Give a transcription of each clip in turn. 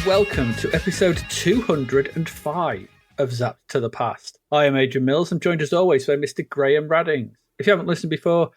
welcome to episode 205 of Zapped to the Past. I am Adrian Mills. I'm joined as always by Mr. Graham Raddings. If you haven't listened before,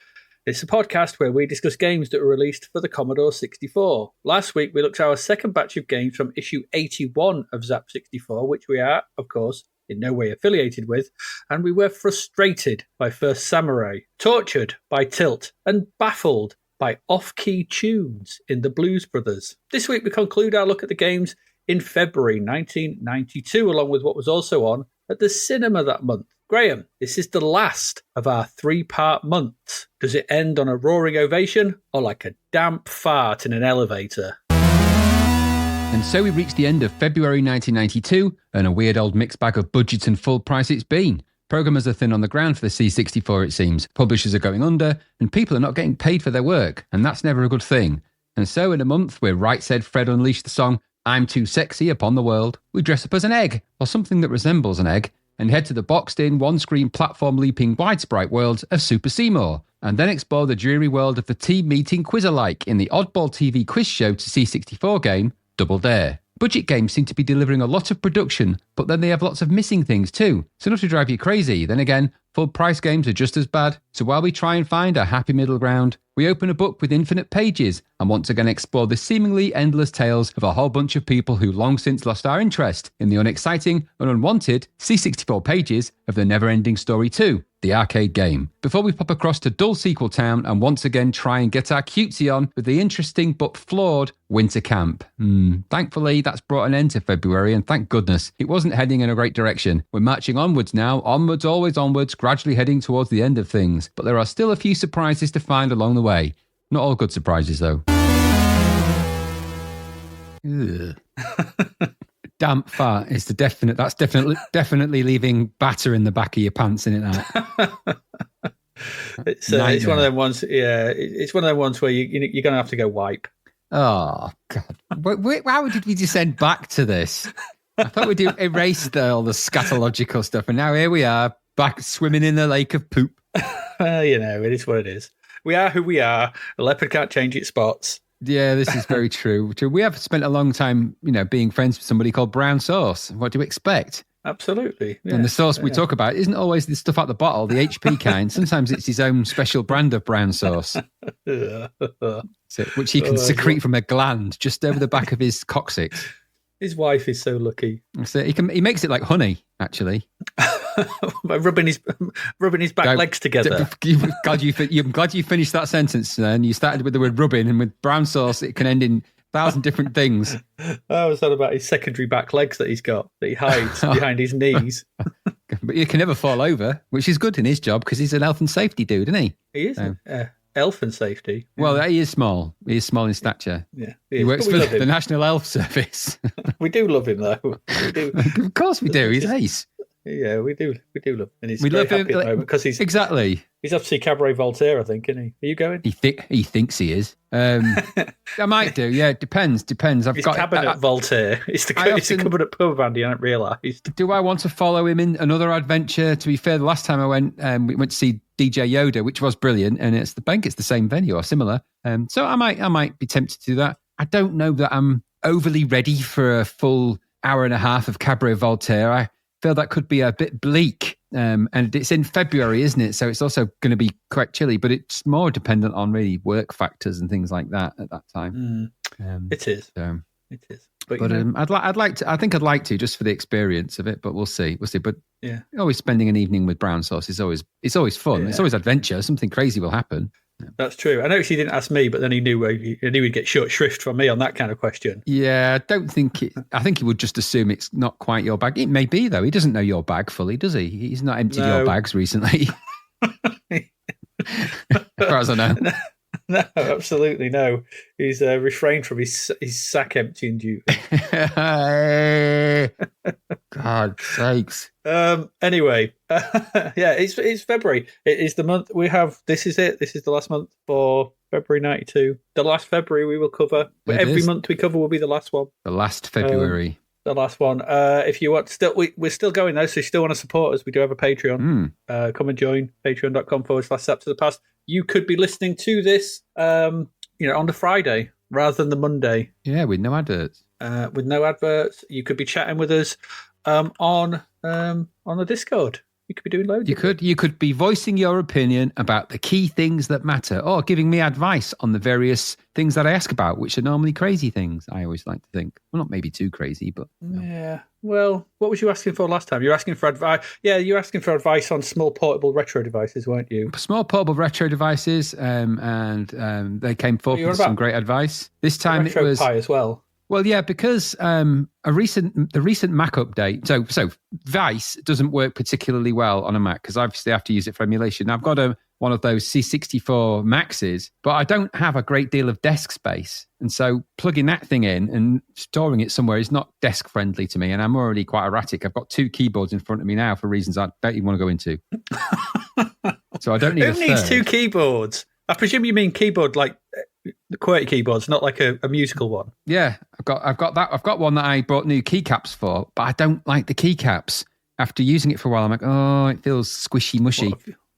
it's a podcast where we discuss games that were released for the Commodore 64. Last week, we looked at our second batch of games from issue 81 of Zapped 64, which we are, of course, in no way affiliated with, and we were frustrated by First Samurai, tortured by Tilt, and baffled by off-key tunes in the Blues Brothers. This week, we conclude our look at the games in February 1992, along with what was also on at the cinema that month. Graham, this is the last of our three-part month. Does it end on a roaring ovation or like a damp fart in an elevator? And so we reached the end of February 1992, and a weird old mixed bag of budgets and full price it's been. Programmers are thin on the ground for the C64, it seems. Publishers are going under, and people are not getting paid for their work, and that's never a good thing. And so in a month where Right Said Fred unleashed the song I'm Too Sexy upon the world, we dress up as an egg, or something that resembles an egg, and head to the boxed-in, one-screen, platform-leaping, wide-sprite world of Super Seymour, and then explore the dreary world of the team-meeting quiz-alike in the oddball TV quiz show to C64 game, Double Dare. Budget games seem to be delivering a lot of production, but then they have lots of missing things too, so not to drive you crazy. Then again, full-price games are just as bad, so while we try and find a happy middle ground, we open a book with infinite pages and once again explore the seemingly endless tales of a whole bunch of people who long since lost our interest in the unexciting and unwanted C64 pages of the never-ending story 2, the arcade game, before we pop across to dull sequel town and once again try and get our cutesy on with the interesting but flawed winter camp. Thankfully, that's brought an end to February, and thank goodness it wasn't heading in a great direction. We're marching onwards now, onwards, always onwards, gradually heading towards the end of things, but there are still a few surprises to find along the way. Not all good surprises, though. Damp fart is the definite. That's definitely leaving batter in the back of your pants, isn't it? That? It's one of them ones. Yeah, it's one of them ones where you're going to have to go wipe. Oh God! How did we descend back to this? I thought we'd erased all the scatological stuff, and now here we are back swimming in the lake of poop. It is what it is. We are who we are. A leopard can't change its spots. Yeah, this is very true. We have spent a long time, being friends with somebody called Brown Sauce. What do you expect? Absolutely. Yeah. And the sauce we talk about isn't always the stuff out the bottle, the HP kind. Sometimes it's his own special brand of brown sauce, which he can secrete from a gland just over the back of his coccyx. His wife is so lucky. So he makes it like honey, actually. By rubbing his back legs together. I'm glad you finished that sentence then. You started with the word rubbing, and with brown sauce, it can end in 1,000 different things. I was talking about his secondary back legs that he's got, that he hides behind his knees. But he can never fall over, which is good in his job because he's an health and safety dude, isn't he? He is. Health and safety. Well, he is small. He is small in stature. Yeah, he works for the National Health Service. We do love him, though. We do. Of course we do. He's ace. Yeah, we do. We do love him. And he's we very love him happy at the moment because he's off to see Cabaret Voltaire, I think, isn't he? Are you going? He thinks he is. I might do. Yeah, it depends. He's Cabinet Voltaire. It's the Cabinet pub band. You haven't realised. Do I want to follow him in another adventure? To be fair, the last time I went, we went to see DJ Yoda, which was brilliant, and it's the same venue or similar. So I might be tempted to do that. I don't know that I'm overly ready for a full hour and a half of Cabaret Voltaire. I feel that could be a bit bleak. And it's in February, isn't it? So it's also going to be quite chilly, but it's more dependent on really work factors and things like that at that time. It is. It is. But I'd like to. I think I'd like to just for the experience of it. But we'll see. But yeah, always spending an evening with brown sauce is always fun. Yeah. It's always adventure. Something crazy will happen. Yeah. That's true. I know he didn't ask me, but then he knew he'd get short shrift from me on that kind of question. Yeah, I don't think I think he would just assume it's not quite your bag. It may be, though. He doesn't know your bag fully, does he? He's not emptied your bags recently. As far as I know. No, absolutely no. He's refrained from his sack emptying duty. God sakes. Anyway, yeah, it's February. It is the month we have. This is it. This is the last month for February 92. The last February we will cover. Every month we cover will be the last one. The last February. The last one. If you want, we're still going though. So if you still want to support us, we do have a Patreon. Come and join patreon.com/Zapped to the Past. You could be listening to this, on the Friday rather than the Monday. Yeah, with no adverts. with no adverts. You could be chatting with us on the Discord. You could be doing loads. You could be voicing your opinion about the key things that matter, or giving me advice on the various things that I ask about, which are normally crazy things. I always like to think. Well, not maybe too crazy, but yeah. Well, what was you asking for last time? You were asking for advice. Yeah, you were asking for advice on small portable retro devices, weren't you? Small portable retro devices, and they came forth with some great advice. This time it was Pi as well. Well, yeah, because the recent Mac update. So Vice doesn't work particularly well on a Mac because obviously I have to use it for emulation. Now, I've got one of those C64 Maxes, but I don't have a great deal of desk space, and so plugging that thing in and storing it somewhere is not desk friendly to me. And I'm already quite erratic. I've got 2 keyboards in front of me now for reasons I don't even want to go into. So I don't need. Who needs 2 keyboards? I presume you mean keyboard like the QWERTY keyboards, not like a musical one. Yeah, I've got that. I've got one that I bought new keycaps for, but I don't like the keycaps. After using it for a while, I'm like, oh, it feels squishy mushy.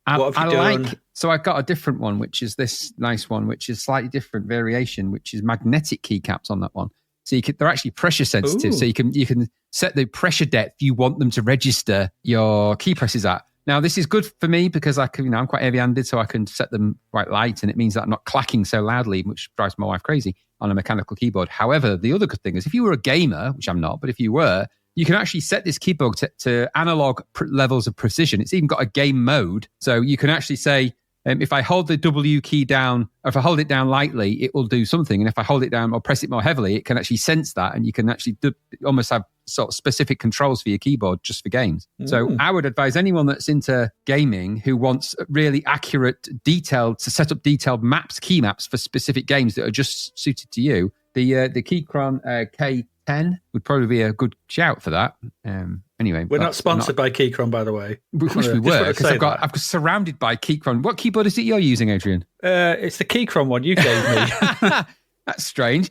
What have you done? So I got a different one, which is this nice one, which is slightly different variation, which is magnetic keycaps on that one. So they're actually pressure sensitive. Ooh. So you can set the pressure depth you want them to register your key presses at. Now, this is good for me because I'm quite heavy-handed, so I can set them quite light, and it means that I'm not clacking so loudly, which drives my wife crazy on a mechanical keyboard. However, the other good thing is if you were a gamer, which I'm not, but if you were, you can actually set this keyboard to analog levels of precision. It's even got a game mode, so you can actually say, if I hold the W key down, or if I hold it down lightly, it will do something. And if I hold it down or press it more heavily, it can actually sense that. And you can actually almost have sort of specific controls for your keyboard just for games. So I would advise anyone that's into gaming who wants really accurate, to set up detailed maps, key maps for specific games that are just suited to you. The Keychron K10 would probably be a good shout for that. Anyway, we're not sponsored by Keychron, by the way. We wish we were, because I'm got surrounded by Keychron. What keyboard is it you're using, Adrian? It's the Keychron one you gave me. That's strange.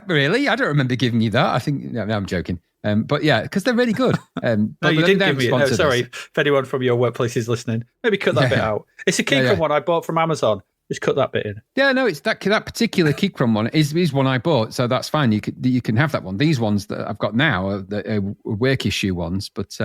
Really? I don't remember giving you that. I think no, I'm joking. But yeah, because they're really good. No, you didn't give me it. No, sorry, if anyone from your workplace is listening, maybe cut that bit out. It's a Keychron one I bought from Amazon. Just cut that bit in. Yeah, no, it's that particular Keychron one is one I bought, so that's fine. You can have that one. These ones that I've got now are work issue ones, but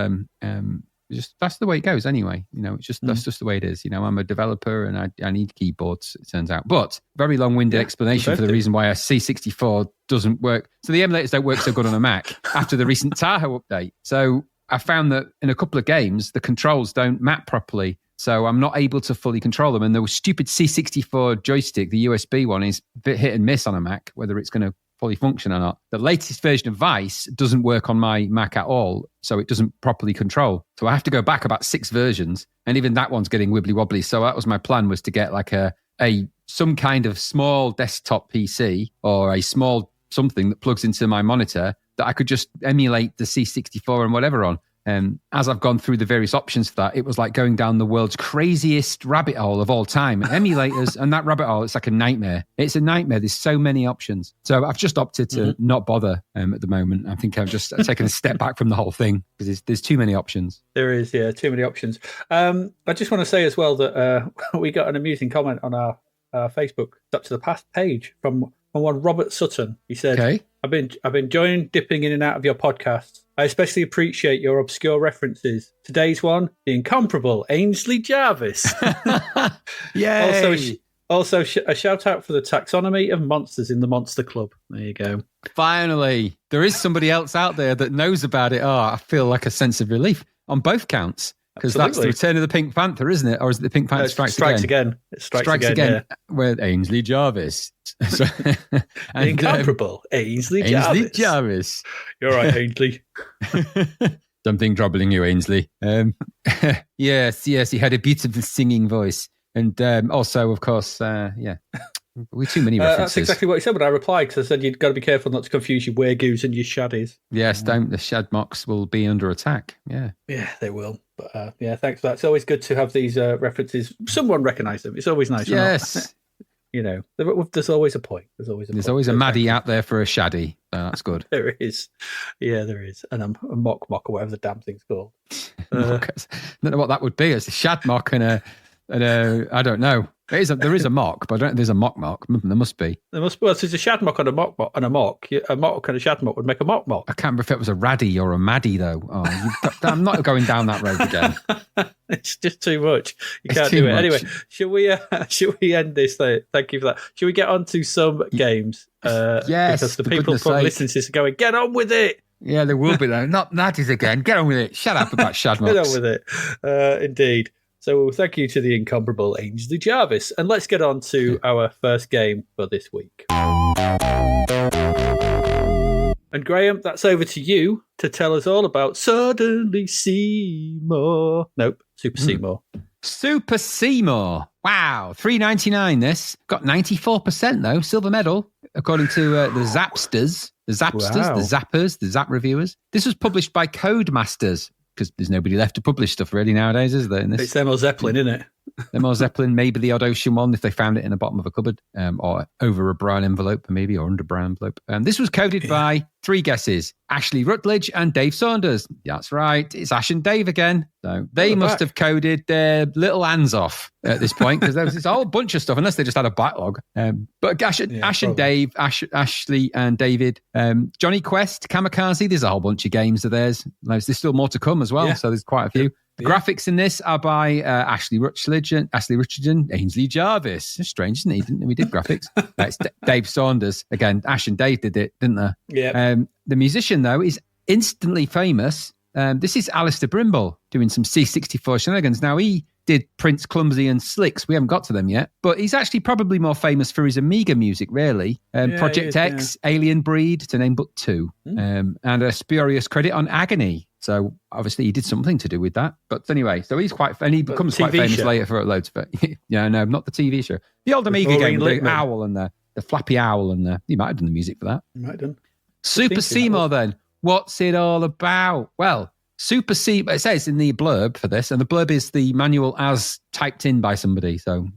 just that's the way it goes anyway. It's just that's just the way it is. I'm a developer and I need keyboards, it turns out. But very long-winded explanation for the reason why a C64 doesn't work. So the emulators don't work so good on a Mac after the recent Tahoe update. So I found that in a couple of games the controls don't map properly. So I'm not able to fully control them. And the stupid C64 joystick, the USB one, is a bit hit and miss on a Mac, whether it's going to fully function or not. The latest version of Vice doesn't work on my Mac at all, so it doesn't properly control. So I have to go back about 6 versions, and even that one's getting wibbly wobbly. So that was my plan, was to get like some kind of small desktop PC or a small something that plugs into my monitor that I could just emulate the C64 and whatever on. As I've gone through the various options for that, it was like going down the world's craziest rabbit hole of all time. Emulators and that rabbit hole, it's like a nightmare. It's a nightmare. There's so many options. So I've just opted to not bother at the moment. I think I've just taken a step back from the whole thing because there's too many options. There is, yeah, too many options. I just want to say as well that we got an amusing comment on our Facebook Up to the Past page from one Robert Sutton. He said, okay. I've been enjoying dipping in and out of your podcasts. I especially appreciate your obscure references. Today's one, the incomparable Ainsley Jarvis. Yay! Also, a shout out for the taxonomy of monsters in the Monster Club. There you go. Finally, there is somebody else out there that knows about it. Oh, I feel like a sense of relief on both counts. Because that's the Return of the Pink Panther, isn't it? Or is it the Pink Panther Strikes Again? It strikes again. Yeah. With Ainsley Jarvis. The incomparable Ainsley Jarvis. You're right, Ainsley. Something troubling you, Ainsley. Yes, he had a beautiful singing voice. And also, of course, with too many references. That's exactly what he said when I replied, because I said you've got to be careful not to confuse your weregoos and your shaddies. Yes, don't. The shadmocks will be under attack. Yeah, they will. But thanks for that. It's always good to have these references. Someone recognise them. It's always nice. Yes. There's always a point. There's always a Maddie out there for a shaddy. That's good. There is. Yeah, there is. And a mock or whatever the damn thing's called. I don't know what that would be. It's a shadmock and a I don't know. There is a mock, but I don't know if there's a mock. There must be. Well, so there's a shadmock and a mock. A mock and a shadmock would make a mock. I can't remember if it was a raddy or a maddie, though. I'm not going down that road again. It's just too much. You can't do it. Much. Anyway, should we end this? Thank you for that. Should we get on to some games? Yes. Because the people probably listening to this are going, get on with it. Yeah, there will be, though. Not Naddies again. Get on with it. Shut up about shadmocks. Get on with it. Indeed. So thank you to the incomparable Ainsley Jarvis. And let's get on to our first game for this week. And Graham, that's over to you to tell us all about Suddenly Seymour. Nope, Super Seymour. Super Seymour. Wow, $3.99 this. Got 94% though, silver medal, according to the Zappsters, the Zappers, the Zap reviewers. This was published by Codemasters, because there's nobody left to publish stuff really nowadays, is there? It's them or Zeppelin, isn't it? Them or Zeppelin, maybe the odd Ocean one if they found it in the bottom of a cupboard, or over a brown envelope, maybe, or under a brown envelope. This was coded by three guesses: Ashley Rutledge and Dave Saunders. That's right, it's Ash and Dave again. So they must have coded their little hands off at this point, because there was this whole bunch of stuff, unless they just had a backlog. But Ash and Dave, Ashley and David, Johnny Quest, Kamikaze, there's a whole bunch of games of theirs. There's still more to come as well, so there's quite a few. The graphics in this are by Ashley Rutledge and Ainsley Jarvis. It's strange, isn't it? He didn't we did graphics. It's Dave Saunders. Again, Ash and Dave did it, didn't they? Yeah. The musician, though, is instantly famous. This is Alistair Brimble doing some C64 shenanigans. Now, he did Prince, Clumsy and Slicks. We haven't got to them yet. But he's actually probably more famous for his Amiga music, really. Project X, Alien Breed, to name but two. And a spurious credit on Agony. So obviously he did something to do with that. But anyway, so he's and he becomes quite famous later for loads of it. Yeah, no, not the TV show. The old Amiga game, the owl and the flappy owl and he might have done the music for that. He might have done. Super Seymour then. What's it all about? Well, Super Seymour, it says in the blurb for this, and the blurb is the manual as typed in by somebody. So,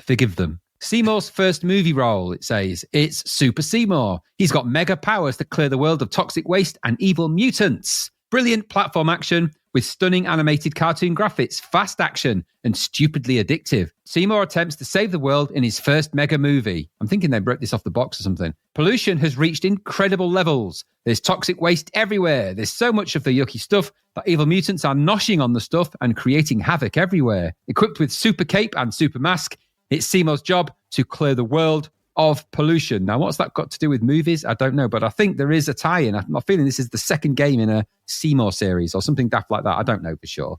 forgive them. Seymour's first movie role, it says, it's Super Seymour. He's got mega powers to clear the world of toxic waste and evil mutants. Brilliant platform action with stunning animated cartoon graphics, fast action, and stupidly addictive. Seymour attempts to save the world in his first mega movie. I'm thinking they broke this off the box or something. Pollution has reached incredible levels. There's toxic waste everywhere. There's so much of the yucky stuff that evil mutants are noshing on the stuff and creating havoc everywhere. Equipped with super cape and super mask, it's Seymour's job to clear the world of pollution. Now, what's that got to do with movies? I don't know, but I think there is a tie-in. I'm feeling this is the second game in a Seymour series or something daft like that. I don't know for sure.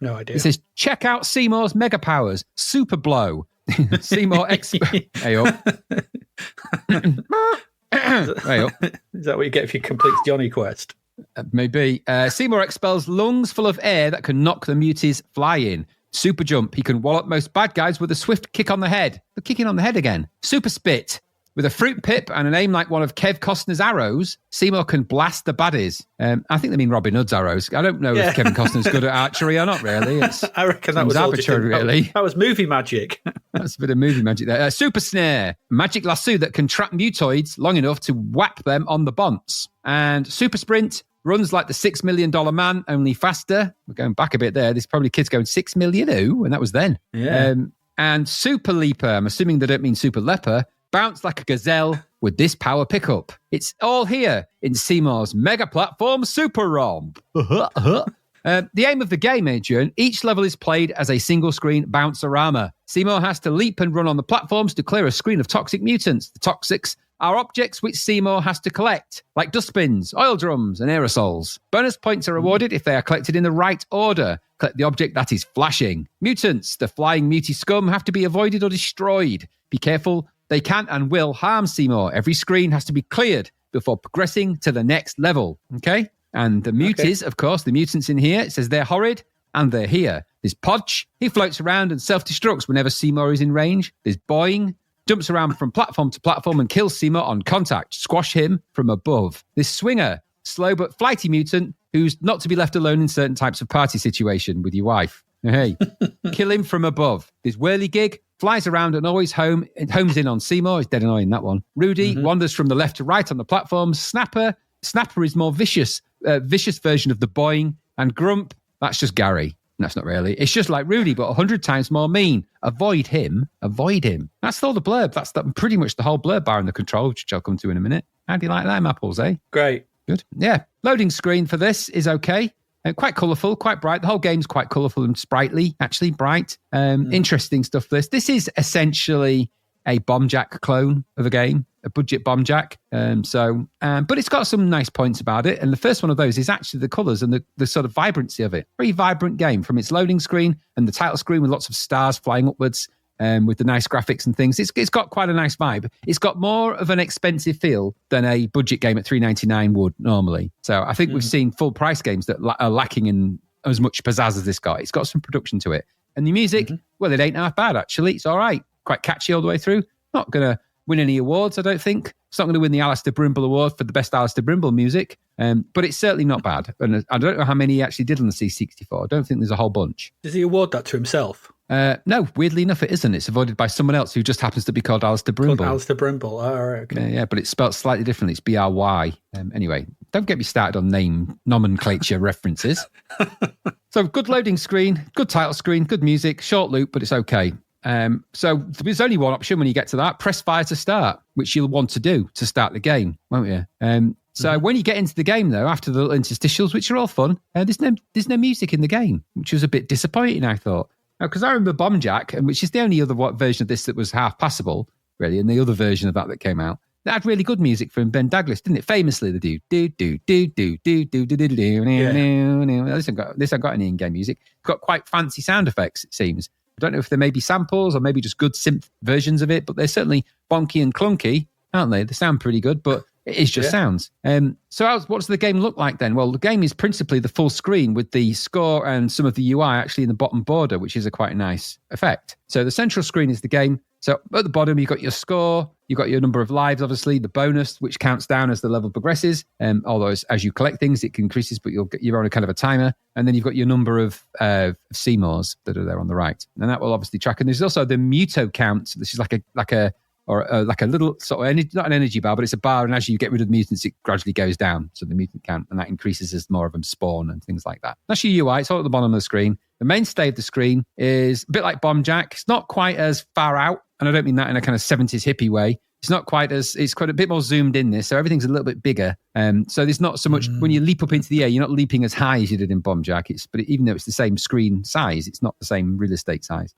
No idea. It says, check out Seymour's mega powers, Super Blow. Seymour expert. Hey up. Hey up. Is that what you get if you complete Johnny Quest? Maybe. Seymour expels lungs full of air that can knock the muties flying. Super jump. He can wallop most bad guys with a swift kick on the head. The kicking on the head again. Super spit. With a fruit pip and an aim like one of Kev Costner's arrows, Seymour can blast the baddies. I think they mean Robin Hood's arrows. I don't know if Kevin Costner's good at archery or not, really. I reckon that was arbitrary, really. That was movie magic. That's a bit of movie magic there. Super snare. Magic lasso that can trap mutoids long enough to whap them on the bonts. And super sprint. Runs like the $6 million man, only faster. We're going back a bit there. There's probably kids going, 6 million who? And that was then. Yeah. And super leaper, I'm assuming they don't mean super leper, bounce like a gazelle with this power pickup. It's all here in Seymour's mega platform Super ROM. The aim of the game, Adrian, each level is played as a single screen bouncerama. Seymour has to leap and run on the platforms to clear a screen of toxic mutants. The toxics are objects which Seymour has to collect, like dustbins, oil drums, and aerosols. Bonus points are awarded if they are collected in the right order. Collect the object that is flashing. Mutants, the flying muty scum, have to be avoided or destroyed. Be careful, they can and will harm Seymour. Every screen has to be cleared before progressing to the next level. Okay? And the muties, of course, the mutants in here, it says they're horrid and they're here. There's Podge, he floats around and self-destructs whenever Seymour is in range. There's Boing, jumps around from platform to platform and kills Seymour on contact. Squash him from above. This Swinger, slow but flighty mutant who's not to be left alone in certain types of party situation with your wife. Hey, kill him from above. This Whirligig flies around and always homes in on Seymour. He's dead annoying, that one. Rudy wanders from the left to right on the platform. Snapper is more vicious version of the Boing. And Grump, that's just Gary. That's not really. It's just like Rudy, but 100 times more mean. Avoid him. Avoid him. That's all the blurb. That's pretty much the whole blurb bar in the control, which I'll come to in a minute. How do you like them apples, eh? Great. Good. Yeah. Loading screen for this is okay. Quite colourful, quite bright. The whole game's quite colourful and sprightly, actually, bright. Interesting stuff for this. This is essentially a Bomb Jack clone of a game, a budget Bomb Jack. But it's got some nice points about it. And the first one of those is actually the colours and the sort of vibrancy of it. Very vibrant game from its loading screen and the title screen with lots of stars flying upwards. With the nice graphics and things. It's got quite a nice vibe. It's got more of an expensive feel than a budget game at $3.99 would normally. So I think we've seen full price games that are lacking in as much pizzazz as this got. It's got some production to it. And the music, well, it ain't half bad, actually. It's all right. Quite catchy all the way through. Not going to win any awards, I don't think. It's not going to win the Alistair Brimble Award for the best Alistair Brimble music. But it's certainly not bad. And I don't know how many he actually did on the C64. I don't think there's a whole bunch. Does he award that to himself? No, weirdly enough, it isn't. It's avoided by someone else who just happens to be called Alistair Brimble. Called Alistair Brimble. Oh, right, okay. Yeah, but it's spelled slightly differently. It's BRY. Anyway, don't get me started on name nomenclature references. So good loading screen, good title screen, good music, short loop, but it's okay. So there's only one option when you get to that. Press fire to start, which you'll want to do to start the game, won't you? So when you get into the game, though, after the little interstitials, which are all fun, there's no music in the game, which was a bit disappointing, I thought. Because I remember Bomb Jack, which is the only other version of this that was half passable, really, and the other version of that came out, that had really good music from Ben Douglas, didn't it? Famously, the This ain't got any in-game music. It's got quite fancy sound effects, it seems. I don't know if there may be samples or maybe just good synth versions of it, but they're certainly bonky and clunky, aren't they? They sound pretty good, but it is just sounds. So what does the game look like then? Well, the game is principally the full screen with the score and some of the UI actually in the bottom border, which is a quite nice effect. So the central screen is the game. So at the bottom, you've got your score, you've got your number of lives, obviously, the bonus, which counts down as the level progresses. Although as you collect things, it increases, but you're on a kind of a timer. And then you've got your number of Seymours that are there on the right. And that will obviously track. And there's also the Muto count. This is like a little sort of, not an energy bar, but it's a bar. And as you get rid of the mutants, it gradually goes down. So the mutant count, and that increases as more of them spawn and things like that. That's your UI. It's all at the bottom of the screen. The mainstay of the screen is a bit like Bomb Jack. It's not quite as far out. And I don't mean that in a kind of 70s hippie way. It's quite a bit more zoomed in this. So everything's a little bit bigger. So there's not so much, when you leap up into the air, you're not leaping as high as you did in Bomb Jack. But even though it's the same screen size, it's not the same real estate size.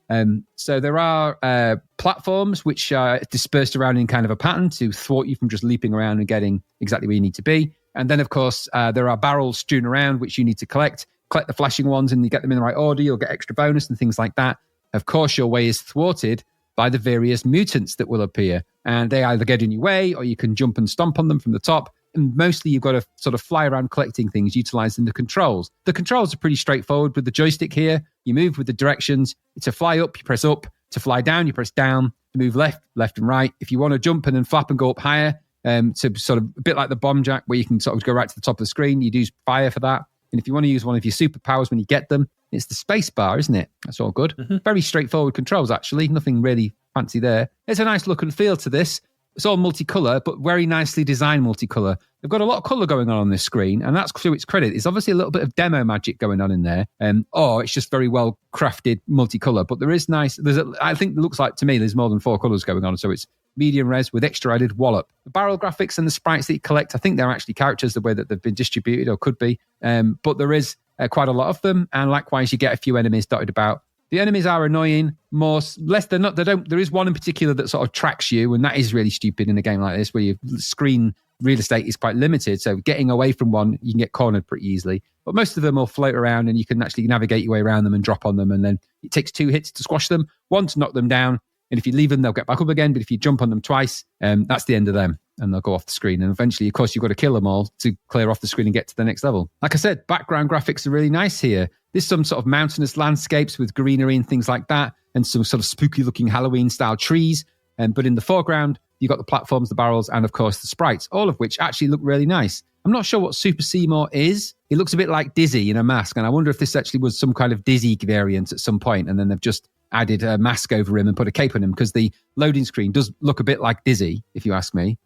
So there are platforms which are dispersed around in kind of a pattern to thwart you from just leaping around and getting exactly where you need to be. And then, of course, there are barrels strewn around which you need to collect the flashing ones, and you get them in the right order. You'll get extra bonus and things like that. Of course, your way is thwarted by the various mutants that will appear. And they either get in your way or you can jump and stomp on them from the top. And mostly you've got to sort of fly around collecting things, utilizing the controls. The controls are pretty straightforward with the joystick here. You move with the directions. To fly up, you press up. To fly down, you press down. To move left and right. If you want to jump and then flap and go up higher, to sort of a bit like the Bomb Jack where you can sort of go right to the top of the screen, you'd use fire for that. And if you want to use one of your superpowers when you get them, it's the space bar, isn't it? That's all good. Very straightforward controls, actually. Nothing really fancy there. There's a nice look and feel to this. It's all multicolour, but very nicely designed multicolour. They've got a lot of colour going on this screen, and that's to its credit. It's obviously a little bit of demo magic going on in there, or it's just very well crafted multicolour. But there is nice. I think it looks like to me there's more than 4 colours going on, so it's medium res with extra added wallop. The barrel graphics and the sprites that you collect, I think they're actually characters the way that they've been distributed, or could be. But there is quite a lot of them, and likewise you get a few enemies dotted about. The enemies are annoying, less they're not. There is one in particular that sort of tracks you, and that is really stupid in a game like this, where your screen real estate is quite limited. So getting away from one, you can get cornered pretty easily. But most of them will float around, and you can actually navigate your way around them and drop on them. And then it takes 2 hits to squash them, 1 to knock them down. And if you leave them, they'll get back up again. But if you jump on them twice, that's the end of them, and they'll go off the screen. And eventually, of course, you've got to kill them all to clear off the screen and get to the next level. Like I said, background graphics are really nice here. There's some sort of mountainous landscapes with greenery and things like that, and some sort of spooky-looking Halloween-style trees. But in the foreground, you've got the platforms, the barrels, and, of course, the sprites, all of which actually look really nice. I'm not sure what Super Seymour is. It looks a bit like Dizzy in a mask, and I wonder if this actually was some kind of Dizzy variant at some point, and then they've just added a mask over him and put a cape on him, because the loading screen does look a bit like Dizzy, if you ask me.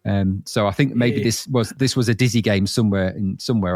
So I think maybe this was a Dizzy game somewhere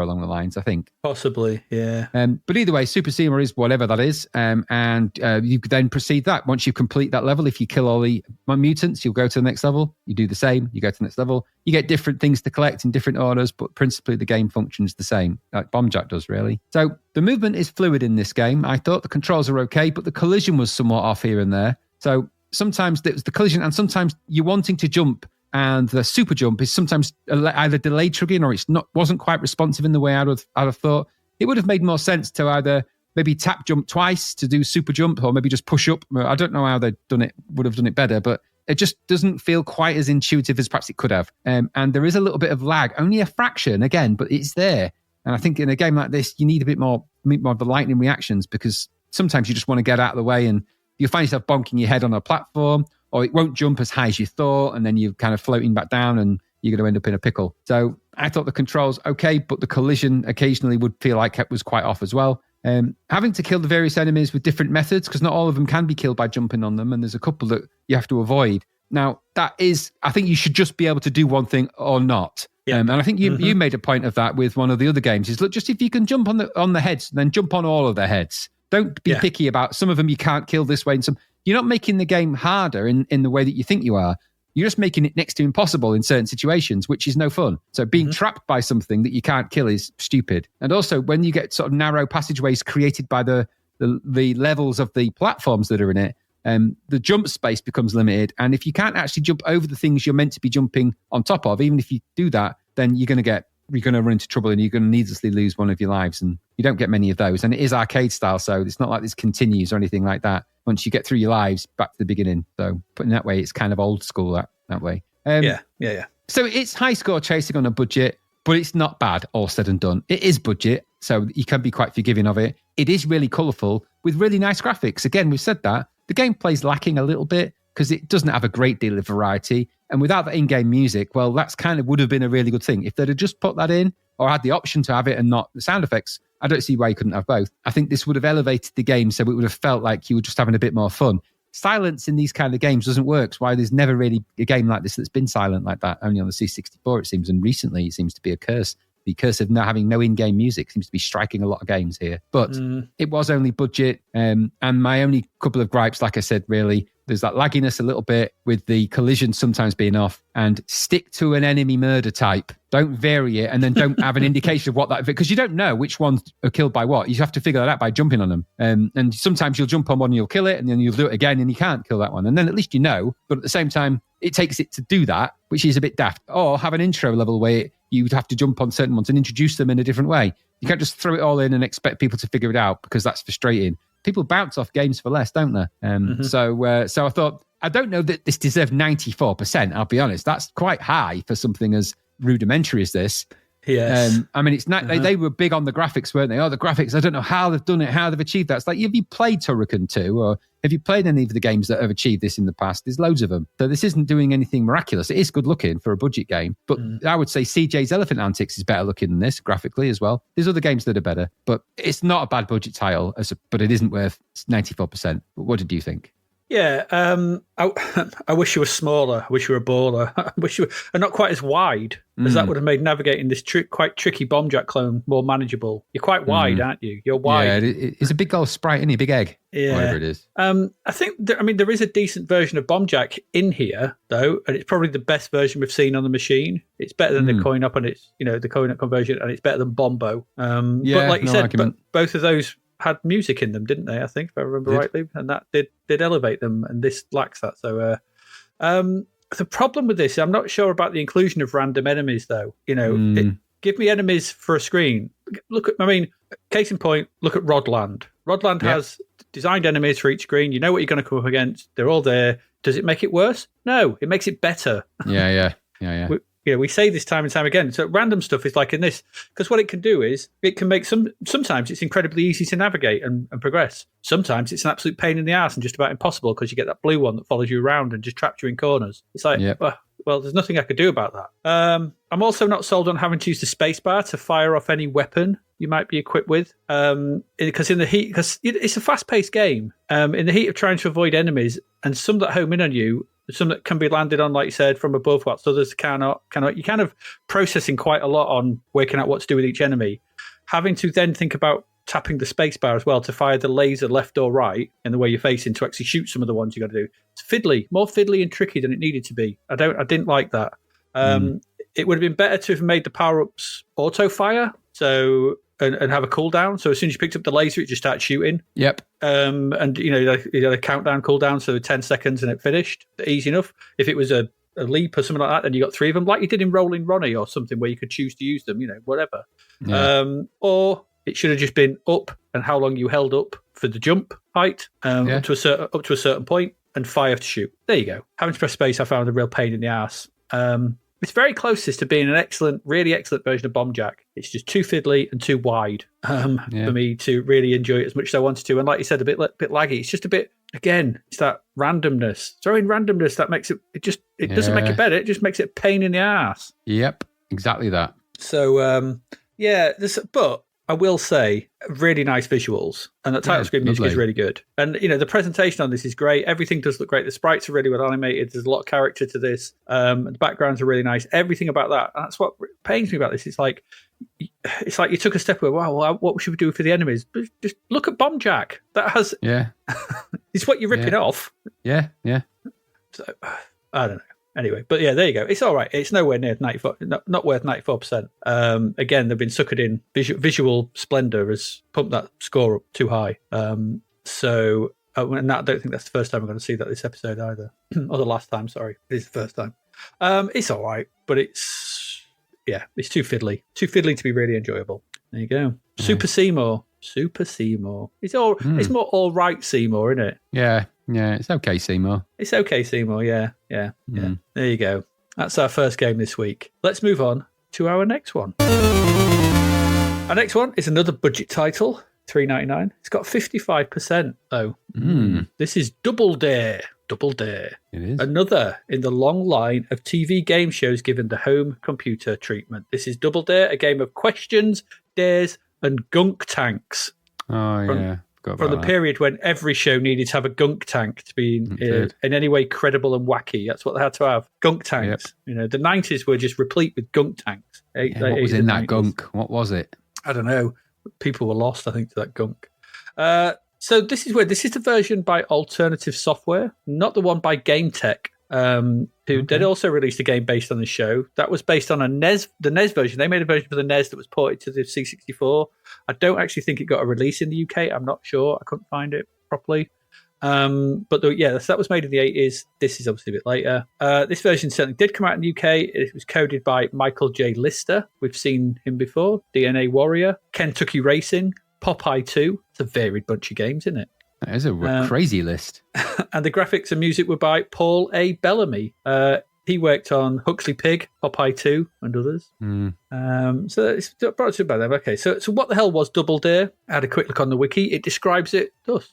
along the lines, I think. Possibly, yeah. But either way, Super Seymour is whatever that is, and you then proceed that. Once you complete that level, if you kill all the mutants, you'll go to the next level. You do the same, you go to the next level. You get different things to collect in different orders, but principally the game functions the same, like Bombjack does, really. So the movement is fluid in this game. I thought the controls are okay, but the collision was somewhat off here and there. So sometimes it was the collision, and sometimes you're wanting to jump, and the super jump is sometimes either delayed triggering, or wasn't quite responsive in the way I'd have thought. It would have made more sense to either maybe tap jump twice to do super jump, or maybe just push up. I don't know how they'd done it, would have done it better, but it just doesn't feel quite as intuitive as perhaps it could have. And there is a little bit of lag, only a fraction again, but it's there. And I think in a game like this, you need a bit more of the lightning reactions, because sometimes you just want to get out of the way and you find yourself bonking your head on a platform, or it won't jump as high as you thought, and then you're kind of floating back down and you're going to end up in a pickle. So I thought the controls okay, but the collision occasionally would feel like it was quite off as well. Having to kill the various enemies with different methods, because not all of them can be killed by jumping on them, and there's a couple that you have to avoid. Now, that is, I think you should just be able to do one thing or not. Yeah. And I think you made a point of that with one of the other games, is look, just if you can jump on the heads, then jump on all of their heads. Don't be picky about some of them you can't kill this way, and some you're not making the game harder in the way that you think you are. You're just making it next to impossible in certain situations, which is no fun. So being trapped by something that you can't kill is stupid. And also, when you get sort of narrow passageways created by the levels of the platforms that are in it, the jump space becomes limited. And if you can't actually jump over the things you're meant to be jumping on top of, even if you do that, then you're going to run into trouble, and you're going to needlessly lose one of your lives. And you don't get many of those. And it is arcade style, so it's not like this continues or anything like that. Once you get through your lives, back to the beginning. So putting that way, it's kind of old school that way. Yeah. So it's high score chasing on a budget, but it's not bad, all said and done. It is budget, so you can be quite forgiving of it. It is really colourful with really nice graphics. Again, we've said that. The gameplay's lacking a little bit because it doesn't have a great deal of variety. And without the in-game music, well, that's kind of would have been a really good thing. If they'd have just put that in, or had the option to have it and not the sound effects, I don't see why you couldn't have both. I think this would have elevated the game, so it would have felt like you were just having a bit more fun. Silence in these kind of games doesn't work. It's why there's never really a game like this that's been silent like that, only on the C64 it seems, and recently it seems to be a curse. The curse of not having no in-game music seems to be striking a lot of games here. But it was only budget, and my only couple of gripes, like I said, really, there's that lagginess a little bit with the collision sometimes being off, and stick to an enemy murder type. Don't vary it, and then don't have an indication of what that, because you don't know which ones are killed by what. You have to figure that out by jumping on them. And sometimes you'll jump on one and you'll kill it, and then you'll do it again and you can't kill that one. And then at least you know, but at the same time, it takes it to do that, which is a bit daft. Or have an intro level where you would have to jump on certain ones and introduce them in a different way. You can't just throw it all in and expect people to figure it out, because that's frustrating. People bounce off games for less, don't they? So I thought, I don't know that this deserved 94%, I'll be honest. That's quite high for something as rudimentary as this. Yes. I mean, it's not, they were big on the graphics, weren't they? Oh, the graphics, I don't know how they've done it, how they've achieved that. It's like, have you played Turrican 2, or have you played any of the games that have achieved this in the past? There's loads of them. So this isn't doing anything miraculous. It is good looking for a budget game, but I would say CJ's Elephant Antics is better looking than this graphically as well. There's other games that are better, but it's not a bad budget title, but it isn't worth 94%. But what did you think? Yeah, I wish you were smaller. I wish you were a baller. I wish you were, and not quite as wide, as that would have made navigating this quite tricky Bombjack clone more manageable. You're quite wide, aren't you? You're wide. Yeah, it's a big old sprite, isn't he? Big egg, whatever it is. I think, there is a decent version of Bombjack in here, though, and it's probably the best version we've seen on the machine. It's better than the coin-up, and it's, the coin-up conversion, and it's better than Bombo. But like you said, both of those had music in them, didn't they? I think, if I remember rightly, and that did elevate them, and this lacks that. So, the problem with this, I'm not sure about the inclusion of random enemies, though. Give me enemies for a screen. Case in point, look at Rodland. Rodland has designed enemies for each screen. You know what you're going to come up against. They're all there. Does it make it worse? No, it makes it better. Yeah. We say this time and time again. So random stuff is like in this, because what it can do is it can make sometimes it's incredibly easy to navigate and progress. Sometimes it's an absolute pain in the ass and just about impossible, because you get that blue one that follows you around and just traps you in corners. It's like, well, there's nothing I could do about that. I'm also not sold on having to use the spacebar to fire off any weapon you might be equipped with. Because it's a fast-paced game. In the heat of trying to avoid enemies, and some that home in on you, some that can be landed on, like you said, from above, whilst others cannot. You're kind of processing quite a lot on working out what to do with each enemy. Having to then think about tapping the spacebar as well to fire the laser left or right in the way you're facing to actually shoot some of the ones you got to do. It's fiddly, more fiddly and tricky than it needed to be. I didn't like that. It would have been better to have made the power-ups auto-fire, and have a cooldown. So as soon as you picked up the laser, it just started shooting. Yep. And you had a countdown cooldown, so 10 seconds and it finished. Easy enough. If it was a leap or something like that, then you got 3 of them, like you did in Rolling Ronnie or something, where you could choose to use them. Whatever. Yeah. Or it should have just been up and how long you held up for the jump height up to a certain point, and fire to shoot. There you go. Having to press space, I found a real pain in the ass. It's very closest to being an really excellent version of Bomb Jack. It's just too fiddly and too wide for me to really enjoy it as much as I wanted to. And like you said, a bit laggy. It's just a bit, again, it's that randomness. Throwing randomness, that makes it doesn't make it better. It just makes it a pain in the ass. Yep, exactly that. So, but I will say, really nice visuals, and the title screen music is really good. And the presentation on this is great. Everything does look great. The sprites are really well animated. There's a lot of character to this. The backgrounds are really nice. Everything about that. And that's what pains me about this. It's like you took a step away. Wow, what should we do for the enemies? Just look at Bomb Jack. That has it's what you're ripping off. Yeah. So I don't know. Anyway, but yeah, there you go. It's all right. It's nowhere near 94, not worth 94%. Again, they've been suckered in. Visual splendor has pumped that score up too high. And I don't think that's the first time I'm going to see that this episode either. Or the last time, sorry. It is the first time. It's all right, but it's too fiddly. Too fiddly to be really enjoyable. There you go. Super Seymour. It's more all right Seymour, isn't it? Yeah, it's okay, Seymour. It's okay, Seymour, yeah. There you go. That's our first game this week. Let's move on to our next one. Our next one is another budget title, $3.99. It's got 55%, though. This is Double Dare. It is. Another in the long line of TV game shows given the home computer treatment. This is Double Dare, a game of questions, dares, and gunk tanks. From the period when every show needed to have a gunk tank to be in any way credible and wacky. That's what they had to have. Gunk tanks. Yep. The 90s were just replete with gunk tanks. What was in that gunk? What was it? I don't know. People were lost, I think, to that gunk. So this is the version by Alternative Software, not the one by Game Tech. Who did also release a game based on the show. That was based on the NES version. They made a version for the NES that was ported to the C64. I don't actually think it got a release in the UK. I'm not sure. I couldn't find it properly. But that was made in the 80s. This is obviously a bit later. This version certainly did come out in the UK. It was coded by Michael J. Lister. We've seen him before. DNA Warrior, Kentucky Racing, Popeye 2. It's a varied bunch of games, isn't it? That is a crazy list. And the graphics and music were by Paul A. Bellamy. He worked on Huxley Pig, Popeye 2, and others. So it's brought to by them. Okay, so what the hell was Double Dare? I had a quick look on the wiki. It describes it thus.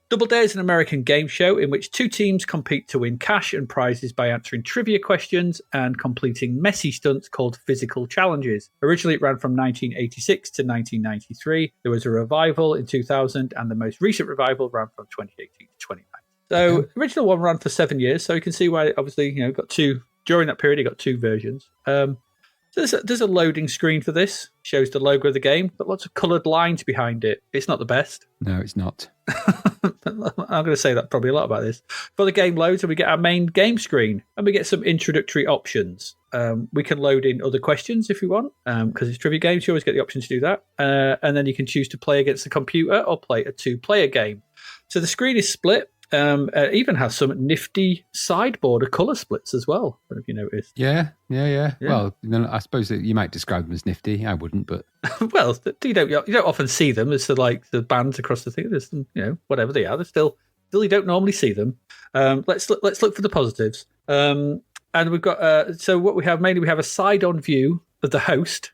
Double Dare is an American game show in which 2 teams compete to win cash and prizes by answering trivia questions and completing messy stunts called physical challenges. Originally, it ran from 1986 to 1993. There was a revival in 2000, and the most recent revival ran from 2018 to 2019. So the original one ran for 7 years, so you can see why, obviously, got 2. During that period, you got 2 versions. There's a loading screen for this. Shows the logo of the game, but lots of coloured lines behind it. It's not the best. No, it's not. I'm going to say that probably a lot about this. Before the game loads, and we get our main game screen, and we get some introductory options. We can load in other questions if we want, because it's trivia games. You always get the option to do that. And then you can choose to play against the computer or play a 2-player game. So the screen is split. It even has some nifty sideboard colour splits as well. I don't know if you noticed. Yeah. Well, I suppose that you might describe them as nifty. I wouldn't, but well, you don't often see them. It's like the bands across the thing. There's some, whatever they are. They're still you don't normally see them. Let's look for the positives. And we've got so what we have mainly, we have a side-on view of the host.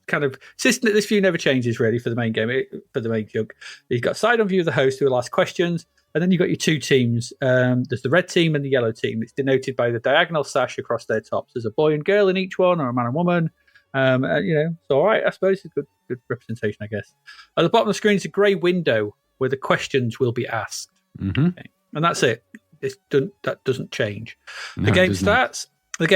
Kind of this view never changes really for the main game, for the main junk. You've got a side-on view of the host who will ask questions. And then you've got your two teams. There's the red team and the yellow team. It's denoted by the diagonal sash across their tops. There's a boy and girl in each one, or a man and woman. It's all right, I suppose. It's good representation, I guess. At the bottom of the screen is a grey window where the questions will be asked. Mm-hmm. Okay. And that's it. That doesn't change. No, The game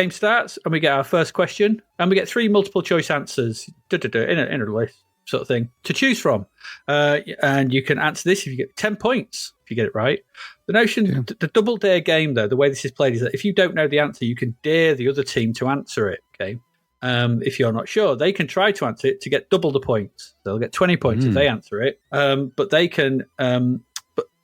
starts, and we get our first question, and we get 3 multiple choice answers in a list sort of thing to choose from. And you can answer this if you get 10 points if you get it right. The notion, the double dare game, though, the way this is played is that if you don't know the answer, you can dare the other team to answer it. Okay. If you're not sure, they can try to answer it to get double the points. They'll get 20 points if they answer it. But they can,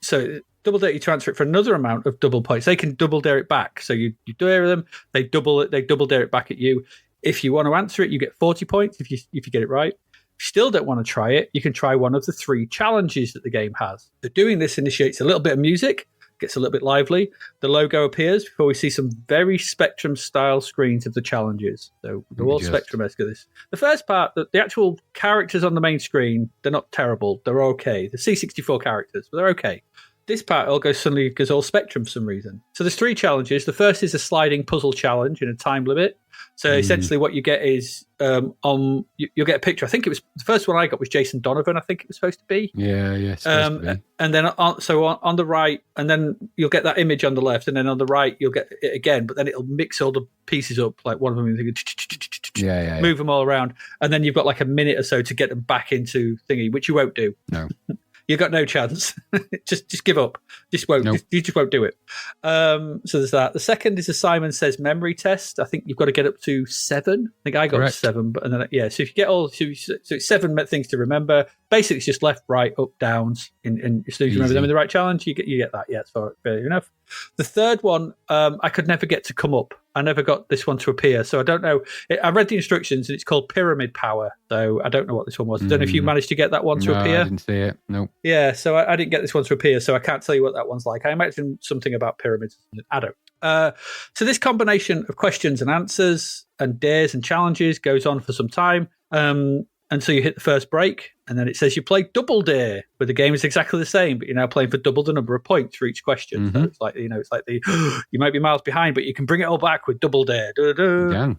so double dare you to answer it for another amount of double points. They can double dare it back. So you dare them, they double dare it back at you. If you want to answer it, you get 40 points if you get it right. If you still don't want to try it, you can try one of the 3 challenges that the game has. So doing this initiates a little bit of music, gets a little bit lively. The logo appears before we see some very Spectrum-style screens of the challenges. So they're all Spectrum-esque at this. The first part, the actual characters on the main screen, they're not terrible. They're okay. The C64 characters, but they're okay. This part all goes all Spectrum for some reason. So there's 3 challenges. The first is a sliding puzzle challenge in a time limit. So essentially what you get is you'll get a picture. I think it was the first one I got was Jason Donovan, I think it was supposed to be. Yeah. And then on the right, and then you'll get that image on the left, and then on the right you'll get it again, but then it'll mix all the pieces up, like one of them move them all around, and then you've got like a minute or so to get them back into thingy, which you won't do. No. You've got no chance. just give up. Just won't. Nope. You just won't do it. So there's that. The second is a Simon Says memory test. I think you've got to get up to 7. I think I got to 7, but and then So if you get so it's 7 things to remember. Basically, it's just left, right, up, downs. And as soon as you remember them in the right challenge, you get that. Yeah, it's fair enough. The third one, I could never get to come up. I never got this one to appear, so I don't know. I read the instructions, and it's called Pyramid Power, so I don't know what this one was. I don't know if you managed to get that one to appear. I didn't see it, no. Yeah, so I didn't get this one to appear, so I can't tell you what that one's like. I imagine something about pyramids. I don't. So this combination of questions and answers and dares and challenges goes on for some time. Until you hit the first break, and then it says you play double dare, where the game is exactly the same, but you're now playing for double the number of points for each question. So it's like you might be miles behind, but you can bring it all back with double dare. So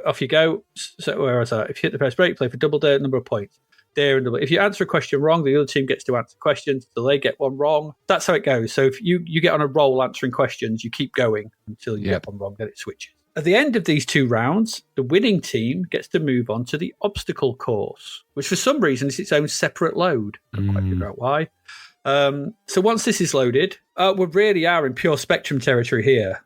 off you go. So where was that? If you hit the first break, play for double dare, number of points. Dare and double. If you answer a question wrong, the other team gets to answer questions until they get one wrong. That's how it goes. So if you get on a roll answering questions, you keep going until you get one wrong, then it switches. At the end of these 2 rounds, the winning team gets to move on to the obstacle course, which for some reason is its own separate load. I can't quite figure out why. So once this is loaded, we really are in pure Spectrum territory here.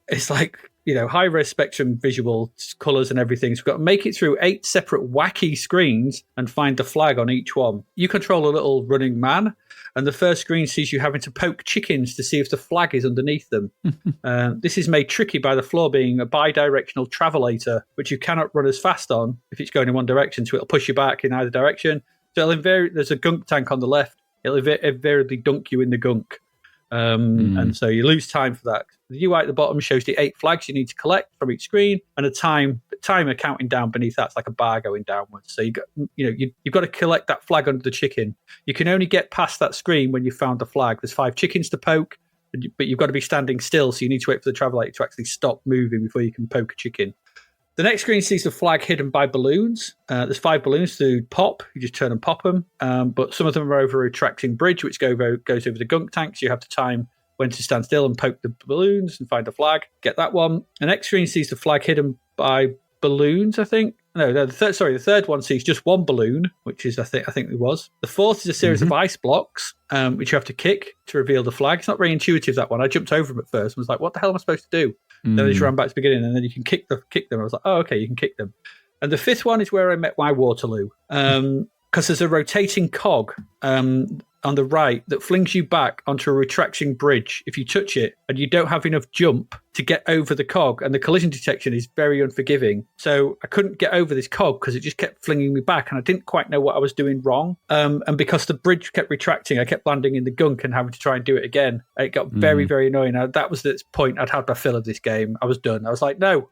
It's like, high-res Spectrum visual colours and everything. So we've got to make it through 8 separate wacky screens and find the flag on each one. You control a little running man, and the first screen sees you having to poke chickens to see if the flag is underneath them. This is made tricky by the floor being a bi-directional travelator, which you cannot run as fast on if it's going in one direction, so it'll push you back in either direction. So there's a gunk tank on the left. It'll invariably dunk you in the gunk. And so you lose time for that. The UI at the bottom shows the 8 flags you need to collect from each screen, and a timer counting down beneath that's like a bar going downwards. So you've got to collect that flag under the chicken. You can only get past that screen when you've found the flag. There's 5 chickens to poke, but you've got to be standing still, so you need to wait for the travelator to actually stop moving before you can poke a chicken. The next screen sees the flag hidden by balloons. There's 5 balloons to pop. You just turn and pop them. But some of them are over a retracting bridge, which goes over the gunk tank. So you have to time when to stand still and poke the balloons and find the flag. Get that one. The next screen sees the flag hidden by balloons, I think. No, the third one sees just 1 balloon, which is, I think it was. The fourth is a series of ice blocks, which you have to kick to reveal the flag. It's not very intuitive, that one. I jumped over them at first and was like, what the hell am I supposed to do? Then I just ran back to the beginning, and then you can kick them. I was like, oh, okay, you can kick them. And the 5th one is where I met my Waterloo, because there's a rotating cog on the right that flings you back onto a retraction bridge if you touch it, and you don't have enough jump to get over the cog, and the collision detection is very unforgiving. So I couldn't get over this cog because it just kept flinging me back, and I didn't quite know what I was doing wrong. And because the bridge kept retracting, I kept landing in the gunk and having to try and do it again. It got very, very annoying. That was the point. I'd had my fill of this game. I was done. I was like, no.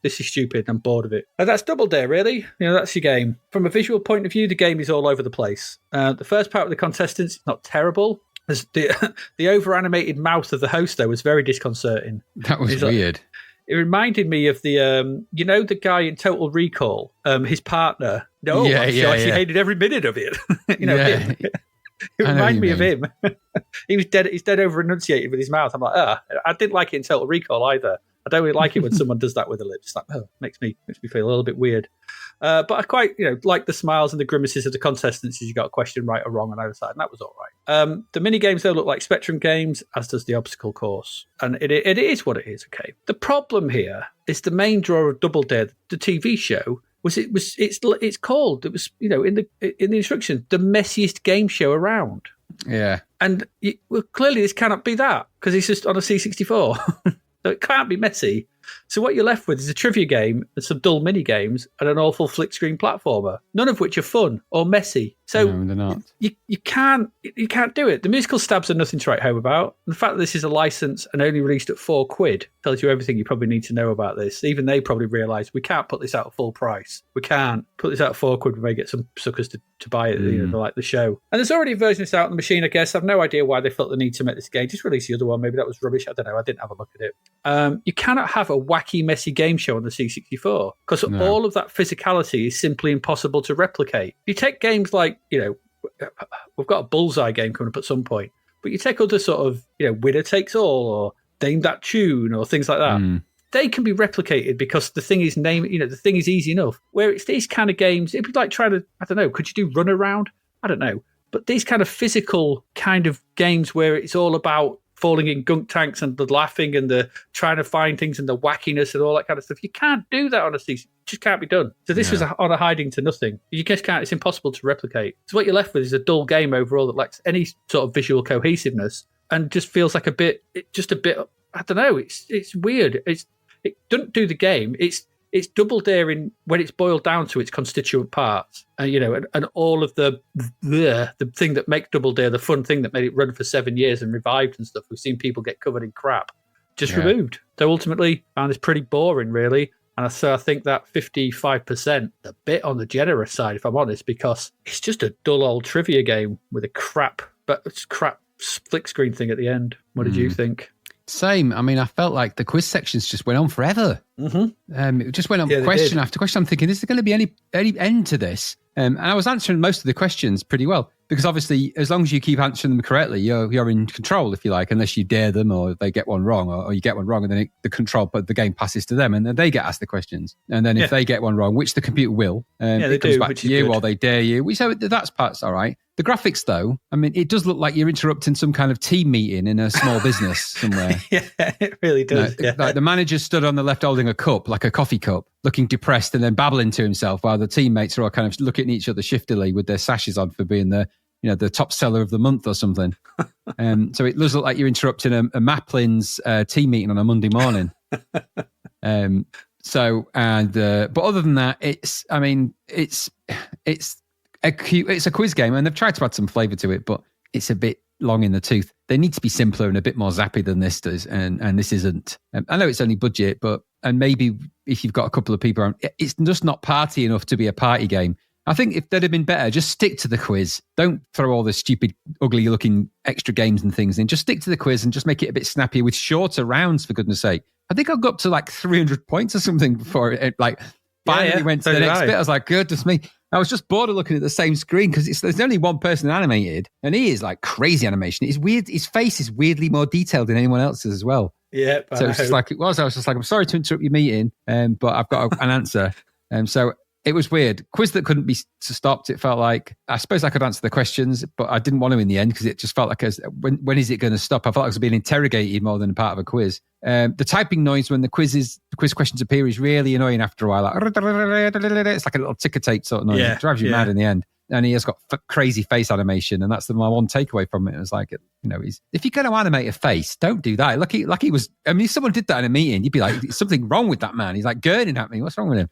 This is stupid. I'm bored of it. And that's Double Dare, really. That's your game. From a visual point of view, the game is all over the place. The first part of the contestants is not terrible. The over-animated mouth of the host, though, was very disconcerting. That was weird. It reminded me of the guy in Total Recall, his partner. She hated every minute of it. It reminded me of him. He's dead over enunciated with his mouth. I'm like, I didn't like it in Total Recall either. I don't really like it when someone does that with the lips. It's like, makes me feel a little bit weird. But I quite, like the smiles and the grimaces of the contestants as you got a question right or wrong on either side, and that was all right. The mini games, though, look like Spectrum games, as does the obstacle course. And it is what it is, okay? The problem here is the main draw of Double Dare, the TV show, it's called, in the instructions, the messiest game show around. Yeah. And clearly this cannot be that, because it's just on a C64. So it can't be messy. So what you're left with is a trivia game and some dull mini games and an awful flick screen platformer, none of which are fun or messy. So no, they're not. You can't do it. The musical stabs are nothing to write home about. And the fact that this is a license and only released at £4 tells you everything you probably need to know about this. Even they probably realise we can't put this out at full price. We can't put this out at £4. We may get some suckers to buy it, like the show. And there's already a version of this out on the machine, I guess. I've no idea why they felt the need to make this game. Just release the other one. Maybe that was rubbish. I don't know. I didn't have a look at it. You cannot have a wacky, messy game show on the C64 because all of that physicality is simply impossible to replicate. You take games like, we've got a Bullseye game coming up at some point, but you take other sort of, Winner Takes All or Name That Tune or things like that. They can be replicated because the thing is the thing is easy enough. Where it's these kind of games, it'd be like trying to, I don't know, could you do Run Around? I don't know. But these kind of physical kind of games where it's all about falling in gunk tanks and the laughing and the trying to find things and the wackiness and all that kind of stuff. You can't do that on a C. It just can't be done. So this was on a hiding to nothing. You just can't. It's impossible to replicate. So what you're left with is a dull game overall that lacks any sort of visual cohesiveness and just feels like a bit. I don't know. It's weird. It doesn't do the game. It's Double Daring when it's boiled down to its constituent parts, and all of the thing that makes Double Dare the fun thing that made it run for 7 years and revived and stuff. We've seen people get covered in crap, just removed. So ultimately, I found this pretty boring, really. And so I think that 55%, a bit on the generous side, if I'm honest, because it's just a dull old trivia game with a crap flick screen thing at the end. What did you think? Same. I mean, I felt like the quiz sections just went on forever. It just went on question after question. I'm thinking, is there going to be any end to this? And I was answering most of the questions pretty well because obviously, as long as you keep answering them correctly, you're in control, if you like, unless you dare them or they get one wrong, or you get one wrong and then the game passes to them and then they get asked the questions. And then if they get one wrong, which the computer will, it comes back to you or they dare you. So that's part's all right. The graphics, though, I mean, it does look like you're interrupting some kind of team meeting in a small business somewhere. Yeah, it really does. Like the manager stood on the left holding a cup, like a coffee cup, looking depressed and then babbling to himself while the teammates are all kind of looking at each other shiftily with their sashes on for being the top seller of the month or something. So it does look like you're interrupting a Maplin's team meeting on a Monday morning. But other than that, it's a quiz game, and they've tried to add some flavour to it, but it's a bit long in the tooth. They need to be simpler and a bit more zappy than this does, and this isn't. I know it's only budget, and maybe if you've got a couple of people around, it's just not party enough to be a party game. I think if they'd have been better, just stick to the quiz. Don't throw all the stupid, ugly-looking extra games and things in. Just stick to the quiz and just make it a bit snappier with shorter rounds, for goodness sake. I think I got up to like 300 points or something before it finally went to the next bit. I was like, goodness me. I was just bored of looking at the same screen because there's only one person animated, and he is like crazy animation. It's weird. His face is weirdly more detailed than anyone else's as well. Yeah. So it's just like it was. I was just like, I'm sorry to interrupt your meeting, but I've got an answer. So it was weird. Quiz that couldn't be stopped. It felt like, I suppose I could answer the questions, but I didn't want to in the end because it just felt like, when is it going to stop? I felt like I was being interrogated more than a part of a quiz. The typing noise when the quiz questions appear is really annoying after a while. Like, it's like a little ticker tape sort of noise. It drives you mad in the end. and he has got crazy face animation, and that's my one takeaway from it. It was like, if you're going to animate a face, don't do that. Like he was. I mean, if someone did that in a meeting, you'd be like, "There's something wrong with that man." He's like gurning at me. What's wrong with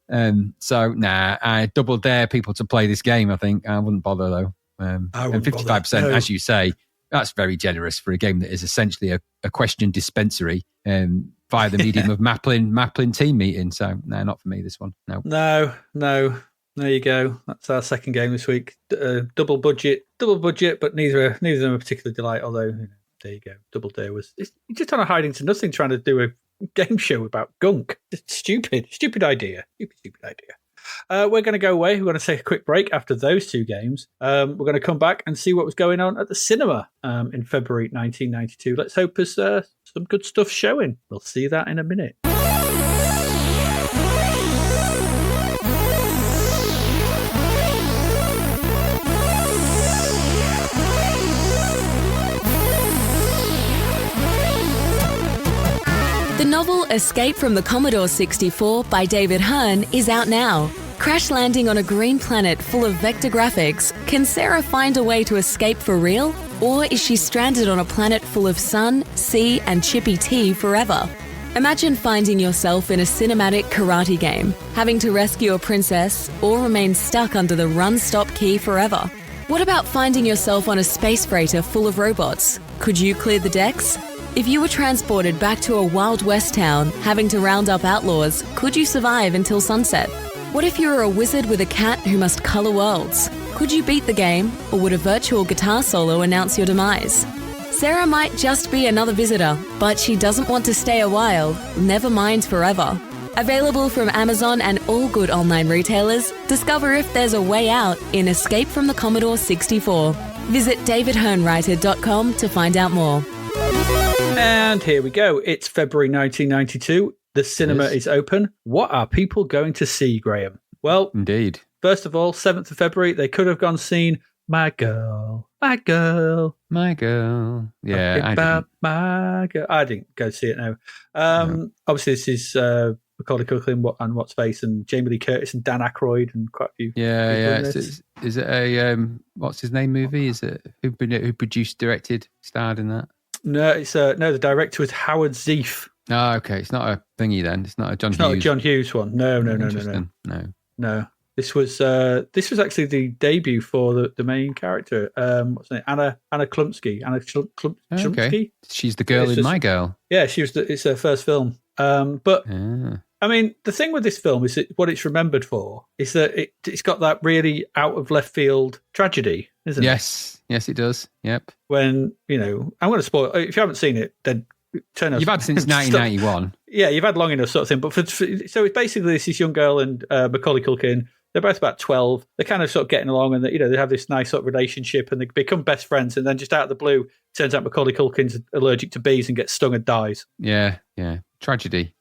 him? So I double dare people to play this game. I think I wouldn't bother though. And 55%, as you say, that's very generous for a game that is essentially a question dispensary via the medium of Maplin team meeting. So no, not for me, this one. No. There you go. That's our second game this week. Double budget, but neither of them are particular delight. Although there you go. Double Dare it's just on a hiding to nothing, trying to do a game show about gunk. It's stupid idea. Stupid idea. We're going to go away. We're going to take a quick break after those two games. We're going to come back and see what was going on at the cinema in February 1992. Let's hope there's some good stuff showing. We'll see that in a minute. The novel Escape from the Commodore 64 by David Hearn is out now. Crash landing on a green planet full of vector graphics, can Sarah find a way to escape for real? Or is she stranded on a planet full of sun, sea, and chippy tea forever? Imagine finding yourself in a cinematic karate game, having to rescue a princess, or remain stuck under the run-stop key forever. What about finding yourself on a space freighter full of robots? Could you clear the decks? If you were transported back to a Wild West town, having to round up outlaws, could you survive until sunset? What if you were a wizard with a cat who must colour worlds? Could you beat the game, or would a virtual guitar solo announce your demise? Sarah might just be another visitor, but she doesn't want to stay a while, never mind forever. Available from Amazon and all good online retailers, discover if there's a way out in Escape from the Commodore 64. Visit davidhearnwriter.com to find out more. And here we go. It's February 1992. The cinema is open. What are people going to see, Graham? Well, indeed. First of all, 7th of February, they could have gone seen My Girl. My Girl. My Girl. Yeah, I didn't go see it now. Obviously, this is Macaulay Culkin and What's Face and Jamie Lee Curtis and Dan Aykroyd and quite a few. Yeah. Is it a what's his name movie? Is it who produced, directed, starred in that? No, it's the director was Howard Zeef. Oh, okay. It's not a thingy then. It's not a John Hughes. Not a John Hughes one. No. This was actually the debut for the main character. What's her name? Anna Chlumsky. Okay. She's the girl in My Girl. Yeah, it's her first film. I mean, the thing with this film is what it's remembered for is that it's got that really out of left field tragedy, isn't it? Yes, it does. Yep. When, I'm going to spoil. If you haven't seen it, then turn off. You've had since 1991. Yeah, you've had long enough sort of thing. But so it's basically this young girl and Macaulay Culkin. They're both about 12. They're kind of sort of getting along, and they have this nice sort of relationship, and they become best friends. And then just out of the blue, it turns out Macaulay Culkin's allergic to bees and gets stung and dies. Yeah. Tragedy.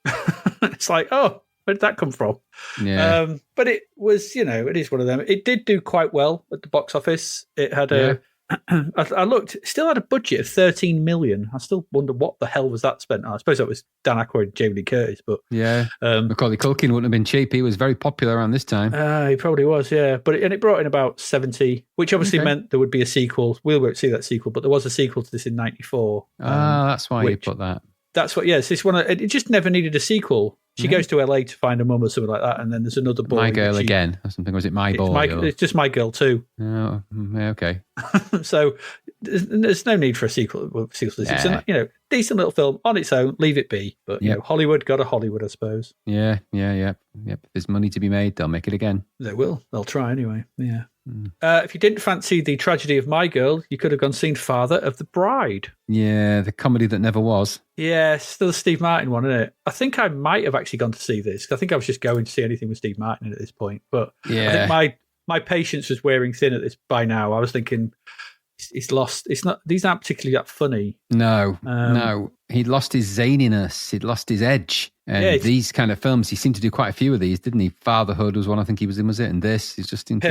It's like, oh, where did that come from? Yeah. But it was, it is one of them. It did do quite well at the box office. It had I looked, it still had a budget of 13 million. I still wonder what the hell was that spent on. I suppose that was Dan Aykroyd and Jamie Lee Curtis, but Macaulay Culkin wouldn't have been cheap. He was very popular around this time. He probably was, yeah. But it brought in about 70, which obviously meant there would be a sequel. We won't see that sequel, but there was a sequel to this in 94. That's why you put that. That's what, yes. This one, it just never needed a sequel. She goes to LA to find a mum or something like that, and then there's another boy. My Girl again, or something. Was it My Boy? It's just My Girl too. Oh, okay. So there's no need for a sequel. It's a decent little film on its own. Leave it be. But Hollywood got a Hollywood, I suppose. Yeah. If there's money to be made, they'll make it again. They will. They'll try anyway. Yeah. If you didn't fancy the tragedy of My Girl, you could have gone seen Father of the Bride. Yeah, the comedy that never was. Yeah, still a Steve Martin one, isn't it? I think I might have actually gone to see this. I think I was just going to see anything with Steve Martin in at this point. But I think my patience was wearing thin at this by now. I was thinking he's lost. These aren't particularly that funny. No. He'd lost his zaniness. He'd lost his edge. And these kind of films, he seemed to do quite a few of these, didn't he? Fatherhood was one I think he was in, was it? And this, he's just into...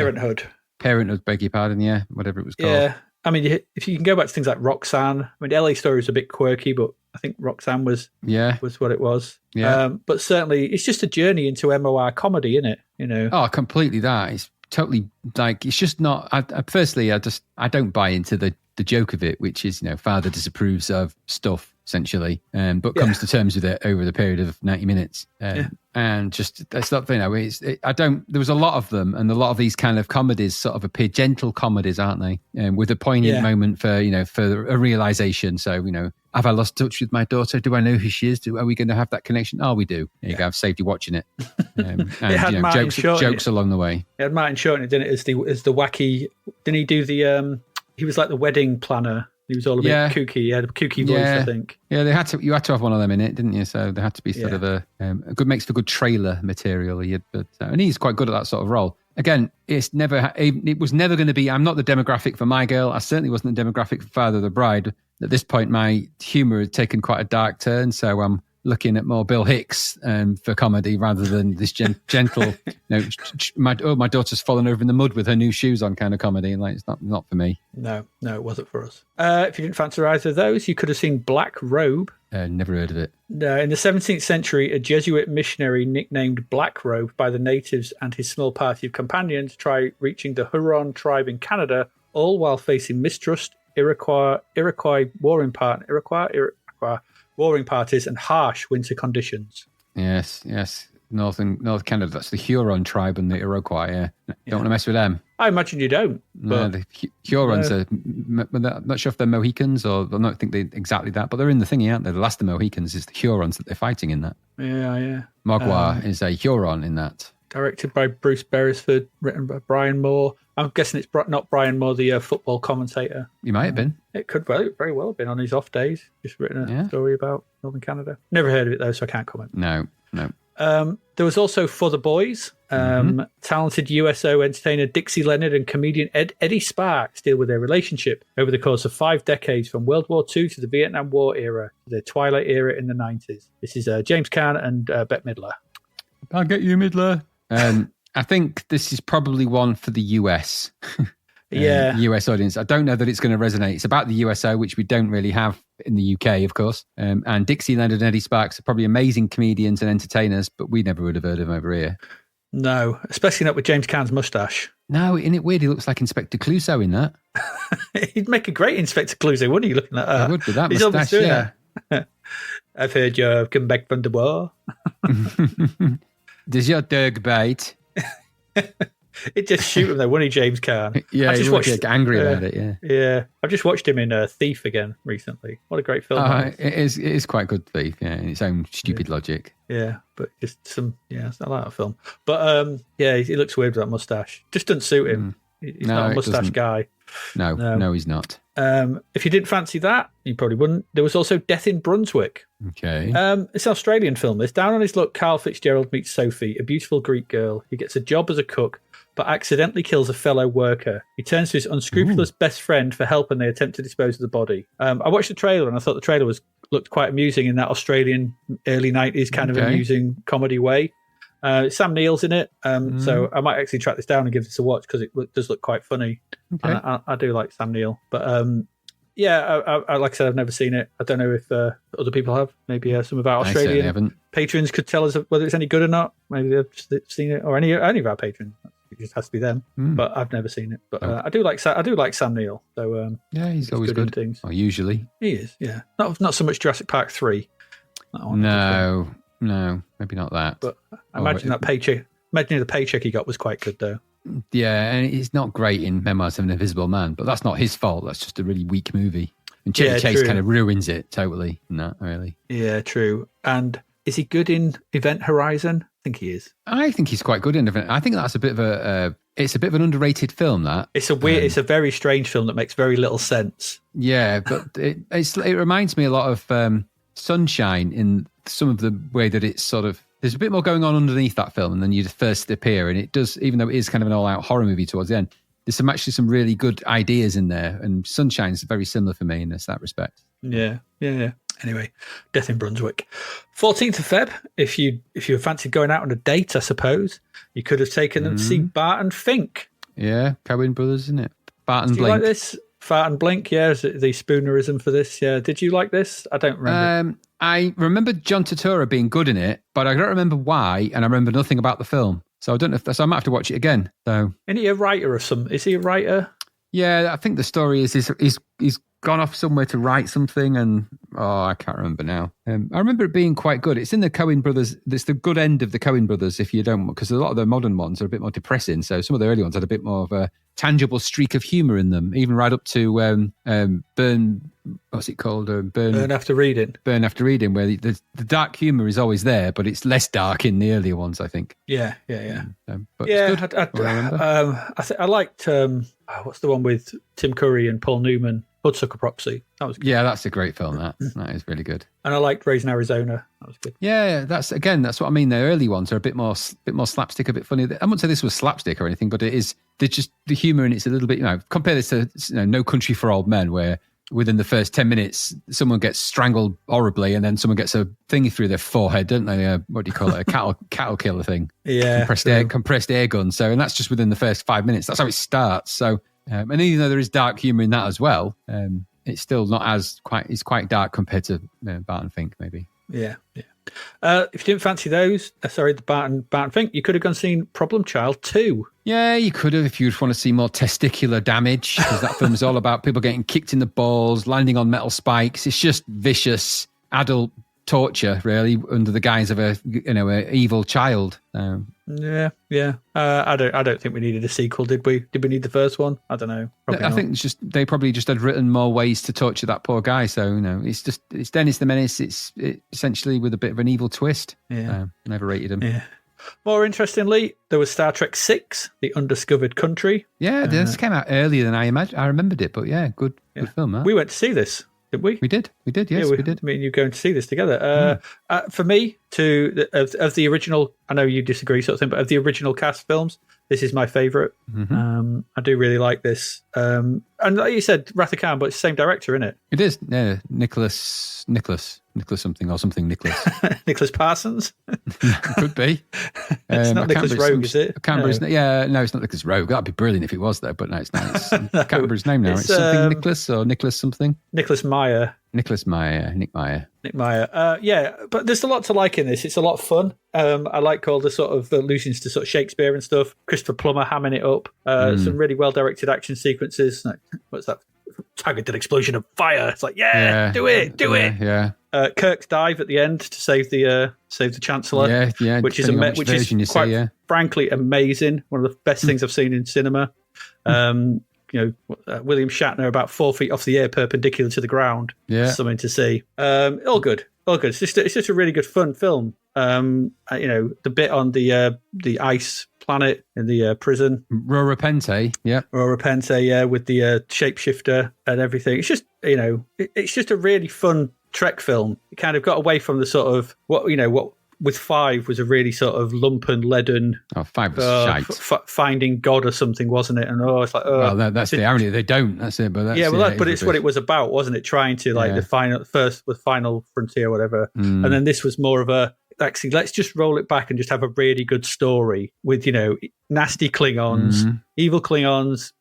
Parenthood, beg your pardon, yeah, whatever it was called. Yeah, I mean, if you can go back to things like Roxanne, I mean, LA Story was a bit quirky, but I think Roxanne was what it was. Yeah. But certainly, it's just a journey into MOR comedy, isn't it? Oh, completely that. It's totally like, it's just not, firstly, I don't buy into the joke of it, which is, father disapproves of stuff, essentially, but comes to terms with it over the period of 90 minutes. And just, that's not, there was a lot of them, and a lot of these kind of comedies sort of appear gentle comedies, aren't they? With a poignant moment for a realization. So, have I lost touch with my daughter? Do I know who she is? Are we going to have that connection? Oh, we do. There you go. I've saved you watching it. And jokes along the way. It had Martin Short in it, didn't it? As the wacky, didn't he do the, he was like the wedding planner. He was all a bit kooky. He had a kooky voice, I think. Yeah, you had to have one of them in it, didn't you? So there had to be sort of a good, makes for good trailer material. And he's quite good at that sort of role. Again, it was never going to be, I'm not the demographic for My Girl. I certainly wasn't the demographic for Father of the Bride. At this point, my humour had taken quite a dark turn, so I'm looking at more Bill Hicks for comedy rather than this gentle, my daughter's fallen over in the mud with her new shoes on kind of comedy. And it's not for me. No, it wasn't for us. If you didn't fancy either of those, you could have seen Black Robe. Never heard of it. No, in the 17th century, a Jesuit missionary nicknamed Black Robe by the natives and his small party of companions tried reaching the Huron tribe in Canada, all while facing mistrust, Iroquois warring parties and harsh winter conditions. Yes. North Canada, that's the Huron tribe and the Iroquois, Don't want to mess with them. I imagine you don't. But, the Hurons are, I'm not sure if they're Mohicans or I don't think they're exactly that, but they're in the thingy, aren't they? The last of the Mohicans is the Hurons that they're fighting in that. Yeah. Mogwai is a Huron in that. Directed by Bruce Beresford, written by Brian Moore. I'm guessing it's not Brian Moore, the football commentator. He might have been. It could very well have been on his off days. Just written a story about Northern Canada. Never heard of it though, so I can't comment. No. There was also For the Boys. Talented USO entertainer Dixie Leonard and comedian Eddie Sparks deal with their relationship over the course of 5 decades, from World War II to the Vietnam War era, to the Twilight era in the 90s. This is James Caan and Bette Midler. I'll get you, Midler. I think this is probably one for the US. US audience. I don't know that it's going to resonate. It's about the USO, which we don't really have in the UK, of course. And Dixie Leonard and Eddie Sparks are probably amazing comedians and entertainers, but we never would have heard of them over here. No, especially not with James Caan's moustache. No, isn't it weird? He looks like Inspector Clouseau in that. He'd make a great Inspector Clouseau, wouldn't he? Looking at that. He would with that moustache, that. I've heard you've come back from the war. Does your dog bite? It just shoot him though, wouldn't he, James Caan? Yeah, he would get angry about it, Yeah. I've just watched him in Thief again recently. What a great film. It is quite good, Thief, in its own stupid logic. Yeah, but just I like that film. But he looks weird with that moustache. Just doesn't suit him. He's not a moustache guy. No, he's not. If you didn't fancy that, you probably wouldn't. There was also Death in Brunswick. Okay. It's an Australian film. This. Down on his luck, Carl Fitzgerald meets Sophie, a beautiful Greek girl. He gets a job as a cook, but accidentally kills a fellow worker. He turns to his unscrupulous best friend for help, and they attempt to dispose of the body. I watched the trailer, and I thought the trailer looked quite amusing in that Australian early 90s kind of amusing comedy way. Sam Neill's in it, so I might actually track this down and give this a watch because it does look quite funny. Okay. And I do like Sam Neill, but I like I said, I've never seen it. I don't know if other people have. Maybe some of our Australian patrons could tell us whether it's any good or not. Maybe they've just seen it, or any of our patrons. It just has to be them. But I've never seen it. But I do like Sam Neill. So he's always good. Things. Or usually he is. Yeah, not so much Jurassic Park 3. No, maybe not that. But I imagine that paycheck. Imagine the paycheck he got was quite good, though. Yeah, and he's not great in Memoirs of an Invisible Man, but that's not his fault. That's just a really weak movie. And Chevy Chase kind of ruins it totally. Not really. Yeah, true. And is he good in Event Horizon? I think he is. I think he's quite good in Event. I think that's a bit of it's a bit of an underrated film. That it's it's a very strange film that makes very little sense. Yeah, but it reminds me a lot of Sunshine in some of the way that it's sort of, there's a bit more going on underneath that film, and then you first appear, and it does, even though it is kind of an all-out horror movie towards the end, there's actually some really good ideas in there, and Sunshine's very similar for me in that respect. Yeah. Anyway, Death in Brunswick. 14th of Feb, if you fancied going out on a date, I suppose, you could have taken them to see Bart and Fink. Yeah, Coen Brothers, isn't it? Bart and Blink. Do you like this? Fart and Blink, yeah, is the Spoonerism for this. Yeah, did you like this? I don't remember. I remember John Turturro being good in it, but I don't remember why, and I remember nothing about the film. So I don't know if that's. I might have to watch it again. So Isn't he a writer of some? Is he a writer? yeah, I think the story is he's gone off somewhere to write something, and I can't remember now. I remember it being quite good. It's in the Coen brothers. It's the good end of the Coen brothers. If you don't, because a lot of the modern ones are a bit more depressing. So some of the early ones had a bit more of a tangible streak of humour in them, even right up to Burn. What's it called? Burn After Reading. Burn After Reading, where the dark humour is always there, but it's less dark in the earlier ones, I think. Yeah. But Yeah, it's good. I liked what's the one with Tim Curry and Paul Newman? Bloodsucker Proxy. That was good. Yeah, that's a great film. That is really good. And I liked Raising Arizona. That was good. Yeah, that's what I mean. The early ones are a bit more slapstick, a bit funny. I wouldn't say this was slapstick or anything, but it is. They're just the humour in it's a little bit. Compare this to No Country for Old Men, where within the first 10 minutes someone gets strangled horribly, and then someone gets a thingy through their forehead, don't they? What do you call it? A cattle killer thing. Yeah, compressed air gun. So, and that's just within the first 5 minutes. That's how it starts. So. And even though there is dark humour in that as well, it's still not it's quite dark compared to Barton Fink, maybe. Yeah. If you didn't fancy those, the Barton Fink, you could have gone seen Problem Child 2. Yeah, you could have if you just want to see more testicular damage, because that film's all about people getting kicked in the balls, landing on metal spikes. It's just vicious adult torture, really, under the guise of a evil child. Yeah. I don't think we needed a sequel, did we? Did we need the first one? I don't know. I think it's just they probably just had written more ways to torture that poor guy. So it's Dennis the Menace. It's essentially with a bit of an evil twist. Yeah, never rated him. Yeah. More interestingly, there was Star Trek VI, The Undiscovered Country. Yeah, this came out earlier than I imagined. I remembered it, but good film. Huh? We went to see this. Did we? We did. Yes, we did. I mean, you're going to see this together. For me, of the original, I know you disagree, sort of thing, but of the original cast films, this is my favourite. Mm-hmm. I do really like this. And like you said, Wrath of Khan, but it's the same director, isn't it? It is. Yeah, Nicholas something or something. Nicholas Parsons. Could be. It's not Nicholas Rogue, is it? I can't remember his name. Yeah, no, it's not Nicholas Rogue. That'd be brilliant if it was, though. But no, it's not. I can't remember his name now. It's something Nicholas or Nicholas something. Nicholas Meyer. Nick Meyer. Yeah, but there's a lot to like in this. It's a lot of fun. I like all the sort of allusions to sort of Shakespeare and stuff. Christopher Plummer hamming it up. Some really well-directed action sequences. Like, what's that? Targeted explosion of fire. It's like, do it. Yeah. Kirk's dive at the end to save the Chancellor. Yeah. Which is quite frankly amazing. One of the best things I've seen in cinema. William Shatner about 4 feet off the air, perpendicular to the ground. Yeah, something to see. All good. It's just a really good fun film. The bit on the ice planet in the prison. Rora Pente, with the shapeshifter and everything. It's just it's just a really fun Trek film. It kind of got away from the sort of what with 5 was a really sort of lumpen, leaden. 5 was shite. Finding God or something, wasn't it? And it's like, well, that's the irony. They don't. That's it. But that's, but it's what it was about, wasn't it? Trying to the final frontier, whatever. And then this was more of a actually let's just roll it back and just have a really good story with nasty Klingons, evil Klingons,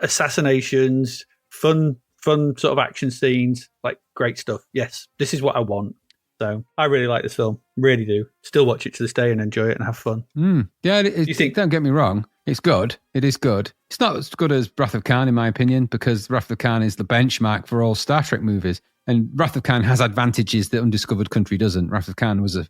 assassinations, fun sort of action scenes, like great stuff. Yes, this is what I want. So I really like this film, really do. Still watch it to this day and enjoy it and have fun. Yeah, don't get me wrong, it's good. It is good. It's not as good as Wrath of Khan, in my opinion, because Wrath of Khan is the benchmark for all Star Trek movies. And Wrath of Khan has advantages that Undiscovered Country doesn't. Wrath of Khan was a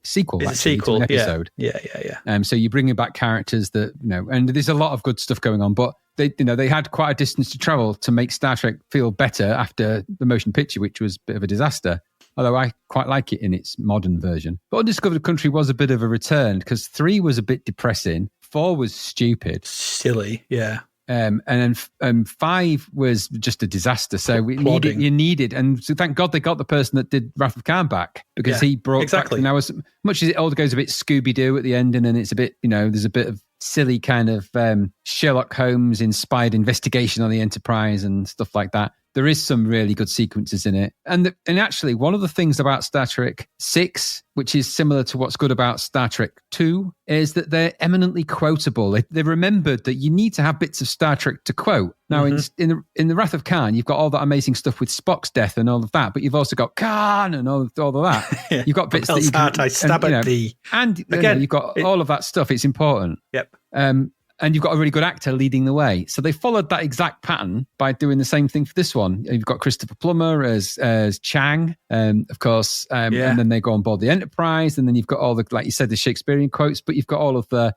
sequel. It's a sequel, to an episode. Yeah. So you're bringing back characters that and there's a lot of good stuff going on, but they had quite a distance to travel to make Star Trek feel better after the motion picture, which was a bit of a disaster. Although I quite like it in its modern version. But Undiscovered Country was a bit of a return because 3 was a bit depressing, 4 was stupid, silly, yeah. And then 5 was just a disaster. So you needed, and so thank God they got the person that did Wrath of Khan back, because he brought back. Now, as much as it all goes a bit Scooby Doo at the end, and then it's a bit, there's a bit of silly kind of Sherlock Holmes inspired investigation on the Enterprise and stuff like that. there is some really good sequences in it. And actually, one of the things about Star Trek 6, which is similar to what's good about Star Trek 2, is that they're eminently quotable. They remembered that you need to have bits of Star Trek to quote. Now, in the Wrath of Khan, you've got all that amazing stuff with Spock's death and all of that, but you've also got Khan and all of that. Yeah. You've got bits that you can... I stab at thee. And again, you've got all of that stuff. It's important. Yep. And you've got a really good actor leading the way. So they followed that exact pattern by doing the same thing for this one. You've got Christopher Plummer as Chang, of course. And then they go on board the Enterprise. And then you've got all the, like you said, the Shakespearean quotes, but you've got all of the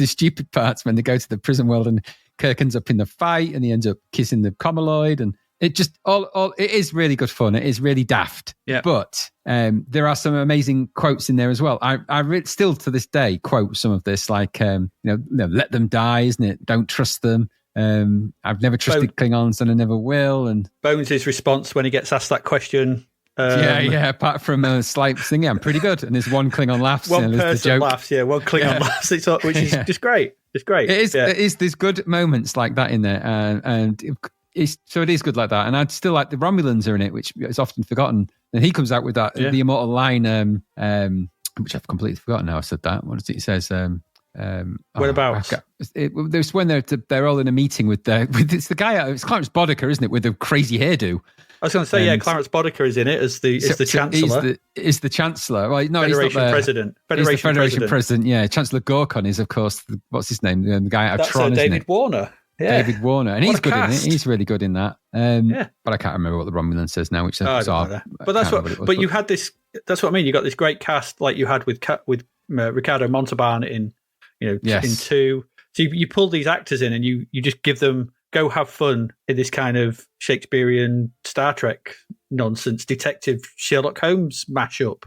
stupid parts when they go to the prison world and Kirk ends up in the fight and he ends up kissing the Comoloid, and it just it is really good fun. It is really daft. Yeah. But there are some amazing quotes in there as well. I still to this day quote some of this, like let them die, isn't it? Don't trust them. I've never trusted Klingons and I never will. And Bones' response when he gets asked that question. Apart from a slight thing, I'm pretty good. And there's one Klingon laughs. One person laughs, one Klingon laughs. Which is just great. It's great. It is. It is. There's good moments like that in there, and so it is good like that. And I'd still like the Romulans are in it, which is often forgotten. And he comes out with that the immortal line, which I've completely forgotten now. I said that. What is it? He says, "What about?" There's when they're all in a meeting with it's the guy. It's Clarence Boddicker, isn't it, with the crazy hairdo? I was going to say, Clarence Boddicker is in it as the Chancellor. Is the Chancellor? Well, no, Federation he's not President. He's the Federation President. Yeah, Chancellor Gorkon is, of course, what's his name? The guy out of Tron, David isn't it? Warner. Yeah. David Warner, and he's good cast. in it. He's really good in that. But I can't remember what the Romulan says now, which is bizarre. But that's what. But you had this. That's what I mean. You got this great cast, like you had with Ricardo Montalban in, in 2. So you pull these actors in, and you just give them go have fun in this kind of Shakespearean Star Trek nonsense detective Sherlock Holmes mashup.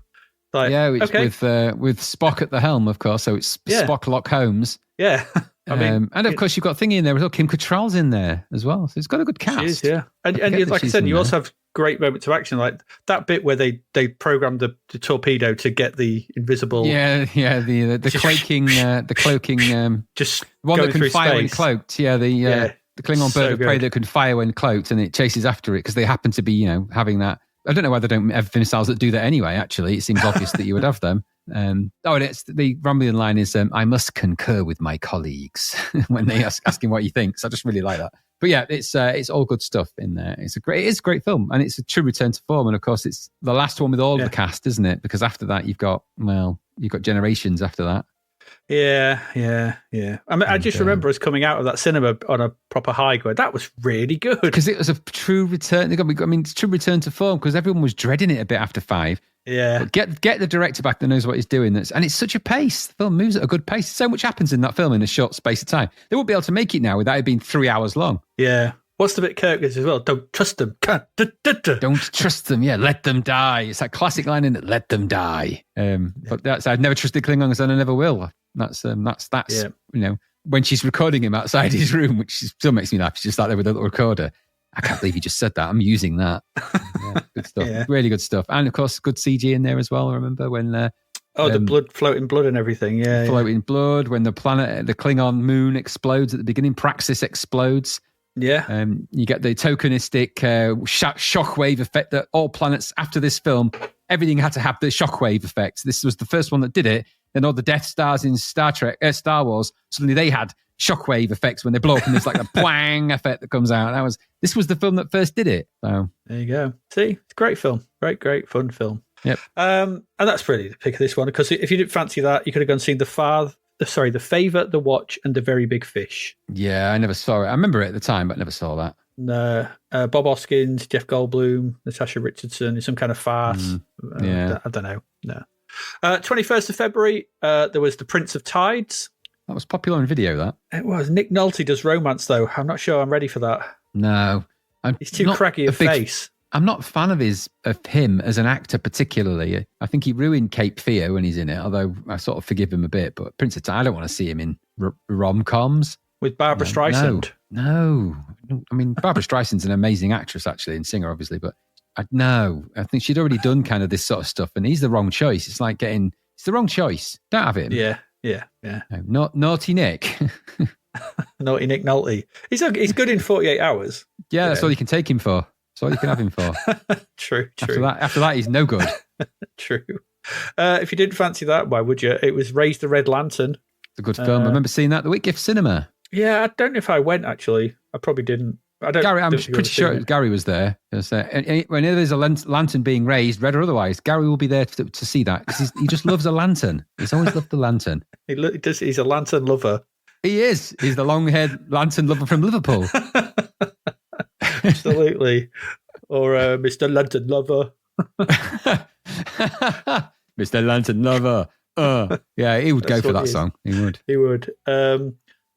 Like, with Spock at the helm, of course. So it's Spock Lock Holmes. Yeah. I mean, and of course you've got Thingy in there as well. Kim Cattrall's in there as well, so it's got a good cast. She is, yeah. And like I said, you also have great moments of action, like that bit where they programmed the torpedo to get the invisible. The cloaking, just one that can fire when space. Cloaked. The Klingon bird of prey that can fire when cloaked, and it chases after it because they happen to be, having that. I don't know why they don't have missiles that do that anyway. Actually, it seems obvious that you would have them. And it's the Romulan line is I must concur with my colleagues when they ask him what he thinks. I just really like that. But yeah, it's all good stuff in there. It is a great film, and it's a true return to form. And of course, it's the last one with all the cast, isn't it? Because after that, you've got Generations after that. Yeah. I mean, I just remember us coming out of that cinema on a proper high going, that was really good. Because it was a true return. I mean, it's a true return to form because everyone was dreading it a bit after 5. Yeah. But get the director back that knows what he's doing. And it's such a pace. The film moves at a good pace. So much happens in that film in a short space of time. They won't be able to make it now without it being 3 hours long. Yeah. What's the bit Kirk is as well? Don't trust them. Don't trust them. Yeah, let them die. It's that classic line in it. Let them die. But I've never trusted Klingons and I never will. That's when she's recording him outside his room, which still makes me laugh. She's just sat there with a little recorder. I can't believe you just said that. I'm using that. Good stuff. Really good stuff. And of course, good CG in there as well. I remember when the floating blood and everything. Floating blood. When the Klingon moon explodes at the beginning, Praxis explodes. Yeah. You get the tokenistic shockwave effect that all planets after this film, everything had to have the shockwave effect. This was the first one that did it. Then all the Death Stars in Star Wars, suddenly they had shockwave effects when they blow up, and there's like a bwang effect that comes out. This was the film that first did it. So there you go. See, it's a great film. Great fun film. Yep. And that's really the pick of this one, because if you didn't fancy that, you could have gone and seen The Favour, The Watch, and The Very Big Fish. Yeah, I never saw it. I remember it at the time, but never saw that. No, Bob Hoskins, Jeff Goldblum, Natasha Richardson. It's some kind of farce. I don't know. No. 21st of February, there was The Prince of Tides. That was popular on video, that. It was. Nick Nolte does romance, though. I'm not sure I'm ready for that. No. He's too craggy of face. I'm not a fan of him as an actor particularly. I think he ruined Cape Fear when he's in it, although I sort of forgive him a bit. But Prince of Tides, I don't want to see him in rom-coms. With Barbara Streisand? No. I mean, Barbara Streisand's an amazing actress, actually, and singer, obviously, but I think she'd already done kind of this sort of stuff, and he's the wrong choice. It's like it's the wrong choice. Don't have him. Yeah. No, naughty Nick. Naughty Nick Nolte. He's good in 48 Hours. Yeah, that's all you can take him for. That's all you can have him for. True. After that, he's no good. True. If you didn't fancy that, why would you? It was Raise the Red Lantern. It's a good film. I remember seeing that at the Whitgift Cinema. Yeah, I don't know if I went, actually. I probably didn't. I'm pretty sure Gary was there. Whenever there's a lantern being raised, red or otherwise, Gary will be there to see that because he just loves a lantern. He's always loved the lantern. He's a lantern lover. He is. He's the long-haired lantern lover from Liverpool. Absolutely. Or Mr. Lantern Lover. Mr. Lantern Lover. Yeah, he would go for that song. He would.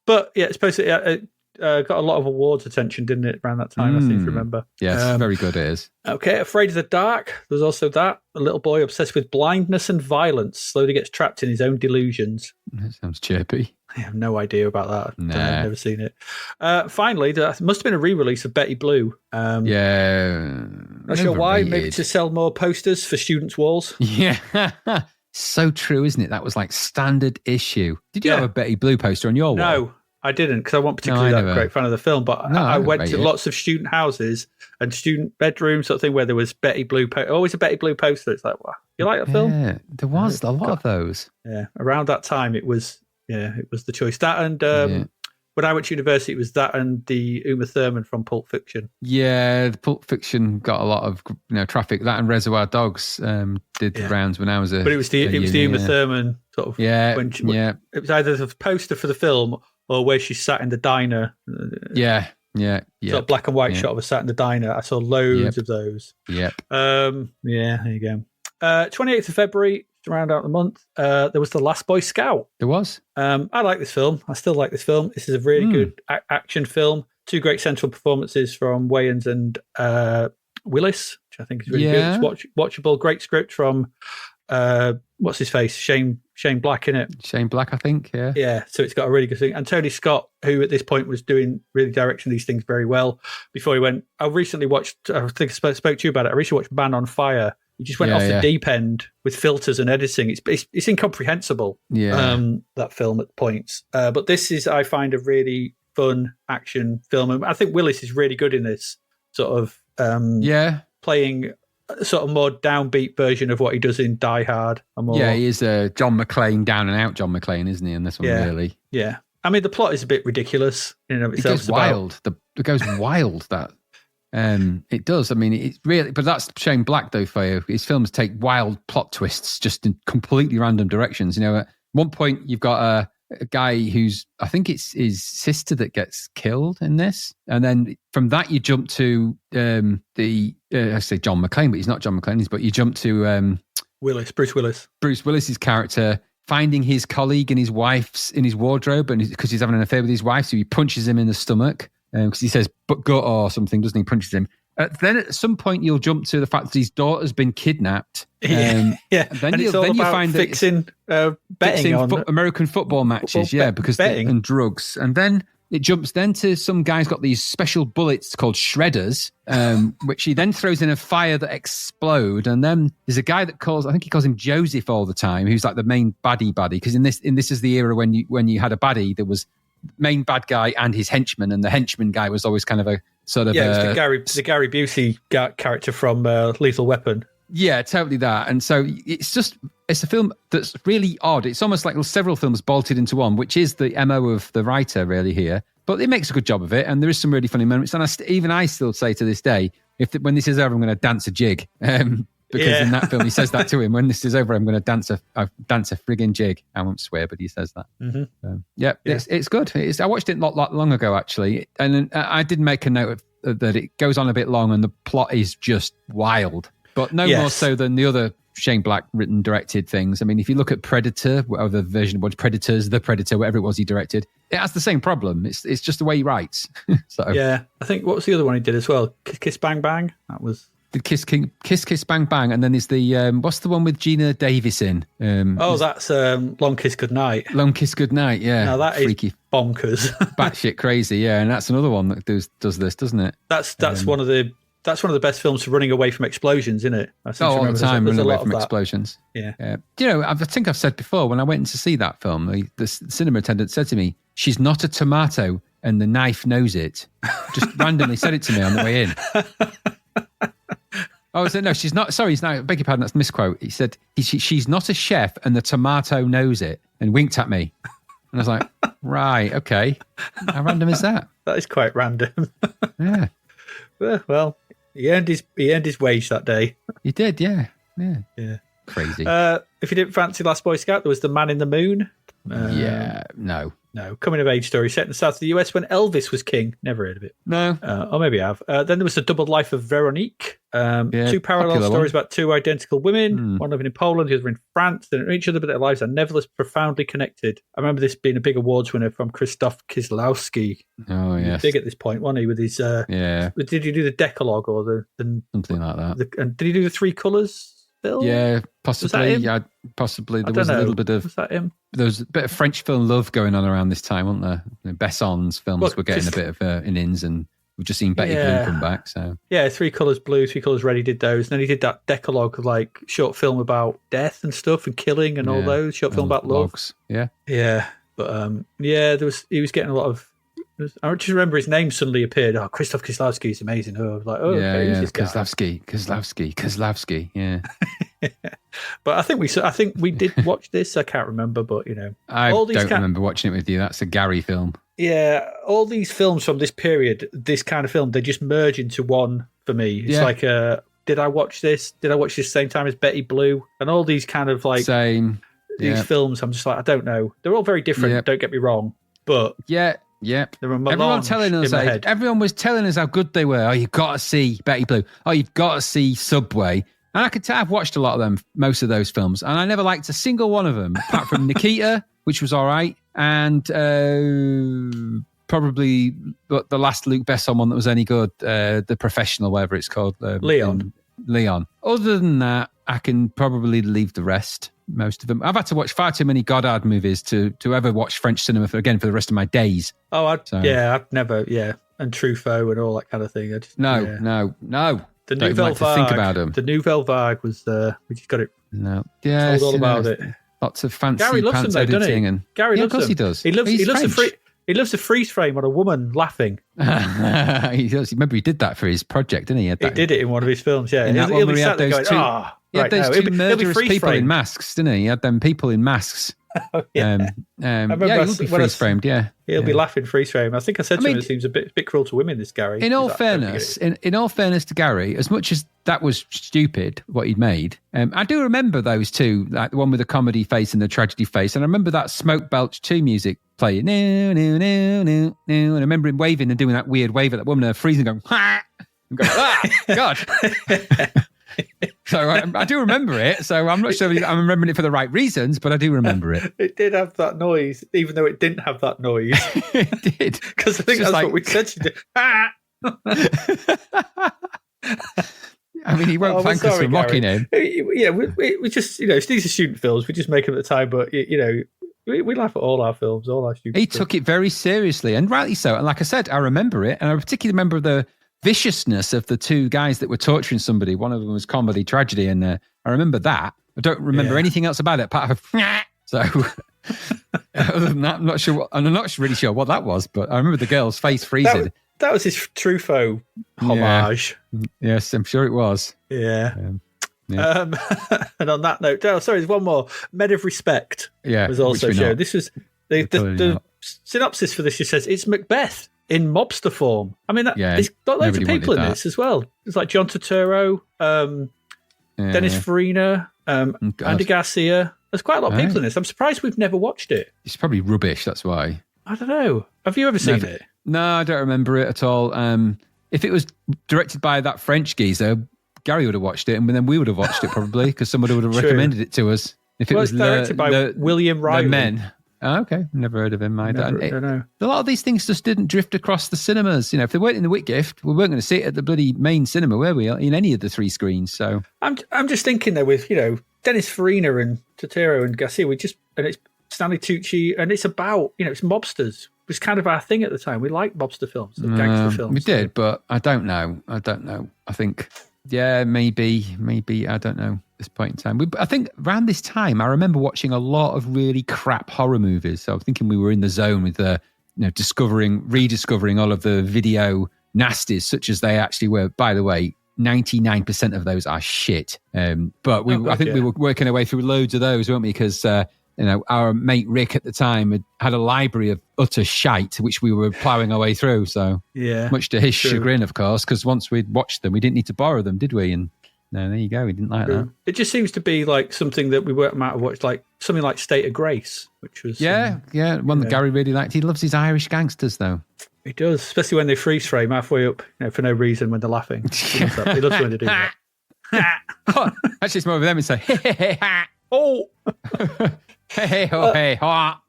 But yeah, it's supposed to got a lot of awards attention, didn't it, around that time? I seem to remember. Yes, very good it is. Okay, Afraid of the Dark. There's also that. A little boy obsessed with blindness and violence slowly gets trapped in his own delusions. That sounds chirpy. I have no idea about that. Nah. I've never seen it. Finally, there must have been a re-release of Betty Blue. Yeah. Not sure why. Maybe to sell more posters for students' walls. Yeah. So true, isn't it? That was like standard issue. Did you have a Betty Blue poster on your wall? No, I didn't, because I wasn't particularly great fan of the film. But I went to lots of student houses and student bedrooms, sort of thing, where there was Betty Blue. Always a Betty Blue poster. It's like, wow, you like that film? Yeah, there was a lot of those. Yeah, around that time, it was the choice. That and when I went to university, it was that and the Uma Thurman from Pulp Fiction. Yeah, Pulp Fiction got a lot of traffic. That and Reservoir Dogs did the rounds when I was But it was the Uma Thurman sort of. Yeah, it was either the poster for the film or where she sat in the diner. Yeah. Sort of black and white shot of her sat in the diner. I saw loads of those. Yep. Yeah, there you go. 28th of February, to round out the month, there was The Last Boy Scout. There was. I like this film. I still like this film. This is a really good action film. Two great central performances from Wayans and Willis, which I think is really good. It's watchable. Great script from what's his face? Shane Black, in it. Shane Black, I think. Yeah. Yeah. So it's got a really good thing. And Tony Scott, who at this point was really directing these things very well before he went. I recently watched. I think I spoke to you about it. I recently watched Man on Fire. He just went off the deep end with filters and editing. It's incomprehensible. Yeah. That film at points. But this is, I find, a really fun action film. And I think Willis is really good in this sort of playing a sort of more downbeat version of what he does in Die Hard. He is John McClane, down and out John McClane, isn't he? In this one, really. Yeah. I mean, the plot is a bit ridiculous in and of itself. It goes wild. It goes wild, that. It does. I mean, it's really, but that's Shane Black, though, for you. His films take wild plot twists just in completely random directions. At one point, you've got a guy who's, I think it's his sister that gets killed in this. And then from that, you jump to I say John McClane, but he's not John McClane, but you jump to Bruce Willis. Bruce Willis's character finding his colleague and his wife's in his wardrobe, and because he's having an affair with his wife, so he punches him in the stomach. Because he says, but gut or something, doesn't he? Punches him. Then at some point, you'll jump to the fact that his daughter's been kidnapped. And then you find fixing betting on American football matches, because betting and drugs. And then it jumps then to some guy's got these special bullets called shredders, which he then throws in a fire that explode. And then there's a guy that I think he calls him Joseph all the time, who's like the main baddie. Because in this is the era when you had a baddie that was main bad guy and his henchman, and the henchman guy was always kind of a sort of it was the Gary Busey character from Lethal Weapon. Yeah, totally that. And so it's a film that's really odd. It's almost like several films bolted into one, which is the MO of the writer really here. But it makes a good job of it, and there is some really funny moments. And I still say to this day, when this is over, I'm going to dance a jig. Because in that film, he says that to him. When this is over, I'm going to dance a friggin' jig. I won't swear, but he says that. Mm-hmm. It's good. I watched it not long ago, actually. And I did make a note that it goes on a bit long and the plot is just wild. But no more so than the other Shane Black written, directed things. I mean, if you look at Predator, or the version of Predators, The Predator, whatever it was he directed, it has the same problem. It's just the way he writes. So yeah, I think, what was the other one he did as well? Kiss Bang Bang? That was... The Kiss Bang Bang, and then there's the what's the one with Gina Davis in? That's Long Kiss Goodnight. Long Kiss Goodnight, yeah. Now that freaky, is bonkers, batshit crazy, yeah. And that's another one that does this, doesn't it? That's one of the best films for running away from explosions, isn't it? All the time, running away from explosions. Yeah. I think I've said before, when I went in to see that film, the cinema attendant said to me, "She's not a tomato. and the knife knows it. Just randomly said it to me on the way in. Oh, no, she's not. Sorry, it's not. I beg your pardon, that's a misquote. He said, she's not a chef and the tomato knows it, and winked at me. And I was like, right, okay. How random is that? That is quite random. Yeah. Well, he earned his wage that day. He did, yeah. Yeah. Crazy. If you didn't fancy Last Boy Scout, there was The Man in the Moon. No. Coming of age story set in the south of the US when Elvis was king. Never heard of it. No. Or maybe I have. Then there was The Double Life of Veronique. Two parallel stories about two identical women, one living in Poland, the other in France. They don't know each other, but their lives are nevertheless profoundly connected. I remember this being a big awards winner from Krzysztof Kieslowski. Oh, yes. Big at this point, wasn't he? With his did he do the Decalogue or the something like that? And did he do the Three Colours? Film? Yeah, possibly. Yeah, possibly. There was a little bit of. Was that him? There was a bit of French film love going on around this time, wasn't there? Besson's films were getting a bit of innings, and we've just seen Betty Blue come back. So yeah, Three Colours Blue, Three Colours Red. He did those, and then he did that Decalogue, like short film about death and stuff and killing and all those short film about love. Logs. Yeah. But he was getting a lot of. I just remember his name suddenly appeared. Oh, Krzysztof Kieslowski is amazing. Oh, I was like, okay, who's this guy? Kieslowski. Yeah. But I think we did watch this. I can't remember, but I don't remember watching it with you. That's a Gary film. Yeah, all these films from this period, this kind of film, they just merge into one for me. It's like did I watch this? Did I watch this same time as Betty Blue? And all these kind of like same these films. I'm just like, I don't know. They're all very different. Don't get me wrong, but everyone was telling us how good they were. Oh, you've got to see Betty Blue. Oh, you've got to see Subway. And I could tell I've watched a lot of them, most of those films, and I never liked a single one of them, apart from Nikita, which was all right, and probably the last Luc Besson one that was any good, The Professional, whatever it's called. Leon. Other than that, I can probably leave the rest. Most of them. I've had to watch far too many Godard movies to ever watch French cinema for the rest of my days. Oh, I'd never, and Truffaut and all that kind of thing. No. The Nouvelle Vague. Think about them. The Nouvelle Vague was we just got it. No, yeah, told all about it. Lots of fancy Gary loves pants them, though, doesn't he? And Gary loves of course them. he does. He loves a freeze frame on a woman laughing. He does. Remember, he did that for his project, didn't he? He did it in one of his films. Yeah, he'll be sat there going, he had those two murderous people in masks, didn't he? He had them people in masks. Oh, yeah. I remember he would be freeze framed. Yeah, he'll be laughing freeze frame. I think I said to him, it seems a bit cruel to women. This Gary. In all fairness to Gary, as much as that was stupid what he'd made, I do remember those two, like the one with the comedy face and the tragedy face, and I remember that Smoke Belch 2 music playing. No, and I remember him waving and doing that weird wave at that woman, freezing, going, ha! And going, God. So I do remember it. So I'm not sure I'm remembering it for the right reasons, but I do remember it. It did have that noise, even though it didn't have that noise. It did. Because I think that's what we said to do. I mean, he won't thank us for mocking him. Yeah, we just, these are student films. We just make them at the time, but, we laugh at all our films, all our student films. He took it very seriously, and rightly so. And like I said, I remember it, and I particularly remember the viciousness of the two guys that were torturing somebody. One of them was comedy tragedy, and I remember that. I don't remember anything else about it apart from so. Other than that, I'm not really sure what that was, but I remember the girl's face freezing. That was his Truffaut homage. Yes, I'm sure it was. Yeah. And on that note, there's one more. Men of Respect was also shown. This was the synopsis for this. Just says it's Macbeth in mobster form. I mean, there's got loads of people in this as well. It's like John Turturro, Dennis Farina, Andy Garcia. There's quite a lot of people in this. I'm surprised we've never watched it. It's probably rubbish, that's why. I don't know. Have you ever seen it? No, I don't remember it at all. If it was directed by that French geezer, Gary would have watched it, and then we would have watched it probably, because somebody would have recommended it to us. If it was directed by William Riley. The Men. Oh, okay, never heard of him. I don't know. A lot of these things just didn't drift across the cinemas. If they weren't in the Whitgift, we weren't going to see it at the bloody main cinema, were we? In any of the 3 screens. So I'm just thinking though, with Dennis Farina and Turturro and Garcia, and it's Stanley Tucci, and it's about it's mobsters. It was kind of our thing at the time. We liked mobster films, gangster films. We did, but I don't know. I think maybe I don't know. At this point in time, I think around this time, I remember watching a lot of really crap horror movies. So I'm thinking we were in the zone with rediscovering all of the video nasties, such as they actually were. By the way, 99% of those are shit. But I think we were working our way through loads of those, weren't we? Because our mate Rick at the time had a library of utter shite, which we were ploughing our way through. So much to his chagrin, of course, because once we'd watched them, we didn't need to borrow them, did we? And no, there you go. We didn't like that. It just seems to be like something that we weren't out of watch, like something like State of Grace, which was one that Gary really liked. He loves his Irish gangsters, though. He does, especially when they freeze frame halfway up, for no reason when they're laughing. He loves when they do that. Actually, it's more of them and say, hey, hey, hey, ha. Oh, hey, ho, hey, ha.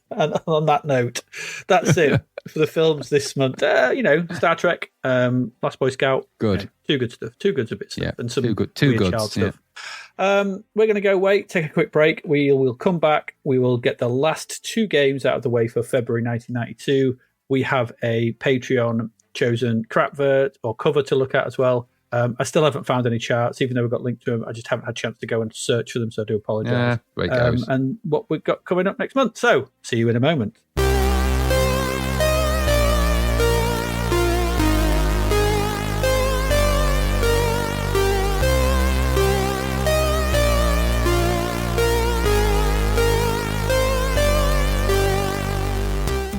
And on that note, that's it for the films this month. Star Trek, Last Boy Scout. Good. Two good stuff. Two goods a bit stuff. And some two good stuff. We're going to go take a quick break. We will come back. We will get the last two games out of the way for February 1992. We have a Patreon chosen crapvert or cover to look at as well. I still haven't found any charts, even though we've got linked to them. I just haven't had a chance to go and search for them, so I do apologise. And what we've got coming up next month. So, see you in a moment.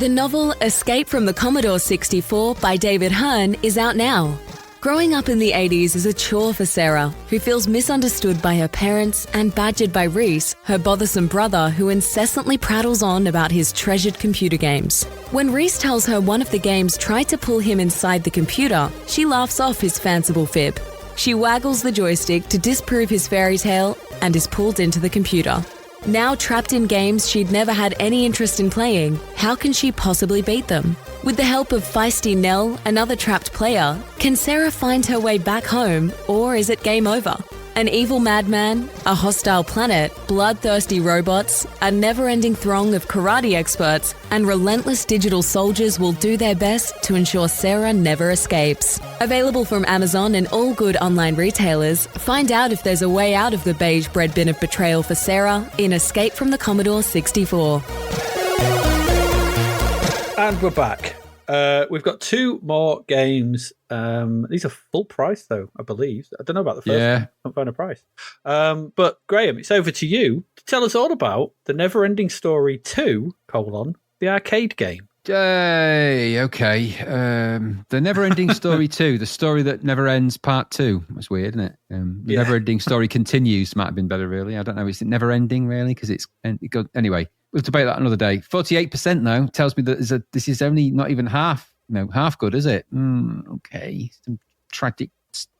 The novel Escape from the Commodore 64 by David Hearn is out now. Growing up in the 80s is a chore for Sarah, who feels misunderstood by her parents and badgered by Reese, her bothersome brother who incessantly prattles on about his treasured computer games. When Reese tells her one of the games tried to pull him inside the computer, she laughs off his fanciful fib. She waggles the joystick to disprove his fairy tale and is pulled into the computer. Now trapped in games she'd never had any interest in playing, how can she possibly beat them? With the help of feisty Nell, another trapped player, can Sarah find her way back home, or is it game over? An evil madman, a hostile planet, bloodthirsty robots, a never-ending throng of karate experts, and relentless digital soldiers will do their best to ensure Sarah never escapes. Available from Amazon and all good online retailers, find out if there's a way out of the beige bread bin of betrayal for Sarah in Escape from the Commodore 64. And we're back. We've got two more games. These are full price, though, I believe. I don't know about the first one. I haven't found a price. But, Graham, it's over to you to tell us all about The Never-Ending Story 2, the arcade game. Yay, okay. The Never-Ending Story 2, the story that never ends, part 2. That's weird, isn't it? The Never-Ending Story continues might have been better, really. I don't know. Is it never-ending, really? Because anyway. We'll debate that another day. 48% though tells me that this is only not even half good, is it? Okay, some tragic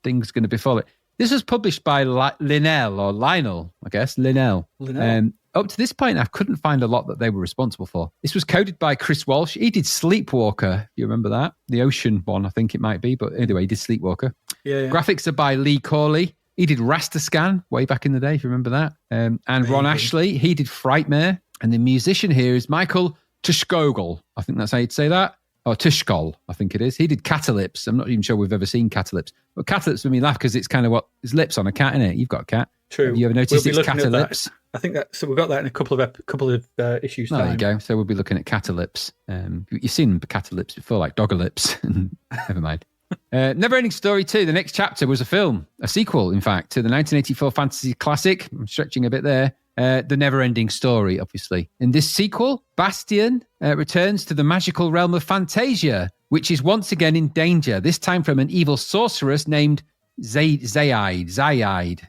things going to befall it. This was published by Lionel, I guess. Lionel. Up to this point, I couldn't find a lot that they were responsible for. This was coded by Chris Walsh. He did Sleepwalker. You remember that? The Ocean one, I think it might be. But anyway, he did Sleepwalker. Yeah. Graphics are by Lee Corley. He did Rastascan way back in the day, if you remember that. And Ron Ashley, he did Frightmare. And the musician here is Michael Tushkogel. I think that's how you'd say that. Or Tushkol, I think it is. He did Catalypse. I'm not even sure we've ever seen Catalypse. But Catalypse made me laugh because it's kind of there's lips on a cat, isn't it? You've got a cat. True. Have you ever noticed it's Catalypse? I think that. So we've got that in a couple of issues. There you go. So we'll be looking at Catalypse. You've seen Catalypse before, like Doggerlips. Never mind. Never-Ending Story 2, the next chapter, was a sequel, in fact, to the 1984 fantasy classic. I'm stretching a bit there. The Never-Ending Story, obviously. In this sequel, Bastian returns to the magical realm of Fantasia, which is once again in danger, this time from an evil sorceress named Zaide. Xayide. Zaide.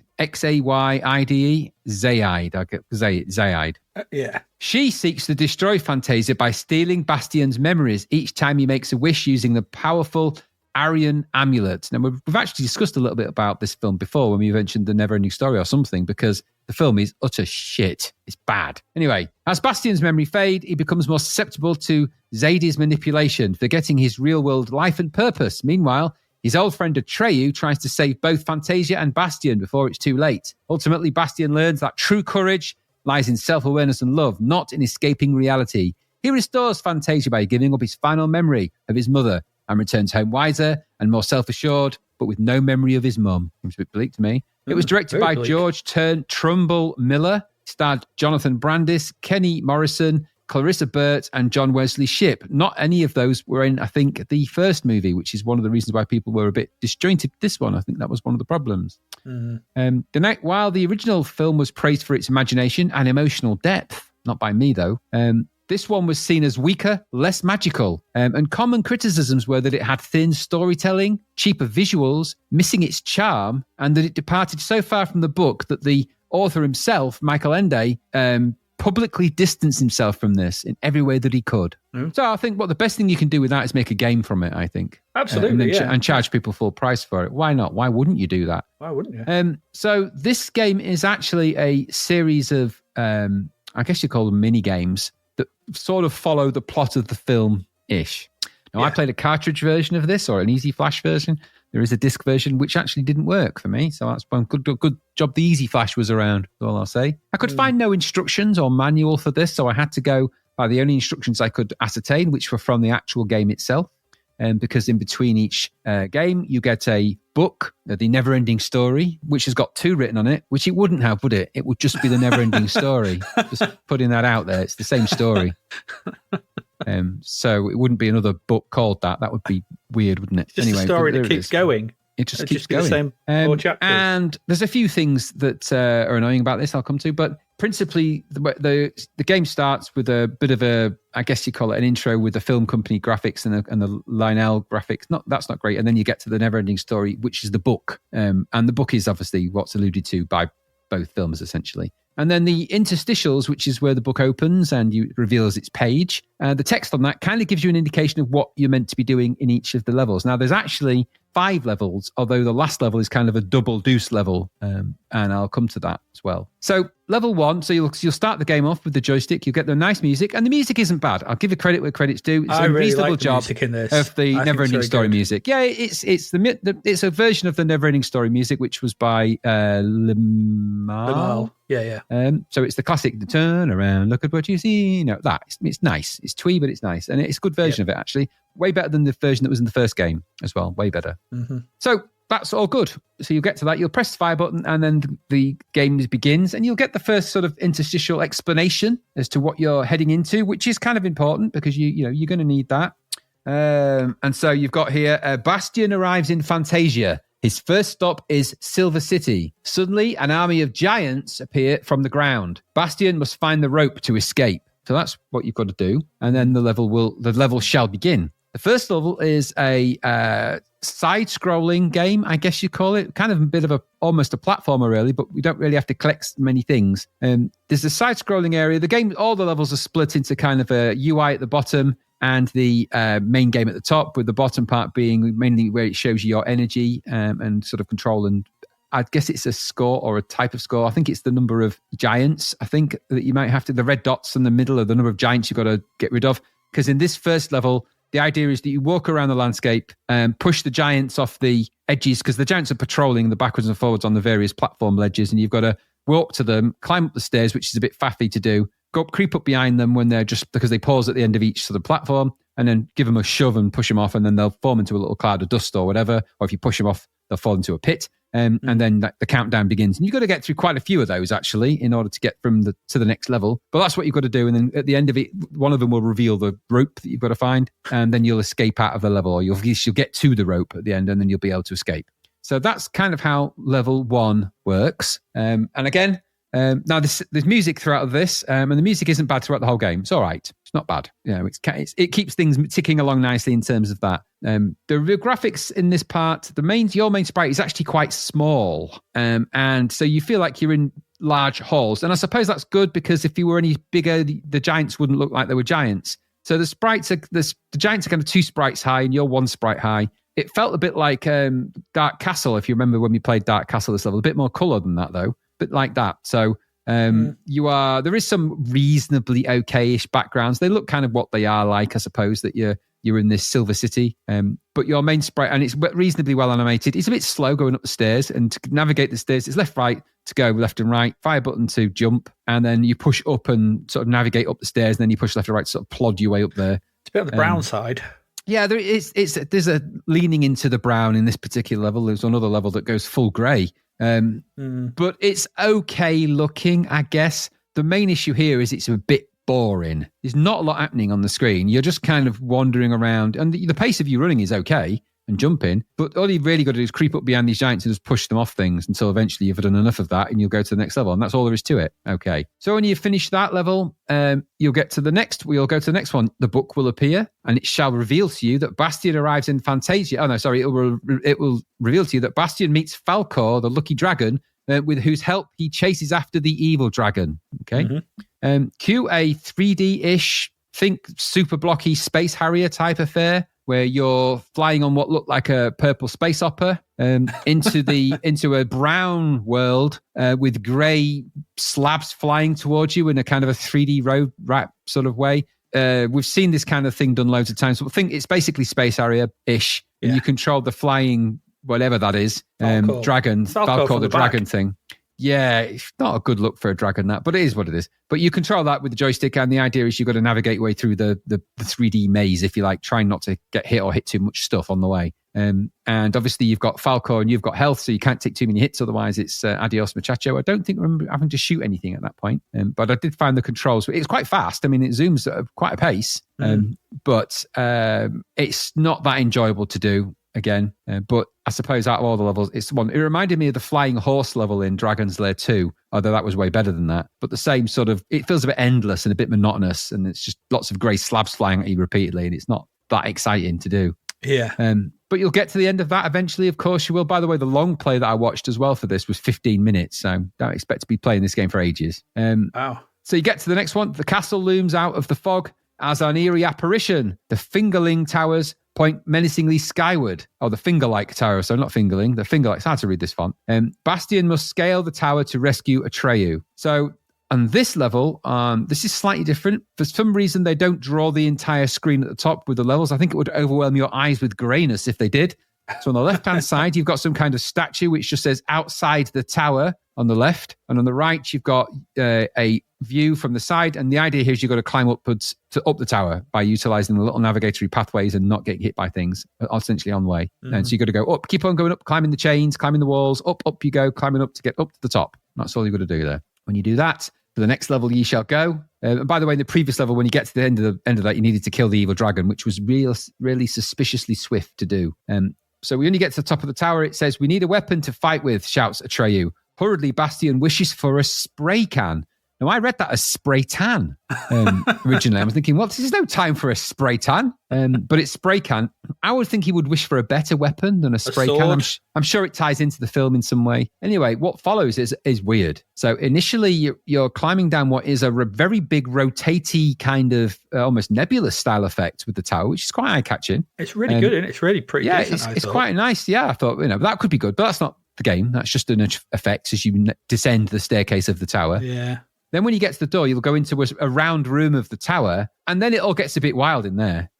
Yeah. She seeks to destroy Fantasia by stealing Bastian's memories each time he makes a wish using the powerful Aryan amulet. Now, we've actually discussed a little bit about this film before when we mentioned The Never-Ending Story or something, because the film is utter shit. It's bad. Anyway, as Bastian's memory fades, he becomes more susceptible to Zaide's manipulation, forgetting his real-world life and purpose. Meanwhile, his old friend Atreyu tries to save both Fantasia and Bastian before it's too late. Ultimately, Bastian learns that true courage lies in self-awareness and love, not in escaping reality. He restores Fantasia by giving up his final memory of his mother and returns home wiser and more self-assured, but with no memory of his mum. Seems a bit bleak to me. It was directed by George Trumbull Miller, starred Jonathan Brandis, Kenny Morrison, Clarissa Burt and John Wesley Shipp. Not any of those were in, I think, the first movie, which is one of the reasons why people were a bit disjointed. This one, I think that was one of the problems. While the original film was praised for its imagination and emotional depth, not by me though, this one was seen as weaker, less magical. And common criticisms were that it had thin storytelling, cheaper visuals, missing its charm, and that it departed so far from the book that the author himself, Michael Ende, publicly distanced himself from this in every way that he could. So I think the best thing you can do with that is make a game from it, I think. Absolutely, and charge people full price for it. Why not? Why wouldn't you do that? Why wouldn't you? So this game is actually a series of, I guess you call them mini games that sort of follow the plot of the film-ish. Now, I played a cartridge version of this, or an Easy Flash version. There is a disc version, which actually didn't work for me. So that's one good job the Easy Flash was around, that's all I'll say. I could find no instructions or manual for this, so I had to go by the only instructions I could ascertain, which were from the actual game itself. Because in between each game, you get a book, The Never-Ending Story, which has got 2 written on it, which it wouldn't have, would it? It would just be The Never-Ending Story. Just putting that out there. It's the same story. So it wouldn't be another book called that. That would be weird, wouldn't it? Just anyway, a story that keeps going. It just keeps going. The same 4 chapters. And there's a few things that are annoying about this I'll come to, but principally the game starts with a bit of a, I guess you call it an intro with the film company graphics and the Lionel graphics. That's not great. And then you get to the Never-Ending Story, which is the book. And the book is obviously what's alluded to by both films, essentially. And then the interstitials, which is where the book opens and you reveals its page. The text on that kind of gives you an indication of what you're meant to be doing in each of the levels. Now, there's actually 5 levels, although the last level is kind of a double deuce level, and I'll come to that as well. So level 1, so you'll start the game off with the joystick. You'll get the nice music, and the music isn't bad. I'll give you credit where credit's due. It's a really reasonable like the job in this. of the Never-Ending Story music. Yeah, it's a version of the Never-Ending Story music, which was by Limahl. Yeah. So it's the classic, the turn around, look at what you see. You know, it's nice. It's twee, but it's nice. And it's a good version of it, actually. Way better than the version that was in the first game as well. Way better. Mm-hmm. So that's all good. So you'll get to that. You'll press the fire button and then the game begins and you'll get the first sort of interstitial explanation as to what you're heading into, which is kind of important because you're going to need that. And so you've got here, Bastian arrives in Fantasia. His first stop is Silver City. Suddenly, an army of giants appear from the ground. Bastian must find the rope to escape. So that's what you've got to do. And then the level shall begin. The first level is a side-scrolling game, I guess you call it. Kind of a bit of almost a platformer, really, but we don't really have to collect many things. There's a side-scrolling area. The game, all the levels are split into kind of a UI at the bottom and the main game at the top, with the bottom part being mainly where it shows you your energy and sort of control, and I guess it's a score or a type of score. I think it's the number of giants, I think, that you might have to, the red dots in the middle are the number of giants you've got to get rid of. Because in this first level, the idea is that you walk around the landscape and push the giants off the edges, because the giants are patrolling the backwards and forwards on the various platform ledges, and you've got to walk to them, climb up the stairs, which is a bit faffy to do, creep up behind them when they're just, because they pause at the end of each sort of platform, and then give them a shove and push them off, and then they'll form into a little cloud of dust or whatever, or if you push them off, they'll fall into a pit. And then the countdown begins. And you've got to get through quite a few of those, actually, in order to get to the next level. But that's what you've got to do. And then at the end of it, one of them will reveal the rope that you've got to find. And then you'll escape out of the level, or you'll get to the rope at the end, and then you'll be able to escape. So that's kind of how level 1 works. And again, now there's music throughout this, and the music isn't bad throughout the whole game. It's all right. It's not bad. It keeps things ticking along nicely in terms of that. The graphics in this part, your main sprite is actually quite small, and so you feel like you're in large halls. And I suppose that's good, because if you were any bigger, the giants wouldn't look like they were giants. So the sprites the giants are kind of 2 sprites high, and you're 1 sprite high. It felt a bit like Dark Castle, if you remember when we played Dark Castle this level. A bit more colour than that, though. Bit like that. So there is some reasonably okay-ish backgrounds. They look kind of what they are like, I suppose, that you're in this Silver City. But your main sprite, and it's reasonably well animated. It's a bit slow going up the stairs, and to navigate the stairs, it's left, right to go, left and right, fire button to jump, and then you push up and sort of navigate up the stairs, and then you push left and right to sort of plod your way up there. It's a bit on the brown side. Yeah, there's a leaning into the brown in this particular level. There's another level that goes full grey. But it's okay looking, I guess. The main issue here is it's a bit boring. There's not a lot happening on the screen. You're just kind of wandering around, and the pace of you running is okay and jumping, but all you've really got to do is creep up behind these giants and just push them off things until eventually you've done enough of that and you'll go to the next level, and that's all there is to it. Okay. So when you finish that level, we'll go to the next one. The book will appear, and it shall reveal to you that Bastian arrives in Fantasia. Oh no, sorry. It will reveal to you that Bastian meets Falcor, the lucky dragon, with whose help he chases after the evil dragon. Okay. Cue a 3D-ish, think super blocky Space Harrier type affair, where you're flying on what looked like a purple space opera into a brown world with grey slabs flying towards you in a kind of a 3D road wrap sort of way. We've seen this kind of thing done loads of times. So I think it's basically Space Harrier-ish, and you control the flying, whatever that is, dragon, Falcor the dragon thing. Yeah, it's not a good look for a dragon, that, but it is what it is. But you control that with the joystick, and the idea is you've got to navigate your way through the 3D maze, if you like, trying not to get hit or hit too much stuff on the way. And obviously you've got Falcor and you've got health, so you can't take too many hits, otherwise it's adios muchacho. I don't think I remember having to shoot anything at that point, but I did find the controls. It's quite fast. I mean, it zooms at quite a pace, but it's not that enjoyable to do. Again, but I suppose out of all the levels, it's the one. It reminded me of the flying horse level in Dragon's Lair 2, although that was way better than that. But the same sort of, it feels a bit endless and a bit monotonous, and it's just lots of grey slabs flying at you repeatedly, and it's not that exciting to do. Yeah. But you'll get to the end of that eventually, of course you will. By the way, the long play that I watched as well for this was 15 minutes, so don't expect to be playing this game for ages. Wow. So you get to the next one. The castle looms out of the fog as an eerie apparition. The Fingerling Towers point menacingly skyward. Oh, the finger-like tower, so not fingerling. The finger-like. It's hard to read this font. Bastian must scale the tower to rescue Atreyu. So on this level, this is slightly different. For some reason, they don't draw the entire screen at the top with the levels. I think it would overwhelm your eyes with greyness if they did. So on the left-hand side, you've got some kind of statue which just says outside the tower on the left. And on the right, you've got a view from the side. And the idea here is you've got to climb upwards to up the tower by utilizing the little navigatory pathways and not getting hit by things, essentially on the way. And so you've got to go up, keep on going up, climbing the chains, climbing the walls, up you go, climbing up to get up to the top. That's all you've got to do there. When you do that, for the next level, ye shall go. And by the way, in the previous level, when you get to the end of that, you needed to kill the evil dragon, which was really suspiciously swift to do. So we only get to the top of the tower. It says, "We need a weapon to fight with," shouts Atreyu. Hurriedly, Bastian wishes for a spray can. Now, I read that as spray tan originally. I was thinking, well, there's no time for a spray tan, but it's spray can. I would think he would wish for a better weapon than a spray can. I'm sure it ties into the film in some way. Anyway, what follows is weird. So initially, you're climbing down what is a very big, rotatey kind of almost nebulous style effect with the tower, which is quite eye-catching. It's really good, and it's really pretty. Yeah, decent, it's quite nice. Yeah, I thought that could be good, but that's not the game. That's just an effect as you descend the staircase of the tower. Yeah. Then when you get to the door, you'll go into a round room of the tower, and then it all gets a bit wild in there.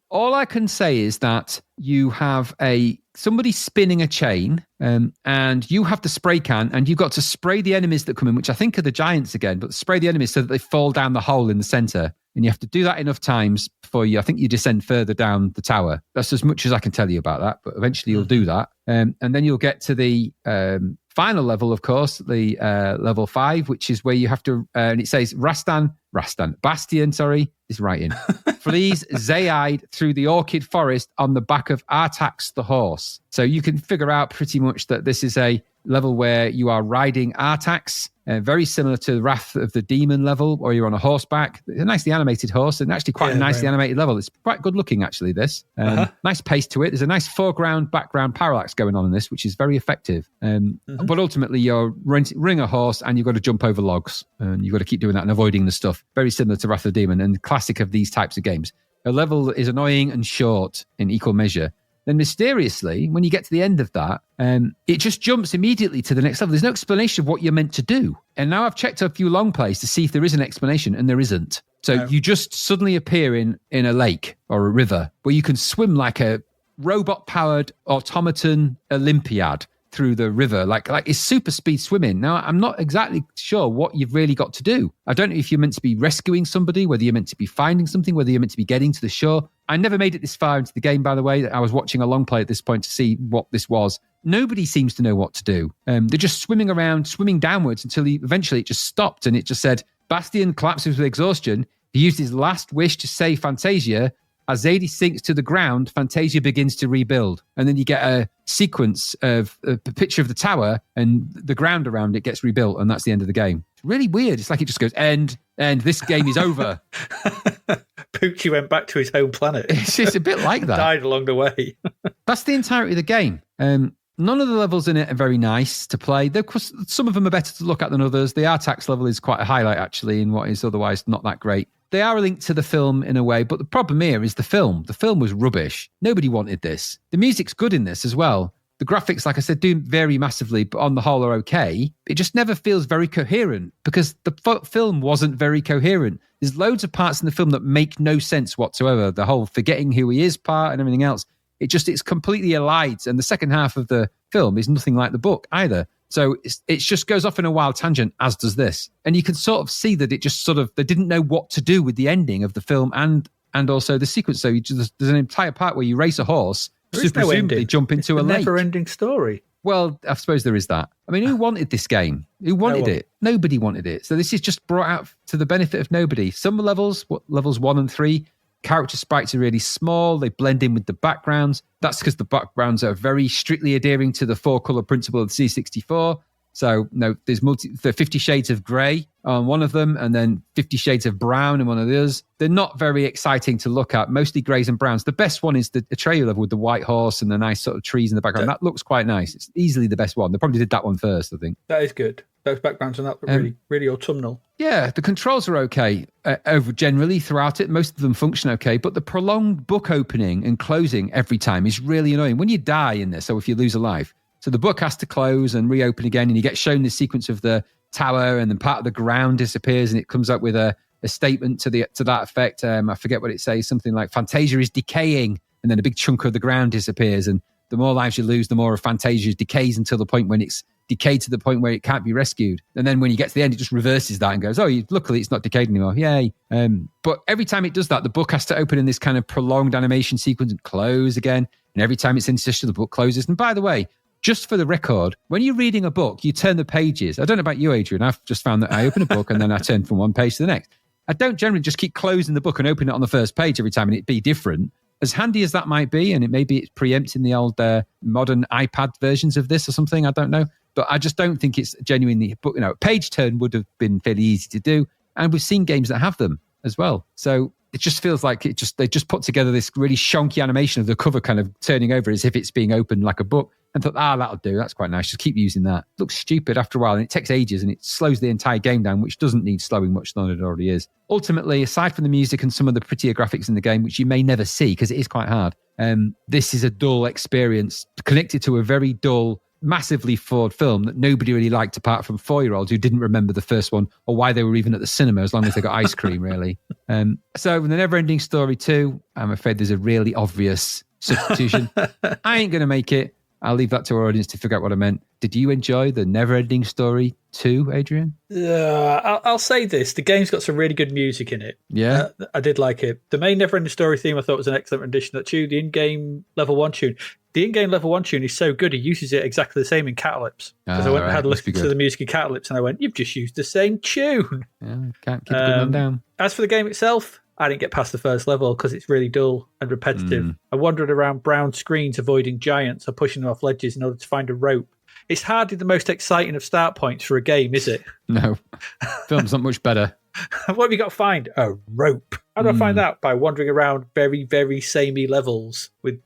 All I can say is that you have somebody spinning a chain, and you have the spray can, and you've got to spray the enemies that come in, which I think are the giants again, but spray the enemies so that they fall down the hole in the center. And you have to do that enough times before I think you descend further down the tower. That's as much as I can tell you about that, but eventually you'll do that. And then you'll get to the final level, of course, the level 5, which is where you have to, and it says Bastian, is writing, flees Zaide through the orchid forest on the back of Artax the horse. So you can figure out pretty much that this is a level where you are riding Artax, very similar to the Wrath of the Demon level, where you're on a horseback. A nicely animated horse, and actually quite a nicely animated level. It's quite good looking, actually, this. Nice pace to it. There's a nice foreground, background parallax going on in this, which is very effective. But ultimately, you're running a horse, and you've got to jump over logs, and you've got to keep doing that and avoiding the stuff. Very similar to Wrath of the Demon, and classic of these types of games. A level is annoying and short in equal measure. Then mysteriously, when you get to the end of that, it just jumps immediately to the next level. There's no explanation of what you're meant to do. And now I've checked a few long plays to see if there is an explanation, and there isn't. So you just suddenly appear in a lake or a river where you can swim like a robot-powered automaton Olympiad through the river, like it's super speed swimming. Now, I'm not exactly sure what you've really got to do. I don't know if you're meant to be rescuing somebody, whether you're meant to be finding something, whether you're meant to be getting to the shore. I never made it this far into the game, by the way. I was watching a long play at this point to see what this was. Nobody seems to know what to do. They're just swimming around, swimming downwards until eventually it just stopped, and it just said, Bastian collapses with exhaustion. He used his last wish to save Fantasia. As Zadie sinks to the ground, Fantasia begins to rebuild. And then you get a sequence of a picture of the tower and the ground around it gets rebuilt. And that's the end of the game. It's really weird. It's like it just goes, end, this game is over. Poochie went back to his home planet. It's a bit like that. Died along the way. That's the entirety of the game. None of the levels in it are very nice to play. Some of them are better to look at than others. The Artax level is quite a highlight, actually, in what is otherwise not that great. They are linked to the film in a way, but the problem here is the film. The film was rubbish. Nobody wanted this. The music's good in this as well. The graphics, like I said, do vary massively, but on the whole are okay. It just never feels very coherent because the film wasn't very coherent. There's loads of parts in the film that make no sense whatsoever. The whole forgetting who he is part and everything else. It's completely allied. And the second half of the film is nothing like the book either. So it just goes off in a wild tangent, as does this. And you can sort of see that it just they didn't know what to do with the ending of the film and also the sequence. So there's an entire part where you race a horse, presumably jump into a lake. Never-ending story. Well, I suppose there is that. I mean, who wanted this game? Who wanted it? Nobody wanted it. So this is just brought out to the benefit of nobody. Some levels 1 and 3, character sprites are really small. They blend in with the backgrounds. That's because the backgrounds are very strictly adhering to the 4-color principle of the C64. So, there's 50 shades of grey on one of them and then 50 shades of brown in one of the others. They're not very exciting to look at, mostly greys and browns. The best one is the Atreyu level with the white horse and the nice sort of trees in the background. That looks quite nice. It's easily the best one. They probably did that one first, I think. That is good. Those backgrounds on that were really autumnal. Yeah, the controls are okay over generally throughout it. Most of them function okay, but the prolonged book opening and closing every time is really annoying. When you die in this, or if you lose a life, so the book has to close and reopen again, and you get shown the sequence of the tower, and then part of the ground disappears, and it comes up with a statement to that effect. I forget what it says, something like Fantasia is decaying, and then a big chunk of the ground disappears, and the more lives you lose, the more of Fantasia decays until the point when it's decayed to the point where it can't be rescued. And then when you get to the end, it just reverses that and goes, luckily it's not decayed anymore. Yay. But every time it does that, the book has to open in this kind of prolonged animation sequence and close again. And every time it's interstitial, the book closes. And by the way, just for the record, when you're reading a book, you turn the pages. I don't know about you, Adrian. I've just found that I open a book and then I turn from one page to the next. I don't generally just keep closing the book and open it on the first page every time and it be different. As handy as that might be, and it's preempting the old modern iPad versions of this or something, I don't know. But I just don't think it's genuinely, a page turn would have been fairly easy to do. And we've seen games that have them as well. So it just feels like they just put together this really shonky animation of the cover kind of turning over as if it's being opened like a book. And thought, that'll do. That's quite nice. Just keep using that. It looks stupid after a while, and it takes ages, and it slows the entire game down, which doesn't need slowing much than it already is. Ultimately, aside from the music and some of the prettier graphics in the game, which you may never see because it is quite hard, this is a dull experience connected to a very dull, massively flawed film that nobody really liked apart from 4-year-olds who didn't remember the first one or why they were even at the cinema as long as they got ice cream, really. So the Never-Ending Story 2, I'm afraid there's a really obvious substitution. I ain't going to make it. I'll leave that to our audience to figure out what I meant. Did you enjoy the Never-Ending Story 2, Adrian? I'll say this. The game's got some really good music in it. Yeah. I did like it. The main Never-Ending Story theme I thought was an excellent rendition of that tune. The in-game level 1 tune. The in-game level 1 tune is so good, he uses it exactly the same in Catalypse. Because I went and had a listen to the music in Catalypse and I went, you've just used the same tune. Yeah, can't keep a good one down. As for the game itself, I didn't get past the first level because it's really dull and repetitive. I wandered around brown screens avoiding giants or pushing them off ledges in order to find a rope. It's hardly the most exciting of start points for a game, is it? No. Film's not much better. What have you got to find? A rope. How do I find that? By wandering around very, very samey levels with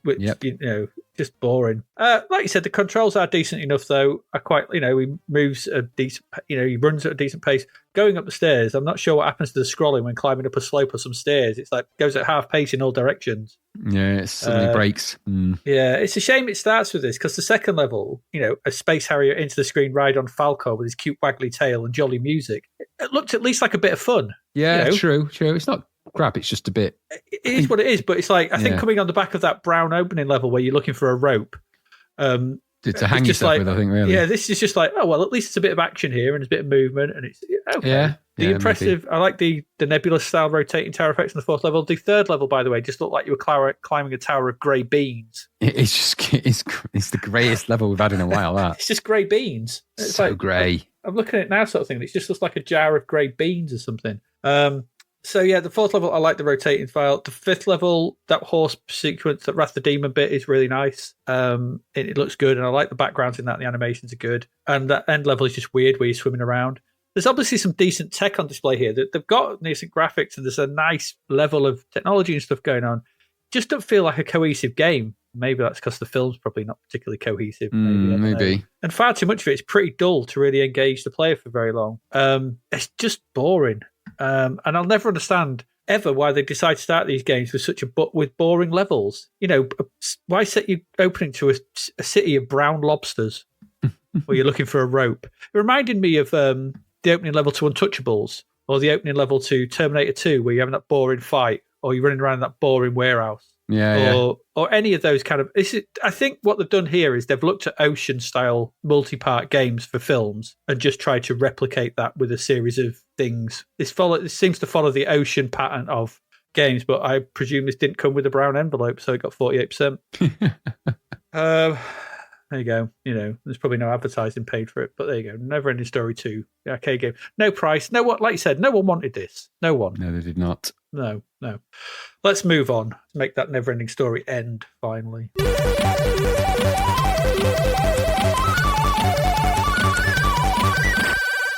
just boring. Like you said, the controls are decent enough, though. I quite, he moves a decent, he runs at a decent pace. Going up the stairs, I'm not sure what happens to the scrolling when climbing up a slope or some stairs. It's like goes at half pace in all directions. Yeah, it suddenly breaks. Yeah, it's a shame it starts with this because the second level, a space harrier into the screen ride on Falco with his cute waggly tail and jolly music. It looked at least like a bit of fun. Yeah, true. It's not crap. It's just a bit. It is what it is, but it's like I think coming on the back of that brown opening level where you're looking for a rope. To hang yourself with, I think, really. Yeah, this is just like, oh, well, at least it's a bit of action here and there's a bit of movement and it's okay. Yeah. The impressive, maybe. I like the nebulous style rotating tower effects in the fourth level. The third level, by the way, just looked like you were climbing a tower of grey beans. It's the greyest level we've had in a while, that. It's just grey beans. It's so grey. I'm looking at it now, sort of thing. It just looks like a jar of grey beans or something. So yeah, the fourth level, I like the rotating file. The fifth level, that horse sequence, that Wrath the Demon bit is really nice. It looks good, and I like the backgrounds in that. The animations are good, and that end level is just weird where you're swimming around. There's obviously some decent tech on display here. They've got decent graphics, and there's a nice level of technology and stuff going on. Just don't feel like a cohesive game. Maybe that's because the film's probably not particularly cohesive. Maybe. And far too much of it is pretty dull to really engage the player for very long. It's just boring. And I'll never understand ever why they decide to start these games with boring levels. Why set you opening to a city of brown lobsters where you're looking for a rope? It reminded me of the opening level to Untouchables, or the opening level to Terminator 2, where you're having that boring fight, or you're running around that boring warehouse. Or any of those kind of... I think what they've done here is they've looked at Ocean-style multi-part games for films and just tried to replicate that with a series of things. This seems to follow the Ocean pattern of games, but I presume this didn't come with a brown envelope, so it got 48%. There you go. There's probably no advertising paid for it, but there you go. Never Ending Story 2, the arcade game. No price. No one, like you said, no one wanted this. No one. No, they did not. No. Let's move on. Let's make that Never Ending Story end, finally.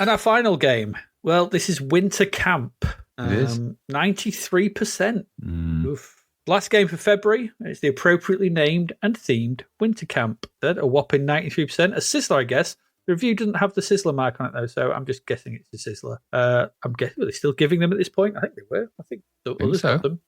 And our final game. Well, this is Winter Camp. It is. 93%. Oof. Last game for February, it's the appropriately named and themed Winter Camp. A whopping 93%. A Sizzler, I guess. The review doesn't have the Sizzler mark on it, though, so I'm just guessing it's a Sizzler. I'm guessing, were they still giving them at this point? I think they were. I think others got them.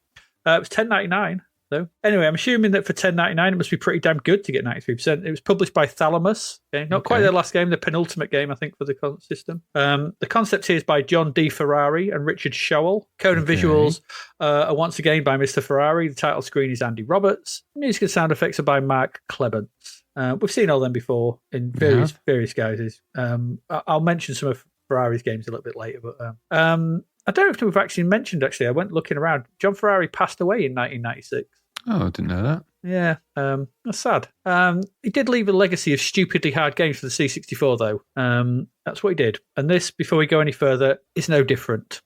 It was $10.99, though. Anyway, I'm assuming that for $10.99, it must be pretty damn good to get 93%. It was published by Thalamus. Okay? Not quite their last game, the penultimate game, I think, for the system. The concept here is by John D. Ferrari and Richard Showell. Code and visuals are once again by Mr. Ferrari. The title screen is Andy Roberts. Music and sound effects are by Mark Clements. We've seen all them before in various guises. I'll mention some of Ferrari's games a little bit later, but I don't know if we've actually mentioned, I went looking around. John Ferrari passed away in 1996. Oh, I didn't know that. Yeah, that's sad. He did leave a legacy of stupidly hard games for the C64, though. That's what he did. And this, before we go any further, is no different.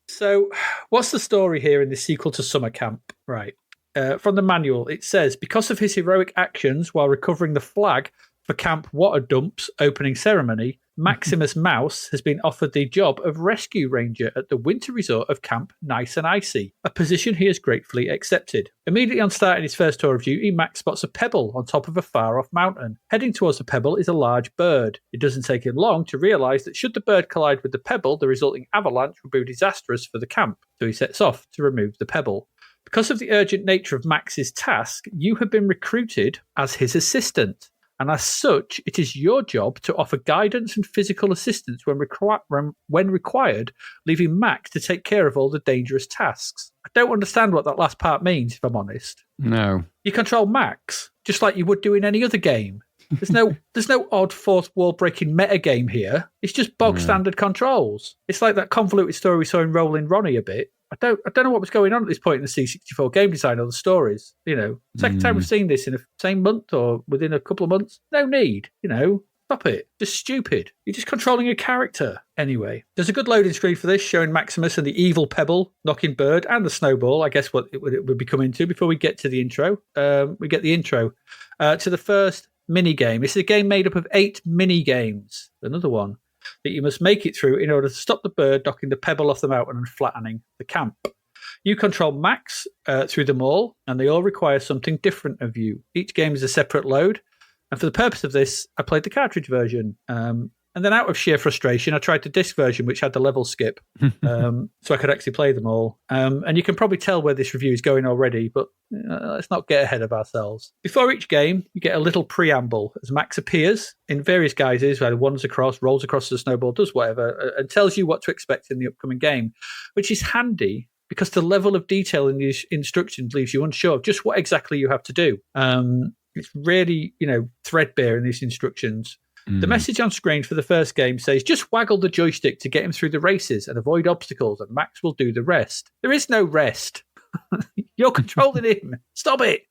So, what's the story here in the sequel to Summer Camp? Right. From the manual, it says, because of his heroic actions while recovering the flag for Camp Water Dump's opening ceremony, Maximus Mouse has been offered the job of rescue ranger at the winter resort of Camp Nice and Icy, a position he has gratefully accepted. Immediately on starting his first tour of duty, Max spots a pebble on top of a far-off mountain. Heading towards the pebble is a large bird. It doesn't take him long to realise that should the bird collide with the pebble, the resulting avalanche will be disastrous for the camp, so he sets off to remove the pebble. Because of the urgent nature of Max's task, you have been recruited as his assistant, and as such, it is your job to offer guidance and physical assistance when required, leaving Max to take care of all the dangerous tasks. I don't understand what that last part means, if I'm honest. No. You control Max, just like you would do in any other game. There's no odd fourth wall breaking meta game here. It's just bog standard controls. It's like that convoluted story we saw in Rollin' Ronnie a bit. I don't know what was going on at this point in the C64 game design or the stories. Second time we've seen this in the same month or within a couple of months. No need. Stop it. Just stupid. You're just controlling a character. Anyway, there's a good loading screen for this showing Maximus and the evil pebble, knocking bird, and the snowball. I guess what it would be coming to before we get to the intro. We get the intro to the first mini game. It's a game made up of 8 mini games. Another one that you must make it through in order to stop the bird knocking the pebble off the mountain and flattening the camp. You control Max through them all, and they all require something different of you. Each game is a separate load, and for the purpose of this, I played the cartridge version. And then out of sheer frustration, I tried the disc version, which had the level skip, so I could actually play them all. And you can probably tell where this review is going already, but let's not get ahead of ourselves. Before each game, you get a little preamble as Max appears in various guises, where he wanders across, rolls across the snowball, does whatever, and tells you what to expect in the upcoming game, which is handy because the level of detail in these instructions leaves you unsure of just what exactly you have to do. It's really, threadbare in these instructions. The message on screen for the first game says, just waggle the joystick to get him through the races and avoid obstacles, and Max will do the rest. There is no rest. You're controlling him. Stop it.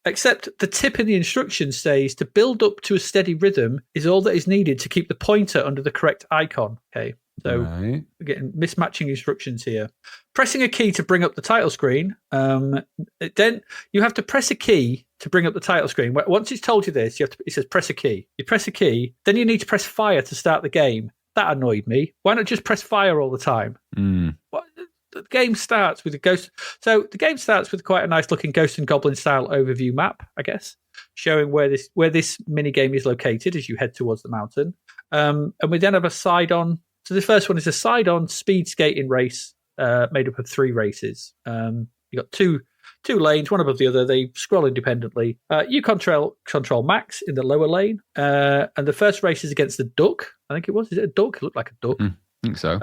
Except the tip in the instructions says to build up to a steady rhythm is all that is needed to keep the pointer under the correct icon. Okay. So we're getting mismatching instructions here. Pressing a key to bring up the title screen. Then you have to press a key to bring up the title screen. Once it's told you this, it says press a key. You press a key, then you need to press fire to start the game. That annoyed me. Why not just press fire all the time? The game starts with a ghost. So the game starts with quite a nice looking Ghost and Goblin style overview map, I guess, showing where this mini game is located as you head towards the mountain. And we then have a side on. So the first one is a side on speed skating race made up of 3 races. You got two lanes, one above the other. They scroll independently. You control Max in the lower lane, and the first race is against the duck. I think it was. Is it a duck? It looked like a duck. I think so.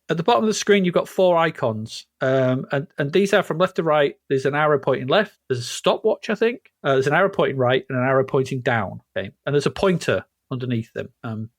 At the bottom of the screen, you've got 4 icons, and these are from left to right. There's an arrow pointing left. There's a stopwatch, I think. There's an arrow pointing right and an arrow pointing down. Okay, and there's a pointer underneath them.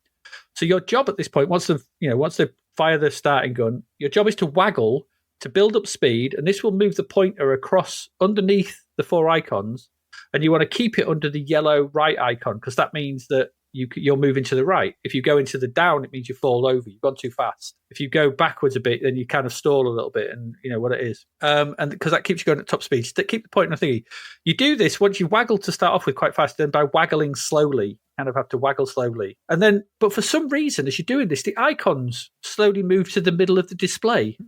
So your job at this point, once they fire the starting gun, your job is to waggle to build up speed, and this will move the pointer across underneath the 4 icons, and you want to keep it under the yellow right icon because that means that you're moving to the right. If you go into the down, it means you fall over. You've gone too fast. If you go backwards a bit, then you kind of stall a little bit, and you know what it is. And because that keeps you going at top speed, keep the pointer thingy. You do this once you waggle to start off with quite fast, then by waggling slowly. Kind of have to waggle slowly. And then, but for some reason, as you're doing this, the icons slowly move to the middle of the display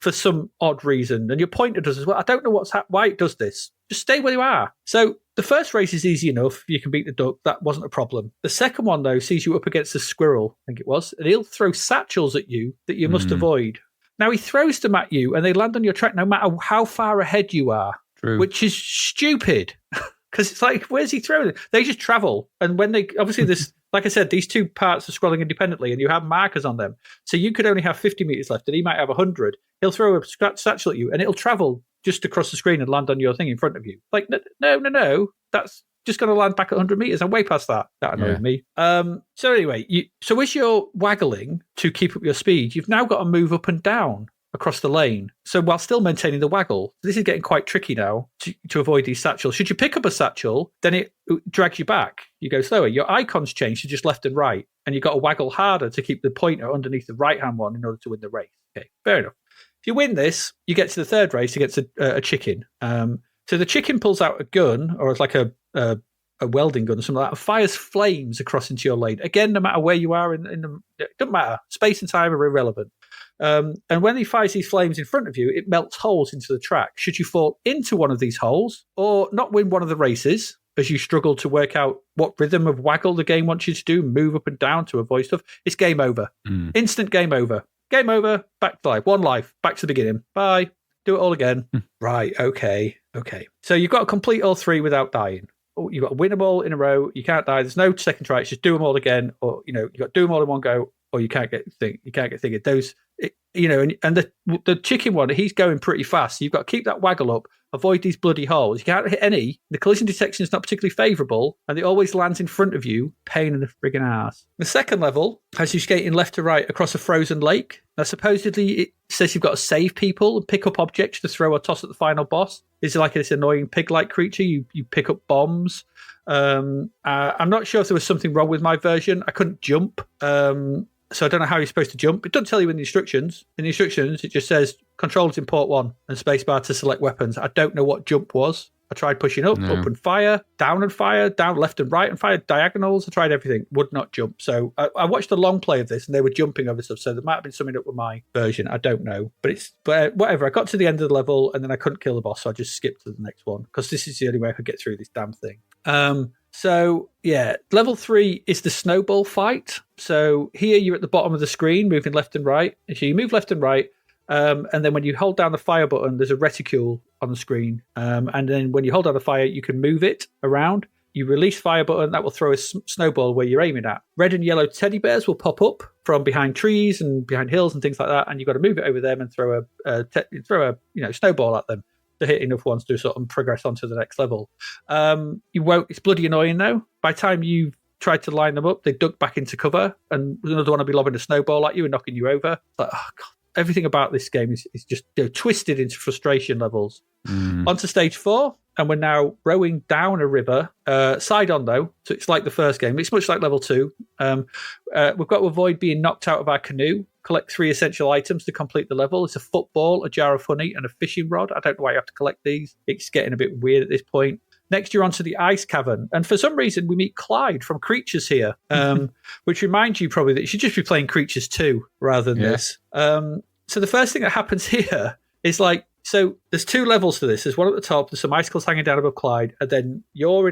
for some odd reason. And your pointer does as well. I don't know why it does this. Just stay where you are. So the first race is easy enough. You can beat the duck. That wasn't a problem. The second one, though, sees you up against a squirrel, I think it was. And he'll throw satchels at you that you must avoid. Now, he throws them at you and they land on your track no matter how far ahead you are. True. Which is stupid. Because it's like, where's he throwing it? They just travel. And when they, obviously, this, like I said, these 2 parts are scrolling independently and you have markers on them. So you could only have 50 meters left and he might have 100. He'll throw a satchel at you and it'll travel just across the screen and land on your thing in front of you. Like, no. That's just going to land back at 100 meters. I'm way past that. That annoyed me. So anyway, so as you're waggling to keep up your speed, you've now got to move up and down across the lane. So while still maintaining the waggle, this is getting quite tricky now to avoid these satchels. Should you pick up a satchel, then it drags you back. You go slower. Your icons change to just left and right, and you've got to waggle harder to keep the pointer underneath the right-hand one in order to win the race. Okay, fair enough. If you win this, you get to the third race against a chicken. So the chicken pulls out a gun, or it's like a welding gun or something like that, and fires flames across into your lane. Again, no matter where you are in the, it doesn't matter. Space and time are irrelevant. And when he fires these flames in front of you, it melts holes into the track. Should you fall into one of these holes or not win one of the races, as you struggle to work out what rhythm of waggle the game wants you to do, move up and down to avoid stuff, it's game over. Instant game over. Game over, back to life. 1 life, back to the beginning. Bye. Do it all again. Right, okay. So you've got to complete all 3 without dying. You've got to win them all in a row. You can't die. There's no second try. It's just do them all again, or you've got to do them all in one go, or you can't get thinking. Those, and the chicken one, he's going pretty fast. So you've got to keep that waggle up, avoid these bloody holes. You can't hit any. The collision detection is not particularly favourable, and it always lands in front of you. Pain in the friggin' ass. The second level has you skating left to right across a frozen lake. Now, supposedly, it says you've got to save people and pick up objects to throw or toss at the final boss. It's like this annoying pig-like creature. You pick up bombs. I'm not sure if there was something wrong with my version. I couldn't jump. So I don't know how you're supposed to jump. It doesn't tell you in the instructions. In the instructions, it just says controls in port 1 and spacebar to select weapons. I don't know what jump was. I tried pushing up and fire, down, left and right and fire, diagonals. I tried everything. Would not jump. So I watched a long play of this and they were jumping over stuff. So there might have been something up with my version. I don't know. But whatever. I got to the end of the level and then I couldn't kill the boss. So I just skipped to the next one because this is the only way I could get through this damn thing. So, yeah, level 3 is the snowball fight. So here you're at the bottom of the screen, moving left and right. So you move left and right, and then when you hold down the fire button, there's a reticule on the screen. And then when you hold down the fire, you can move it around. You release fire button, that will throw a snowball where you're aiming at. Red and yellow teddy bears will pop up from behind trees and behind hills and things like that, and you've got to move it over them and throw a snowball at them to hit enough ones to sort of progress onto the next level. It's bloody annoying though. By the time you've tried to line them up, they duck back into cover and another one will be lobbing a snowball at you and knocking you over. It's like, oh God. Everything about this game is just twisted into frustration levels. Onto stage 4. and we're now rowing down a river, side on though, so it's like the first game. It's much like level 2. We've got to avoid being knocked out of our canoe, collect 3 essential items to complete the level. It's a football, a jar of honey, and a fishing rod. I don't know why you have to collect these. It's getting a bit weird at this point. Next, you're onto the ice cavern. And for some reason, we meet Clyde from Creatures here, which reminds you probably that you should just be playing Creatures 2 rather than this. So the first thing that happens here is like, so there's 2 levels to this. There's one at the top. There's some icicles hanging down above Clyde. And then you're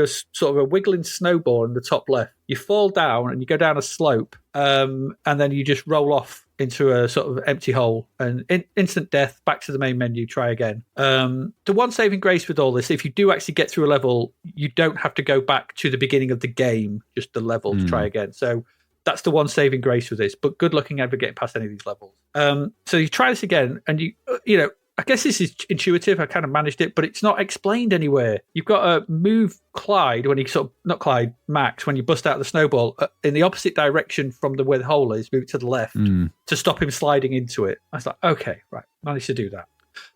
sort of a wiggling snowball in the top left. You fall down and you go down a slope. And then you just roll off into a sort of empty hole and instant death, back to the main menu, try again. The one saving grace with all this, if you do actually get through a level, you don't have to go back to the beginning of the game, just the level to try again. So that's the one saving grace with this, but good looking ever getting past any of these levels. So you try this again and you know, I guess this is intuitive. I kind of managed it, but it's not explained anywhere. You've got to move Clyde when Max, when you bust out the snowball in the opposite direction from where the hole is, move it to the left to stop him sliding into it. I was like, okay, right, managed to do that.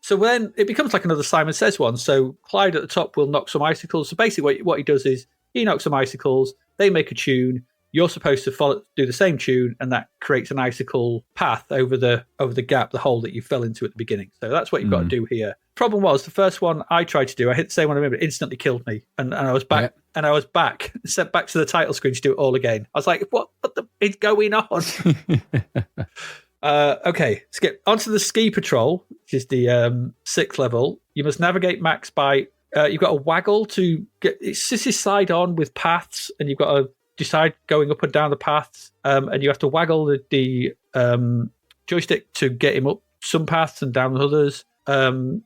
So then it becomes like another Simon Says one. So Clyde at the top will knock some icicles. So basically what he does is he knocks some icicles, they make a tune, you're supposed to do the same tune, and that creates an icicle path over the gap, the hole that you fell into at the beginning. So that's what you've got to do here. Problem was, the first one I tried to do, I hit the same one, I remember, it instantly killed me, and I was back, sent back to the title screen to do it all again. I was like, what is going on? Okay, skip onto the ski patrol, which is the 6th level. You must navigate Max by you've got to waggle to get it's just side on with paths, and you've got to decide going up and down the paths, and you have to waggle the joystick to get him up some paths and down others. And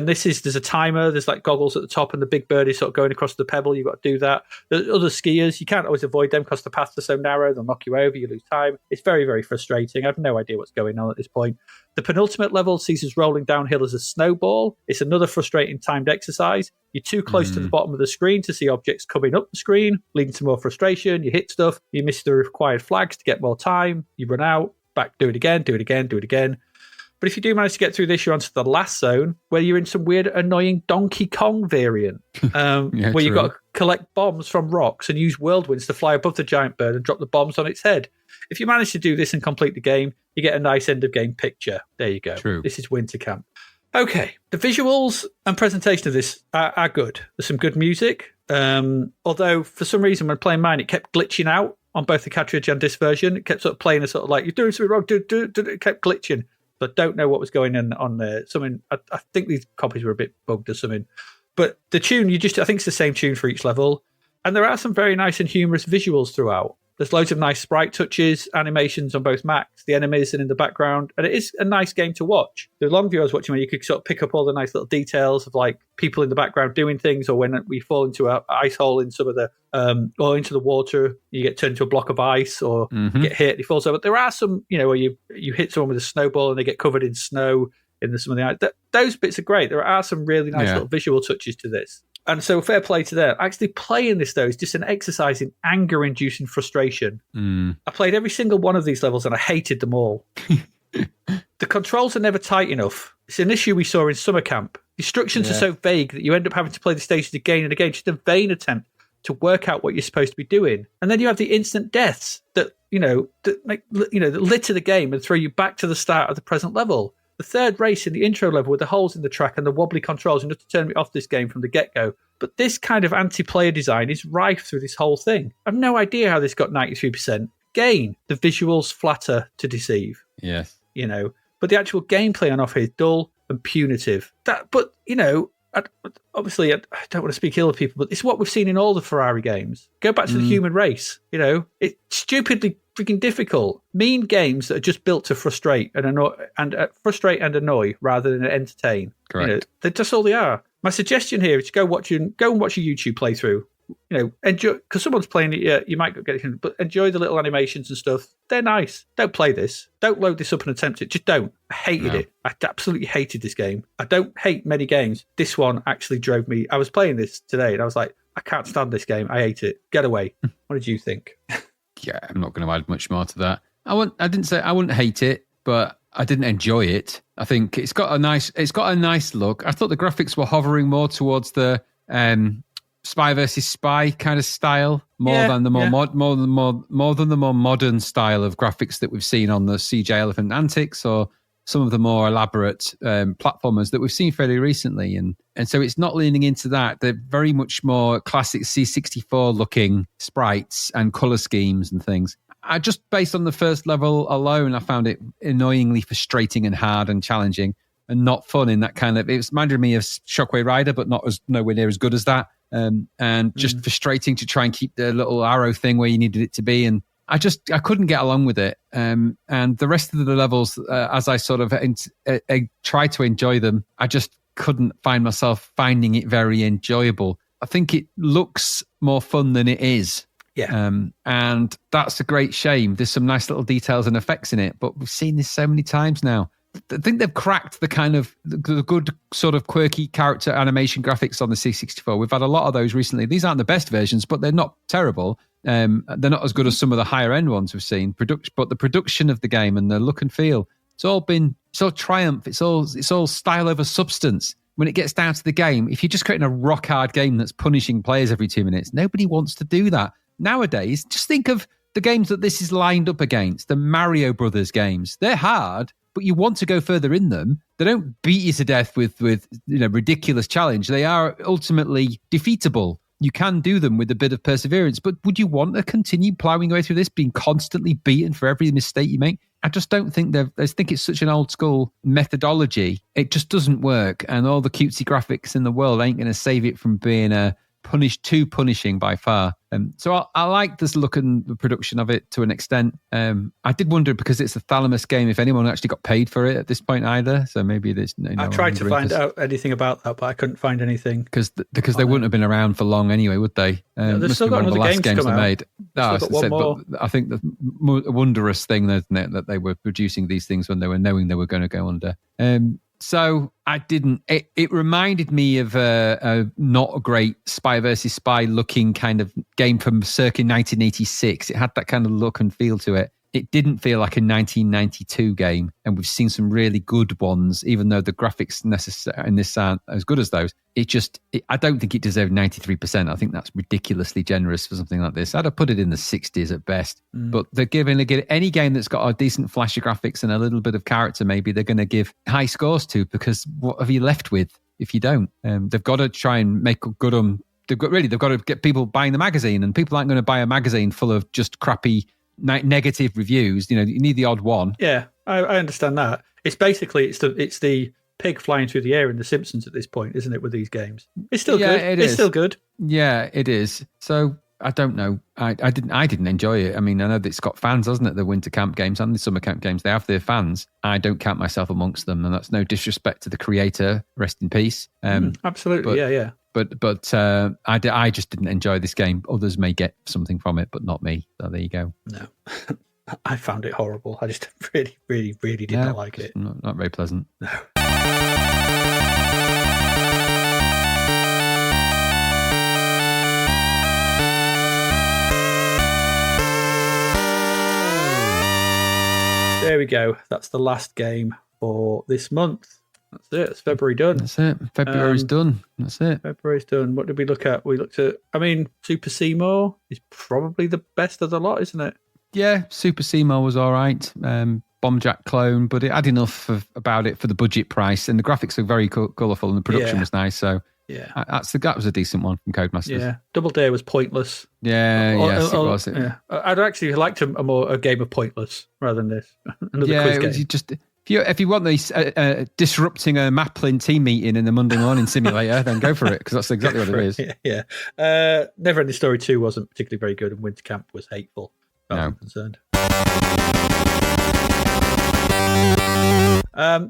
there's a timer, there's like goggles at the top, and the big bird is sort of going across the pebble. You've got to do that. There's other skiers, you can't always avoid them because the paths are so narrow, they'll knock you over, you lose time. It's very, very frustrating. I have no idea what's going on at this point. The penultimate level sees us rolling downhill as a snowball. It's another frustrating timed exercise. You're too close to the bottom of the screen to see objects coming up the screen, leading to more frustration. You hit stuff, you miss the required flags to get more time, you run out, back, do it again. But if you do manage to get through this, you're onto the last zone, where you're in some weird, annoying Donkey Kong variant, where you've got to collect bombs from rocks and use whirlwinds to fly above the giant bird and drop the bombs on its head. If you manage to do this and complete the game, you get a nice end-of-game picture. There you go. True. This is Winter Camp. Okay, the visuals and presentation of this are good. There's some good music, although for some reason when playing mine, it kept glitching out on both the cartridge and disc version. It kept sort of playing a sort of like, you're doing something wrong, it kept glitching. I don't know what was going on there. I think these copies were a bit bugged or something. But the tune, I think it's the same tune for each level. And there are some very nice and humorous visuals throughout. There's loads of nice sprite touches, animations on both Max, the enemies, and in the background. And it is a nice game to watch. The long view I was watching where you could sort of pick up all the nice little details of like people in the background doing things, or when we fall into an ice hole in some of the, or into the water, you get turned into a block of ice, or get hit, he falls over. There are some, where you hit someone with a snowball and they get covered in snow in some of the ice. Those bits are great. There are some really nice little visual touches to this. And so fair play to them. Actually playing this, though, is just an exercise in anger-inducing frustration. I played every single one of these levels and I hated them all. The controls are never tight enough. It's an issue we saw in summer camp. Instructions are so vague that you end up having to play the stages again and again, just a vain attempt to work out what you're supposed to be doing. And then you have the instant deaths that litter the game and throw you back to the start of the present level. The third race in the intro level with the holes in the track and the wobbly controls enough to turn me off this game from the get-go. But this kind of anti-player design is rife through this whole thing. I've no idea how this got 93%. Again, the visuals flatter to deceive. Yes. But the actual gameplay on offer is dull and punitive. Obviously, I don't want to speak ill of people, but it's what we've seen in all the Ferrari games. Go back to the human race. It's stupidly freaking difficult. Mean games that are just built to frustrate and annoy rather than entertain. Correct. They're just all they are. My suggestion here is to go and watch a YouTube playthrough. Enjoy, because someone's playing it. You might get it, but enjoy the little animations and stuff. They're nice. Don't play this. Don't load this up and attempt it. Just don't. I hated it. I absolutely hated this game. I don't hate many games. This one actually drove me. I was playing this today and I was like, I can't stand this game. I hate it. Get away. What did you think? Yeah, I'm not going to add much more to that. I wouldn't say I wouldn't hate it, but I didn't enjoy it. I think it's got a nice look. I thought the graphics were hovering more towards the spy versus spy kind of style, more than the more modern style of graphics that we've seen on the CJ Elephant Antics or some of the more elaborate platformers that we've seen fairly recently. And so it's not leaning into that. They're very much more classic C64 looking sprites and color schemes and things. I just, based on the first level alone, I found it annoyingly frustrating and hard and challenging and not fun in that kind of, it reminded me of Shockwave Rider, but nowhere near as good as that. And just frustrating to try and keep the little arrow thing where you needed it to be. And I couldn't get along with it. And the rest of the levels, as I sort of tried to enjoy them, I just couldn't find myself finding it very enjoyable. I think it looks more fun than it is. Yeah. And that's a great shame. There's some nice little details and effects in it, but we've seen this so many times now. I think they've cracked the kind of the good sort of quirky character animation graphics on the C64. We've had a lot of those recently. These aren't the best versions, but they're not terrible. They're not as good as some of the higher end ones we've seen. But the production of the game and the look and feel, it's all triumph. It's all style over substance. When it gets down to the game, if you're just creating a rock hard game that's punishing players every 2 minutes, nobody wants to do that. Nowadays, just think of the games that this is lined up against, the Mario Brothers games. They're hard, but you want to go further in them. They don't beat you to death with ridiculous challenge. They are ultimately defeatable. You can do them with a bit of perseverance, but would you want to continue plowing your way through this, being constantly beaten for every mistake you make? I just don't think I think it's such an old school methodology. It just doesn't work, and all the cutesy graphics in the world ain't going to save it from being too punishing by far. So I like this look and the production of it to an extent. I did wonder, because it's a Thalamus game, if anyone actually got paid for it at this point either. So maybe there's I tried to find out anything about that, but I couldn't find anything. Because they wouldn't have been around for long anyway, would they? There's still got another game to come out. But I think the wondrous thing, isn't it, that they were producing these things when they were knowing they were going to go under. So I didn't. It reminded me of a not a great spy versus spy looking kind of game from circa 1986. It had that kind of look and feel to it. It didn't feel like a 1992 game, and we've seen some really good ones, even though the graphics in this aren't as good as those. I don't think it deserved 93%. I think that's ridiculously generous for something like this. I'd have put it in the 60s at best. But they're giving any game that's got a decent flashy graphics and a little bit of character, maybe they're going to give high scores to, because what have you left with if you don't? They've got to try and make good on. They've got to get people buying the magazine, and people aren't going to buy a magazine full of just crappy negative reviews. You need the odd one. Yeah, I understand that. It's basically it's the pig flying through the air in The Simpsons at this point, isn't it? With these games, it's still good. It's still good. Yeah, it is. So I don't know. I didn't enjoy it. I mean, I know that it's got fans, hasn't it? The winter camp games and the summer camp games, they have their fans. I don't count myself amongst them, and that's no disrespect to the creator. Rest in peace. Absolutely. Yeah. But I just didn't enjoy this game. Others may get something from it, but not me. So there you go. No, I found it horrible. I just really, really, really did not like it. Not very pleasant. No. There we go. That's the last game for this month. That's it. It's February done. That's it. February's done. That's it. February's done. What did we look at? We looked at, Super Seymour is probably the best of the lot, isn't it? Yeah, Super Seymour was all right. Bombjack clone, but it had enough about it for the budget price, and the graphics are very colourful, and the production was nice. So yeah, that was a decent one from Codemasters. Yeah, Double Dare was pointless. Yeah, yes, it was. Yeah. I'd actually liked a game of Pointless rather than this. Another quiz game. If you want these disrupting a Maplin team meeting in the Monday morning simulator, then go for it, because that's exactly what it is. Yeah. Neverending Story 2 wasn't particularly very good, and Winter Camp was hateful. I'm concerned.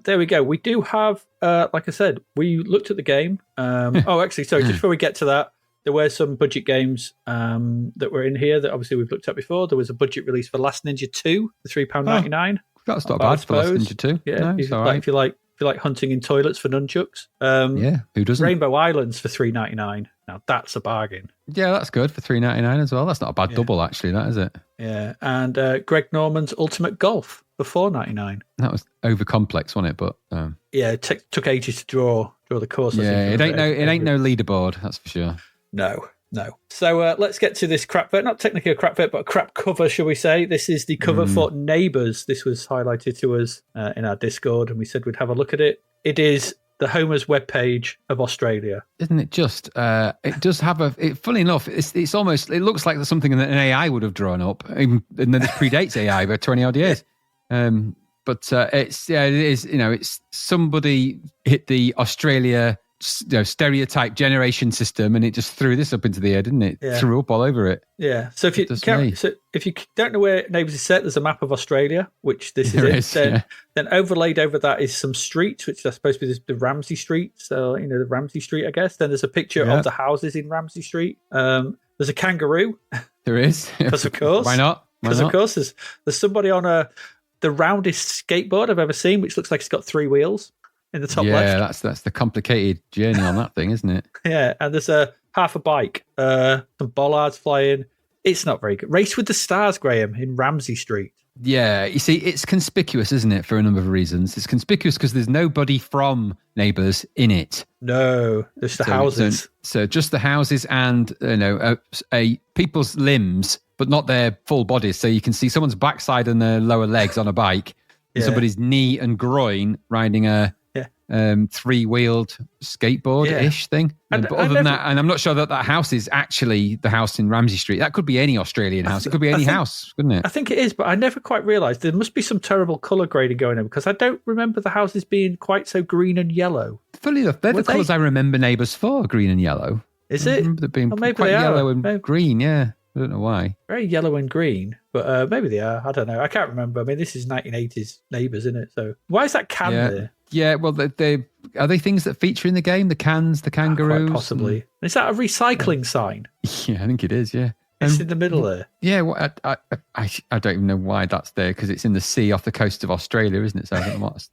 There we go. We do have, like I said, we looked at the game. Actually, sorry, just before we get to that, there were some budget games that were in here that obviously we've looked at before. There was a budget release for Last Ninja 2, the £3.99. That's not bad for Last Ninja 2. Yeah, no, if you like you like hunting in toilets for nunchucks. Yeah, who doesn't? Rainbow Islands for $3.99. Now that's a bargain. Yeah, that's good for $3.99 as well. That's not a bad double, actually, that is it? Yeah, and Greg Norman's Ultimate Golf for $4.99. That was over complex, wasn't it? But yeah, it took ages to draw the course. Yeah, it ain't no leaderboard, that's for sure. No. So let's get to this crap vet. Not technically a crap vet, but a crap cover, shall we say. This is the cover for Neighbours. This was highlighted to us in our Discord, and we said we'd have a look at it. It is the Homer's webpage of Australia. Isn't it just? It does have funny enough, it's almost, it looks like there's something that an AI would have drawn up, and then this predates AI by 20 odd years. But it is, it's somebody hit the Australia stereotype generation system, and it just threw this up into the air, didn't it? Yeah. Threw up all over it. Yeah. So if you don't know where Neighbours is set, there's a map of Australia, which this is it. Then overlaid over that is some streets, which are supposed to be the Ramsay Street. So the Ramsay Street, I guess. Then there's a picture of the houses in Ramsay Street. There's a kangaroo. There is, because of course. Why not? Because of course there's somebody on the roundest skateboard I've ever seen, which looks like it's got 3 wheels. In the top left. Yeah, that's the complicated journey on that thing, isn't it? Yeah, and there's half a bike, some bollards flying. It's not very good. Race with the Stars, Graham, in Ramsay Street. Yeah, you see, it's conspicuous, isn't it, for a number of reasons. It's conspicuous because there's nobody from Neighbours in it. No, just the houses. So just the houses and, a people's limbs, but not their full bodies. So you can see someone's backside and their lower legs on a bike, and somebody's knee and groin riding a 3-wheeled skateboard-ish thing. But other than that, and I'm not sure that house is actually the house in Ramsay Street. That could be any Australian house. It could be any house, couldn't it? I think it is, but I never quite realised. There must be some terrible colour grading going on, because I don't remember the houses being quite so green and yellow. Funny enough, they're the colours I remember Neighbours for, green and yellow. Is it? I remember them being quite yellow and green, yeah. I don't know why. Very yellow and green, but maybe they are. I don't know. I can't remember. I mean, this is 1980s Neighbours, isn't it? So why is that can there? Yeah, well, are they things that feature in the game? The cans, the kangaroos? Quite possibly. Is that a recycling sign? Yeah, I think it is, yeah. It's in the middle there. Yeah, well, I don't even know why that's there, because it's in the sea off the coast of Australia, isn't it? So I don't know what's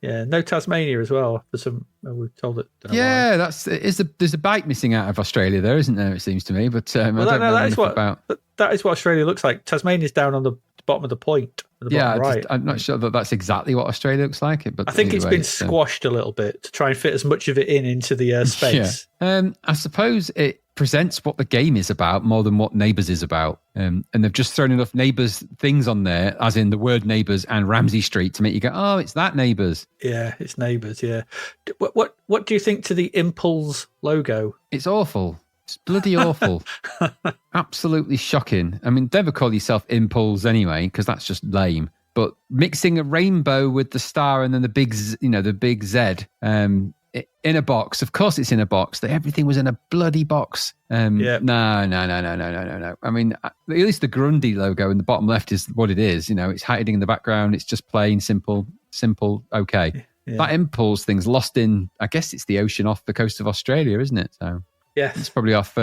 yeah. No Tasmania as well. For some, we're told it. Yeah, there's a bite missing out of Australia there, isn't there? It seems to me, but I don't know anything about. That is what Australia looks like. Tasmania's down on the bottom of the point. Right. I'm not sure that's exactly what Australia looks like. But I think it's been squashed a little bit to try and fit as much of it into the space. Yeah. I suppose it presents what the game is about more than what Neighbours is about. And they've just thrown enough Neighbours things on there, as in the word Neighbours and Ramsay Street, to make you go, oh, it's that Neighbours. Yeah, it's Neighbours, yeah. What do you think to the Impulse logo? It's awful. It's bloody awful. Absolutely shocking. I mean, never call yourself Impulse anyway, because that's just lame. But mixing a rainbow with the star and then the big Z in a box. Of course it's in a box. Everything was in a bloody box. No. I mean, at least the Grundy logo in the bottom left is what it is. It's hiding in the background. It's just plain, simple, okay. Yeah. That Impulse thing's lost in, I guess it's the ocean off the coast of Australia, isn't it? So yeah, it's probably off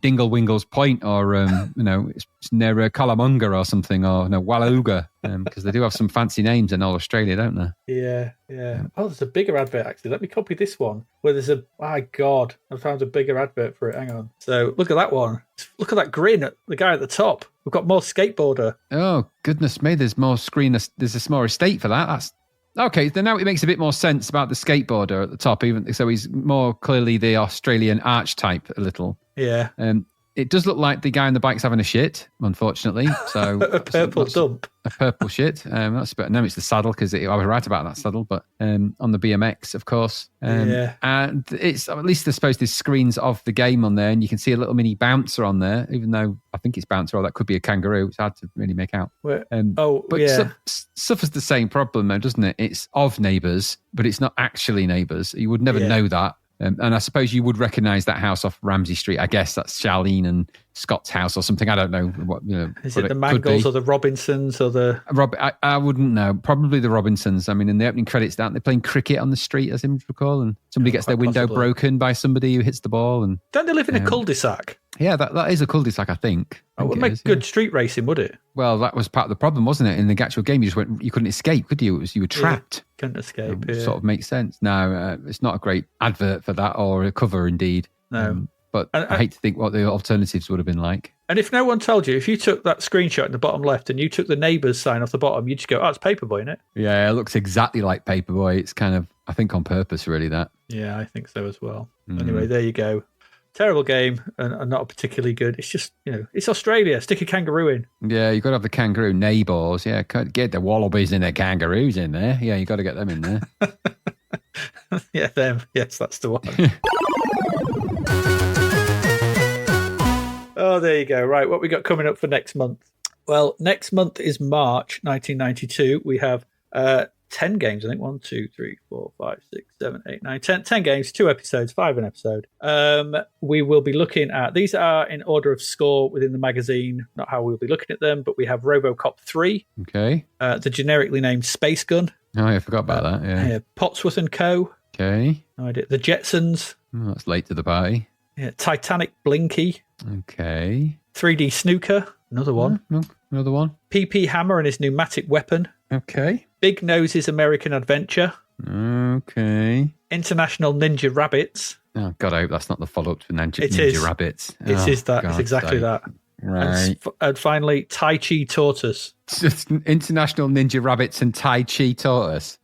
Dingle Wingle's Point, or it's near Colamunga or something, or Wallooga, because they do have some fancy names in all Australia, don't they? Yeah. Oh, there's a bigger advert actually. Let me copy this one where there's my God, I found a bigger advert for it. Hang on. So look at that one. Look at that grin at the guy at the top. We've got more skateboarder. Oh goodness me! There's more screen. There's a smaller estate for that. That's okay. Then now it makes a bit more sense about the skateboarder at the top. Even so, he's more clearly the Australian archetype a little. Yeah. It does look like the guy on the bike's having a shit, unfortunately. So a purple dump. A purple shit. That's better. No, it's the saddle, because I was right about that saddle. But on the BMX, of course. And it's at least I suppose there's screens of the game on there, and you can see a little mini bouncer on there. Even though I think it's bouncer, or that could be a kangaroo. It's hard to really make out. Suffers the same problem though, doesn't it? It's of Neighbours, but it's not actually Neighbours. You would never know that. And I suppose you would recognise that house off Ramsay Street. I guess that's Charlene and Scott's house or something. I don't know what. Is it the Mangles or the Robinsons or the? I wouldn't know. Probably the Robinsons. I mean, in the opening credits, aren't they playing cricket on the street, as I recall, and somebody gets their window broken by somebody who hits the ball, and don't they live in a cul-de-sac? Yeah, that is a cul-de-sac, I think. It would make good street racing, would it? Well, that was part of the problem, wasn't it? In the actual game, you couldn't escape, could you? You were trapped. Yeah, couldn't escape. Sort of makes sense. No, it's not a great advert for that, or a cover indeed. No. But I hate to think what the alternatives would have been like. And if no one told you, if you took that screenshot in the bottom left and you took the neighbour's sign off the bottom, you'd just go, it's Paperboy, isn't it? Yeah, it looks exactly like Paperboy. It's kind of, I think, on purpose, really, that. Yeah, I think so as well. Anyway, there you go. Terrible game and not particularly good. It's just, it's Australia. Stick a kangaroo in. Yeah, you've got to have the kangaroo neighbours. Yeah, get the wallabies and the kangaroos in there. Yeah, you've got to get them in there. Yeah, them. Yes, that's the one. Oh, there you go. Right, what we got coming up for next month? Well, next month is March 1992. We have 10 games, I think. 1, 2, 3, 4, 5, 6, 7, 8, 9, 10 games, 2 episodes, 5 an episode. We will be looking at, these are in order of score within the magazine, not how we'll be looking at them, but we have RoboCop 3. Okay. The generically named Space Gun. Oh, yeah, I forgot about that, yeah. Potsworth and Co. Okay. No idea. The Jetsons. Oh, that's late to the party. Yeah, Titanic Blinky. Okay. 3D Snooker. Another one. Another one. PP Hammer and his pneumatic weapon. Okay. Big Nose's American Adventure. Okay. International Ninja Rabbits. Oh, God, I hope that's not the follow-up to Ninja Rabbits. It is that. It's exactly that. Right. And finally, Tai Chi Tortoise. Just International Ninja Rabbits and Tai Chi Tortoise.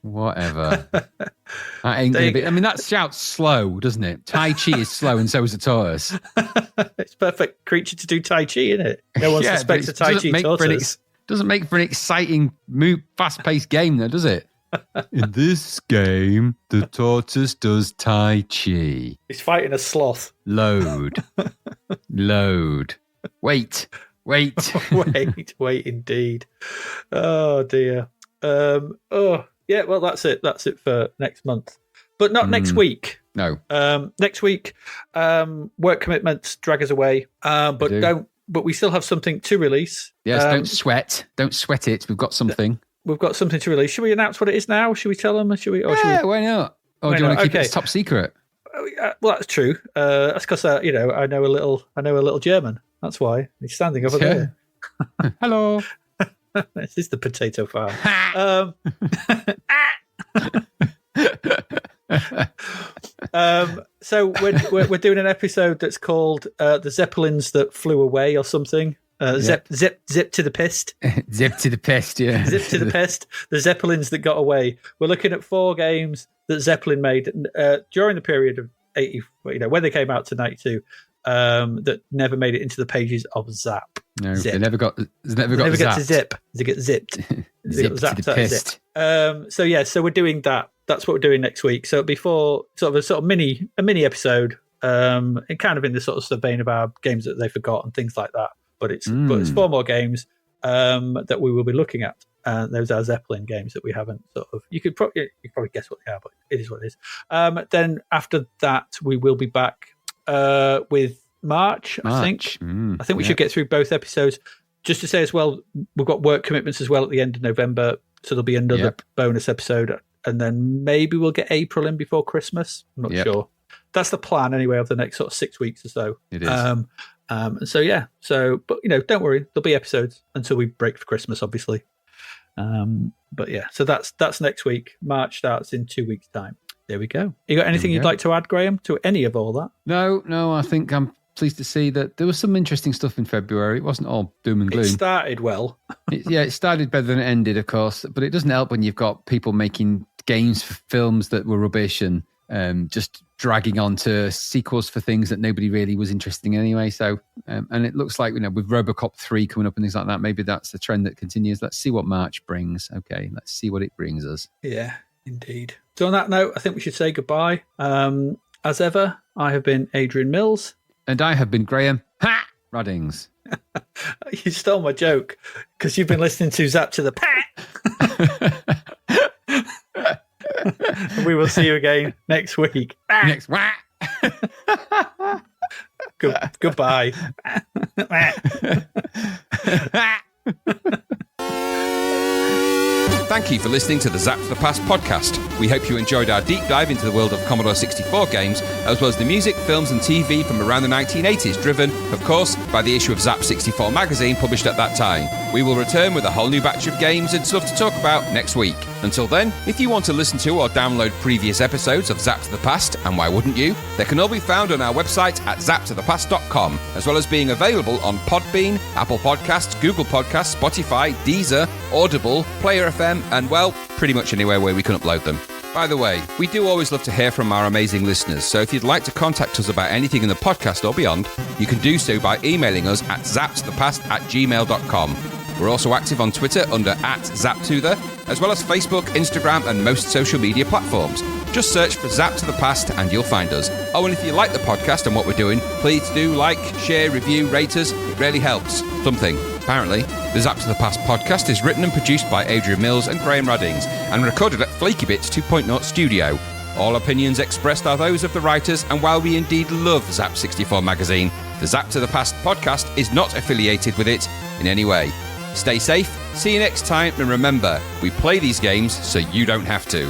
Whatever. That ain't gonna be. I mean, that shouts slow, doesn't it? Tai Chi is slow, and so is a tortoise. It's perfect creature to do Tai Chi, isn't it? No one suspects a Tai Chi tortoise. Doesn't make for an exciting, fast-paced game, though, does it? In this game, the tortoise does Tai Chi. He's fighting a sloth. Load. Wait. Wait, indeed. Oh, dear. Yeah, well, that's it. That's it for next month. But not next week. No. Next week, work commitments drag us away. But we still have something to release. Yes, don't sweat. Don't sweat it. We've got something. We've got something to release. Should we announce what it is now? Should we tell them? Why not? Or do you want to keep it top secret? Well, that's true. That's because I know a little German. That's why he's standing over there. Hello. This is the potato farm. So we're doing an episode that's called "The Zeppelins That Flew Away" or something. Zip to the pist. Zip to the pist, yeah. Zip to the pist. The Zeppelins that got away. We're looking at 4 games that Zeppelin made during the period of 80, when they came out to 92, that never made it into the pages of Zap. No, Zip. they never got to zip. They get zipped. Zip to the pist. So we're doing that. That's what we're doing next week. So it'll be for a mini episode, and kind of in the sort of vein of our games that they forgot and things like that. But it's 4 more games that we will be looking at. Those are Zeppelin games that we haven't you could probably guess what they are, but it is what it is. Then after that, we will be back with March. I think. I think we should get through both episodes. Just to say as well, we've got work commitments as well at the end of November, so there'll be another bonus episode, and then maybe we'll get April in before Christmas. I'm not sure. That's the plan anyway of the next 6 weeks or so. It is. But don't worry, there'll be episodes until we break for Christmas, obviously. But yeah, so that's next week. March starts in 2 weeks' time. There we go. You got anything you'd like to add, Graham, to any of all that? No, I think I'm pleased to see that there was some interesting stuff in February. It wasn't all doom and gloom. It started well. It started better than it ended, of course, but it doesn't help when you've got people making games for films that were rubbish and just dragging on to sequels for things that nobody really was interested in anyway. So, and it looks like, with RoboCop 3 coming up and things like that, maybe that's the trend that continues. Let's see what March brings. Okay, let's see what it brings us. Yeah, indeed. So on that note, I think we should say goodbye. As ever, I have been Adrian Mills. And I have been Graham Raddings. You stole my joke because you've been listening to Zap to the Pat. We will see you again next week. Goodbye. Thank thank you for listening to the Zapped to the Past podcast. We hope you enjoyed our deep dive into the world of Commodore 64 games, as well as the music, films and TV from around the 1980s, driven, of course, by the issue of Zapped 64 magazine published at that time. We will return with a whole new batch of games and stuff to talk about next week. Until then, if you want to listen to or download previous episodes of Zapped to the Past, and why wouldn't you, they can all be found on our website at zappedtothepast.com, as well as being available on Podbean, Apple Podcasts, Google Podcasts, Spotify, Deezer, Audible, Player FM, and, well, pretty much anywhere where we can upload them. By the way, we do always love to hear from our amazing listeners, so if you'd like to contact us about anything in the podcast or beyond, you can do so by emailing us at zappedtothepast@gmail.com. We're also active on Twitter under @Zaptuther, as well as Facebook, Instagram, and most social media platforms. Just search for Zapped to the Past and you'll find us. Oh, and if you like the podcast and what we're doing, please do like, share, review, rate us. It really helps. Something. Apparently, the Zapped to the Past podcast is written and produced by Adrian Mills and Graham Raddings and recorded at Flaky Bits 2.0 Studio. All opinions expressed are those of the writers, and while we indeed love Zapped 64 magazine, the Zapped to the Past podcast is not affiliated with it in any way. Stay safe, see you next time, and remember, we play these games so you don't have to.